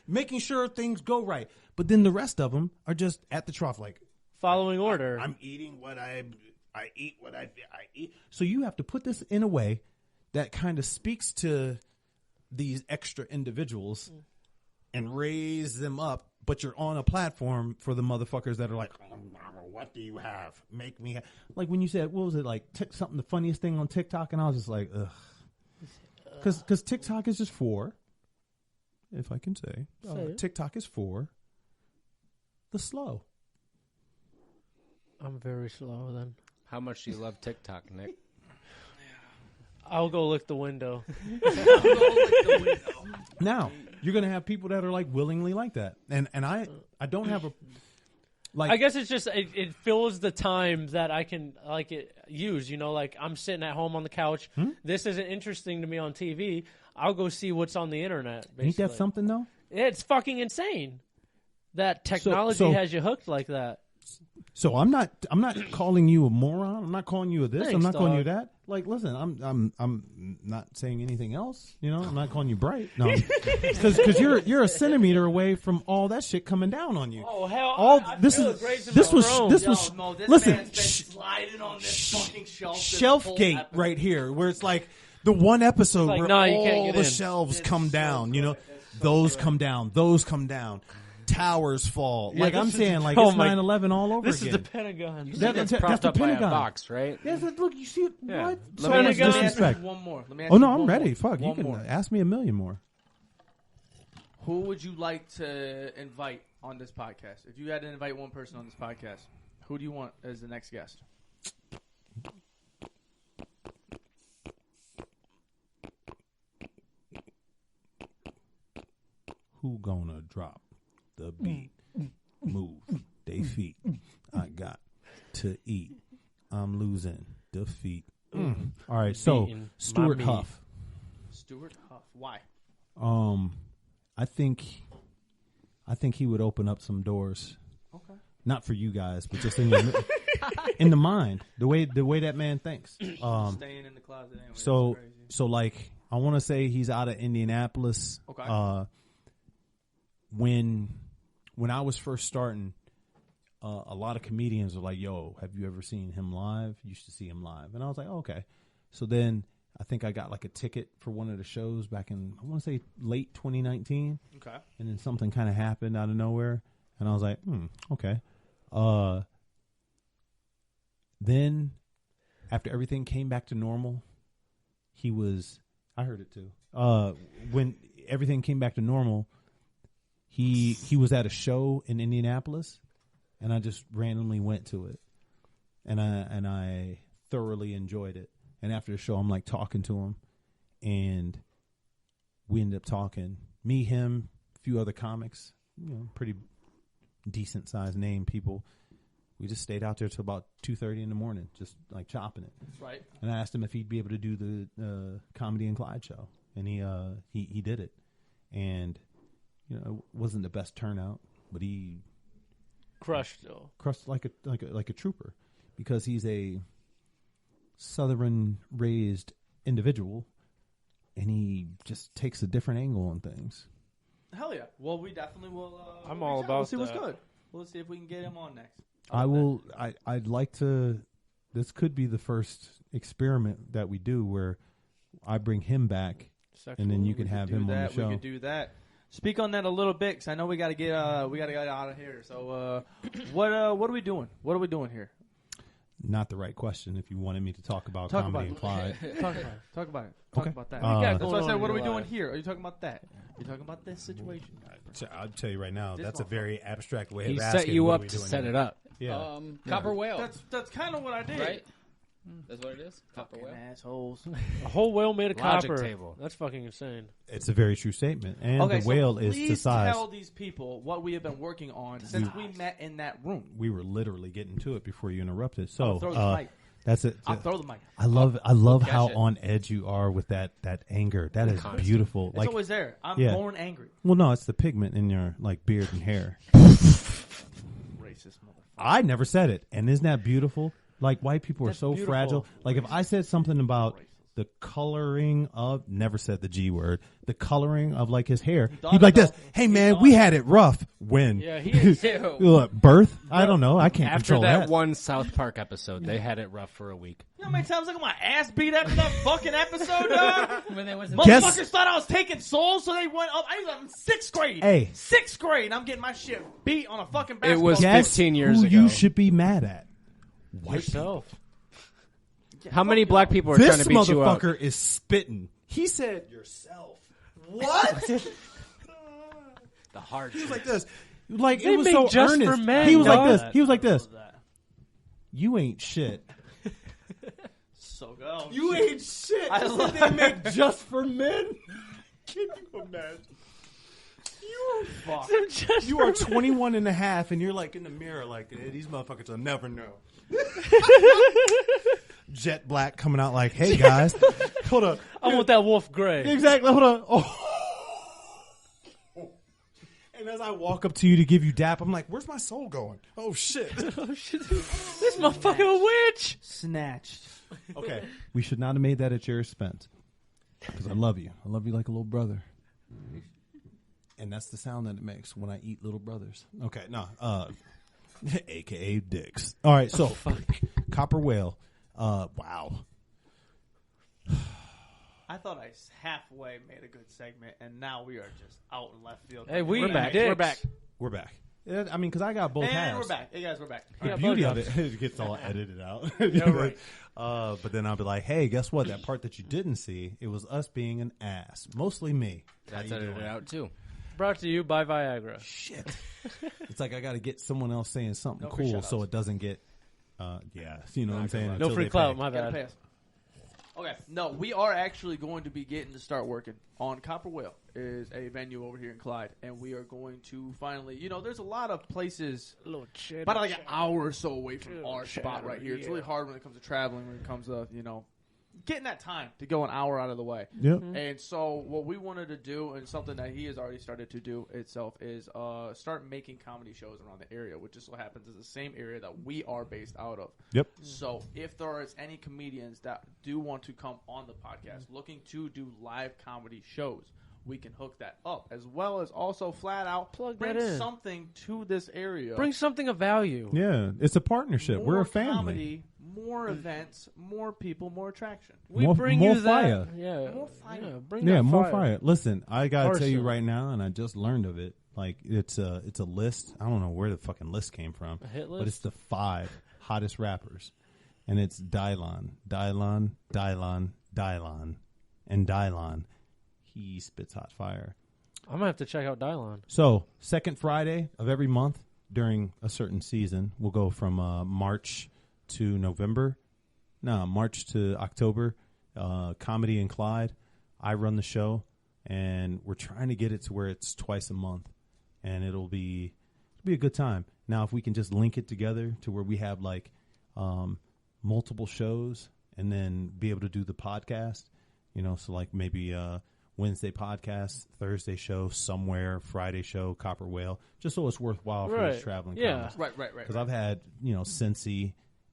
making sure things go right. But then the rest of them are just at the trough, like following order. I'm eating what I eat what I eat. So you have to put this in a way that kind of speaks to these extra individuals and raise them up. But you're on a platform for the motherfuckers that are like, oh, what do you have? Make me like when you said, what was it like? Something the funniest thing on TikTok, and I was just like, ugh, because TikTok is just for, if I can say, TikTok is for the slow. I'm very slow then. How much do you love TikTok, Nick? I'll go lick the window. Now you're gonna have people that are like willingly like that, and I don't have a like. I guess it's just it fills the time that I can use. You know, like I'm sitting at home on the couch. This isn't interesting to me on TV. I'll go see what's on the internet. Basically. Ain't that something though? It's fucking insane that technology has you hooked like that. So I'm not calling you a moron. I'm not calling you a this. Thanks, I'm not calling dog. you that. Like, listen, I'm not saying anything else. You know, I'm not calling you bright. No, because you're a centimeter away from all that shit coming down on you. Oh hell! All I this feel is grace in this my was throne. this Yo, was no, this listen. man's been sliding on this fucking Shelf gate right here, where it's like the one episode like, where nah, you can't all get the in. shelves come down. You know, those come down. Those come down. Towers fall. Yeah, Like this I'm is- saying, like oh it's my- 9/11 all over This again. is the Pentagon. It's that's propped the up by a Pentagon. box, right? Yes, look, you see it? Yeah. What? Let So me much ask you disrespect. one more. Let me ask Oh you no, one I'm ready. more. Fuck, you One can more. ask me a million more. Who would you like to invite on this podcast? If you had to invite one person on this podcast, who do you want as the next guest? Who gonna drop the beat? Move they feet. I got to eat. I'm losing defeat. All right, so Beating Stuart my meat. Huff. Stuart Huff. Why? I think he would open up some doors. Okay. Not for you guys, but just in your, in the mind, the way that man thinks. Staying in the closet anyway. So That's crazy. so like I want to say he's out of Indianapolis. Okay. When I was first starting, a lot of comedians were like, "Yo, have you ever seen him live? You used to see him live." And I was like, oh, "Okay." So then I think I got like a ticket for one of the shows back in, I want to say late 2019. Okay. And then something kind of happened out of nowhere, and I was like, okay. Then after everything came back to normal, I heard it too. When everything came back to normal, he was at a show in Indianapolis, and I just randomly went to it, and I thoroughly enjoyed it. And after the show, I'm like talking to him, and we ended up talking. Me, him, a few other comics, pretty decent sized name people. We just stayed out there till about 2:30 in the morning, just like chopping it. Right. And I asked him if he'd be able to do the Comedy and Clyde show, and he did it. And it wasn't the best turnout, but he Crushed though. crushed like a trooper, because he's a Southern raised individual, and he just takes a different angle on things. Hell yeah. Well, we definitely will. I'm we'll all reach out. about We'll see what's that. good. We'll see if we can get him on next. I'd like to. This could be the first experiment that we do where I bring him back, and then you can have him on the show. We could do that. Speak on that a little bit, because I know we got to get out of here. So, what are we doing? What are we doing here? Not the right question. If you wanted me to talk about Talk Comedy about and Clyde, Talk about it. Talk about it. Okay. Talk about that. That's That's why I said, what are we in your doing life? here? Are you talking about that? Are you talking about this situation? I'll tell you right now, This that's a motherfucker. very abstract way He of set asking. you what are up we to doing set here. it up. Yeah. Copper whale. That's kind of what I did. Right? That's what it is? Copper Fucking whale? assholes. A whole whale made of Logic copper. table. That's fucking insane. It's a very true statement, and Okay, the whale so is to please size. tell these people what we have been working on since we met in that room. We were literally getting to it before you interrupted. So I'll throw the mic. that's it. I'll throw the mic. I love how it. on edge you are with that anger. That is beautiful. It's Like, always there. I'm yeah. born angry. well, no, it's the pigment in your like beard and hair. Racist motherfucker. I never said it, and isn't that beautiful? Like, white people are so beautiful. fragile. Like, if I said something about the coloring of, never said the G word, the coloring of, like, his hair, he'd be like this, hey, man, we had it rough. When? Yeah, he is too. Look, birth? I don't know. I can't After control that one South Park episode, they had it rough for a week. You know how many times I got my ass beat after that fucking episode, dog? When they was in Motherfuckers thought I was taking souls, so they went up. I was in 6th grade. Hey. 6th grade, and I'm getting my shit beat on a fucking basketball. It was court. Guess 15 years who ago. you should be mad at? White Yourself. How many black people are This trying to beat you up? motherfucker is spitting. He said yourself. What? The hard He was truth. like this. Like, They it was make so Just earnest. for Men, he was like dog. this. He was like this. Love that. You ain't shit. So go. You ain't shit. I love they make Just for Men. Can you imagine? You are 21 and a half, and you're like in the mirror like, hey, these motherfuckers will never know. Jet Black coming out like, hey, guys. Hold up. I want that wolf gray. Exactly. Hold on. Oh. And as I walk up to you to give you dap, I'm like, where's my soul going? Oh, shit. Oh, shit. This motherfucker a witch. Snatched. Okay. We should not have made that at your expense. Because I love you. I love you like a little brother. And that's the sound that it makes when I eat little brothers. Okay, no. AKA dicks. All right, so Copper Whale. Wow. I thought I halfway made a good segment, and now we are just out in left field. Hey, we're back. dicks. We're back. We're back. Yeah, I mean, because I got both and halves. we're back. Hey, guys, we're back. The Yeah, beauty both of it, it gets all edited out. Yeah, right. But then I'll be like, hey, guess what? That part that you didn't see, it was us being an ass. Mostly me. That's How you edited doing? out, too. Brought to you by Viagra. Shit. It's like I got to get someone else saying something No free cool shout-outs. so it doesn't get, yeah, you know what I'm saying? No Until free they clout, pay. my Gotta bad. pay us. Okay, no, we are actually going to be getting to start working on Copper Whale. Is a venue over here in Clyde, and we are going to finally. You know, there's a lot of places A little cheddar. about like an hour or so away from our spot cheddar, right here. It's yeah. really hard when it comes to traveling. When it comes to getting that time to go an hour out of the way. Yep. And so what we wanted to do, and something that he has already started to do itself, is start making comedy shows around the area, which just so happens is the same area that we are based out of. Yep. So if there is any comedians that do want to come on the podcast looking to do live comedy shows, we can hook that up, as well as also flat out Plug bring that in. something to this area. Bring something of value. Yeah, it's a partnership. We're More a family. comedy, more events, more people, more attraction. We More- bring more you fire. that. Yeah. More fire. Yeah, bring Yeah, that more fire. Listen, I gotta tell you Parcel. right now, and I just learned of it. Like it's a list. I don't know where the fucking list came from, A hit but list? it's the 5 hottest rappers, and it's Dylon, and Dylon. He spits hot fire. I'm gonna have to check out Dylon. So, second Friday of every month during a certain season, we'll go from March to November. No, March to October. Comedy in Clyde. I run the show, and we're trying to get it to where it's twice a month, and it'll be a good time. Now, if we can just link it together to where we have like multiple shows, and then be able to do the podcast, so like maybe Wednesday podcast, Thursday show somewhere, Friday show, Copper Whale, just so it's worthwhile for Right. these traveling Yeah. comics. Right. Because I've had, Cincy,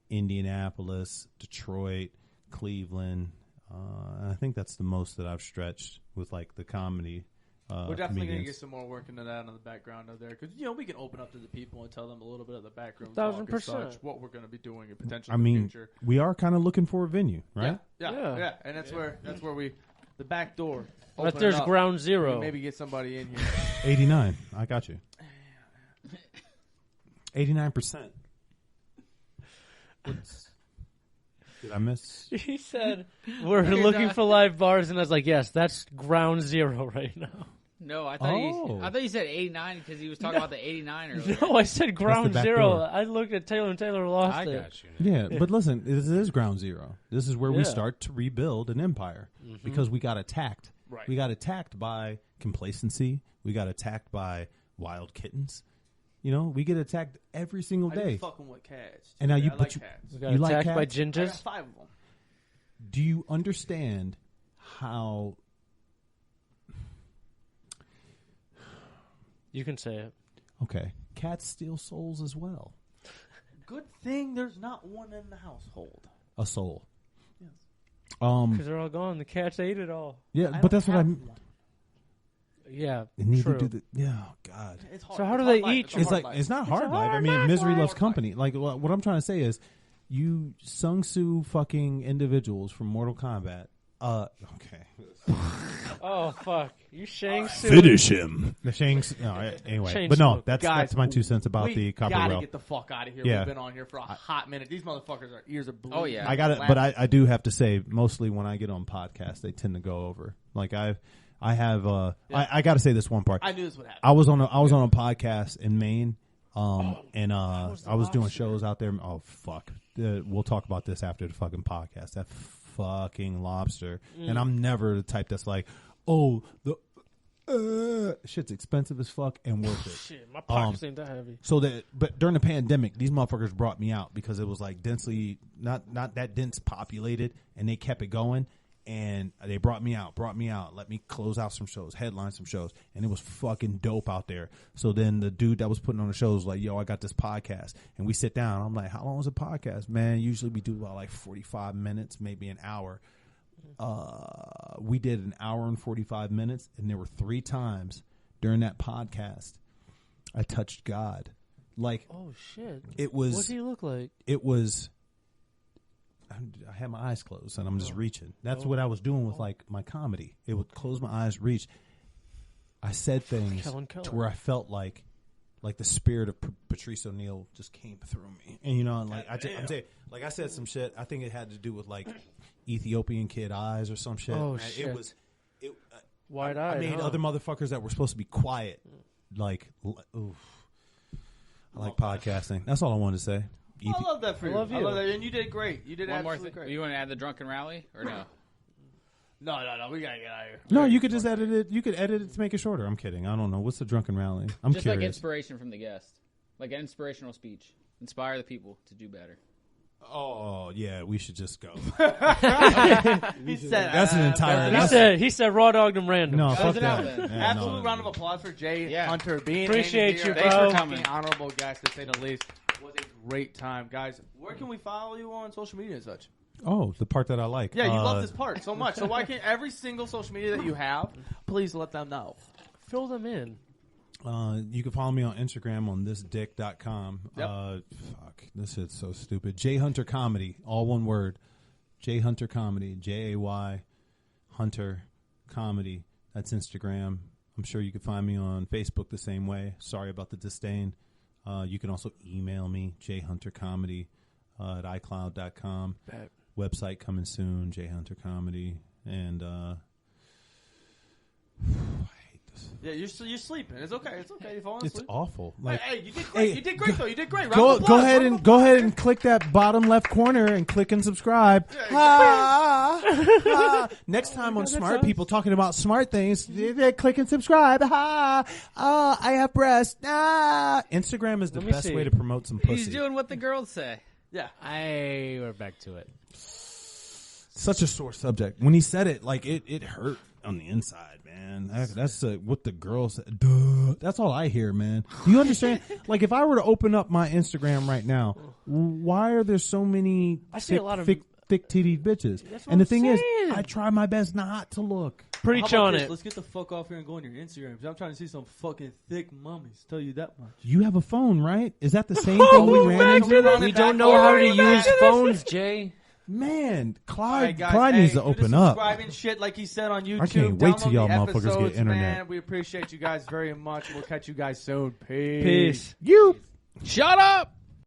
Indianapolis, Detroit, Cleveland. And I think that's the most that I've stretched with like the comedy. We're definitely going to comedians. get some more work into that on the background of there. Because, we can open up to the people and tell them a little bit of the background. 1000%. What we're going to be doing and potentially I in mean, the future. we are kind of looking for a venue, right? Yeah. And that's where we, the back door. But open there's it up, ground and zero. maybe get somebody in here. 89. I got you. 89%. Did I miss? He said, we're looking for live bars, and I was like, yes, that's ground zero right now. No, I thought Oh. I thought you said 89 because he was talking about the 89 earlier. No, I said ground back zero. door. I looked at Taylor, and Taylor lost I it. got you. Yeah, but listen, this is ground zero. This is where we Yeah. start to rebuild an empire because we got attacked. Right. We got attacked by complacency. We got attacked by wild kittens. We get attacked every single I day. be fucking with cats. And now you I put like you- cats. We got You like attacked by cats? I got gingers. 5 of them. Do you understand how? You can say it. Okay, cats steal souls as well. good thing there's not one in the household. A soul. Yes. Because they're all gone. The cats ate it all. Yeah, but that's what I mean. Yeah, True. To do yeah, oh, God. It's hard. So how do they eat? It's not hard life. I mean, misery loves company. Like what I'm trying to say is, you Sung Soo fucking individuals from Mortal Kombat. Okay. Oh fuck! You Shang Tsung. Finish him. The Shang's. No, anyway, Shang but no, Tsung. that's my 2 cents about the We copper gotta rail. get the fuck out of here. Yeah. We've been on here for a hot minute. These motherfuckers, our ears are bleeding. Oh, yeah. I got it, but I do have to say, mostly when I get on podcasts, they tend to go over. Like I got to say this one part. I knew this would happen. I was on a podcast in Maine, and I was doing shows out there. Oh fuck, we'll talk about this after the fucking podcast. That fucking lobster, and I'm never the type that's like, oh, the shit's expensive as fuck and worth it. Shit, my pockets ain't that heavy. But during the pandemic, these motherfuckers brought me out because it was like densely not that dense populated, and they kept it going. And they brought me out, let me close out some shows, headline some shows, and it was fucking dope out there. So then the dude that was putting on the show was like, yo, I got this podcast. And we sit down. I'm like, how long is a podcast? Man, usually we do about like 45 minutes, maybe an hour. We did an hour and 45 minutes, and there were 3 times during that podcast I touched God. Like, oh shit. It was. What did he look like? It was. I had my eyes closed and I'm just reaching. That's what I was doing with like my comedy. It would close my eyes, reach. I said things to where I felt like the spirit of Patrice O'Neal just came through me. And you know, like I'm saying, like I said some shit. I think it had to do with like Ethiopian kid eyes or some shit. Oh and shit! It was wide-eyed. I made other motherfuckers that were supposed to be quiet. Like, oof. I like podcasting. That's all I wanted to say. I love that for you. I love you. I love that. And you did great. You did One more absolutely thing. great. You want to add the drunken rally or no? No. We gotta get out of here. No, you could just edit it. You could edit it to make it shorter. I'm kidding. I don't know. What's the drunken rally? I'm Just curious. like inspiration from the guest, like an inspirational speech, inspire the people to do better. Oh yeah, we should just go. He said That's an entire. He said raw dogged him random. No, fuck it out that. then. Yeah, absolute no. round of applause for Jay Hunter being Appreciate here. you, Thanks bro. for coming. Honorable guest, to say the least. It was a great time, guys. Where can we follow you on social media and such? Oh, the part that I like. Yeah, you love this part so much. So why can't every single social media that you have, please let them know? Fill them in. You can follow me on Instagram on thisdick.com. Yep. Fuck, this is so stupid. Jay Hunter Comedy, all one word. Jay Hunter Comedy, Jay Hunter Comedy. That's Instagram. I'm sure you can find me on Facebook the same way. Sorry about the disdain. You can also email me, jhuntercomedy at iCloud.com. Website coming soon, Jay Hunter Comedy. And I hate this. Yeah, you're sleeping. It's okay. It's okay. You're falling asleep. It's awful. Like, hey, you did great. Hey, you did great, though. You did great. Go ahead and click that bottom left corner and click and subscribe. Next time on Smart People talking about smart things, they click and subscribe. I have breasts. Instagram is the best way to promote some pussy. He's doing what the girls say. Yeah. We're back to it. Such a sore subject. When he said it, like it hurt on the inside, man. That's what the girls said. Duh. That's all I hear, man. Do you understand? Like, if I were to open up my Instagram right now, why are there so many thick-titted bitches? And the thing is, I try my best not to look. Preach on it. Let's get the fuck off here and go on your Instagram. Because I'm trying to see some fucking thick mummies. Tell you that much. You have a phone, right? Is that the same thing we ran into? We don't know how to use phones, Jay. Man, Clyde Guys, needs to open up. Subscribing shit like he said on YouTube. I can't wait till y'all Download the motherfuckers get episodes, internet. Man. We appreciate you guys very much. We'll catch you guys soon. Peace. You. Shut up!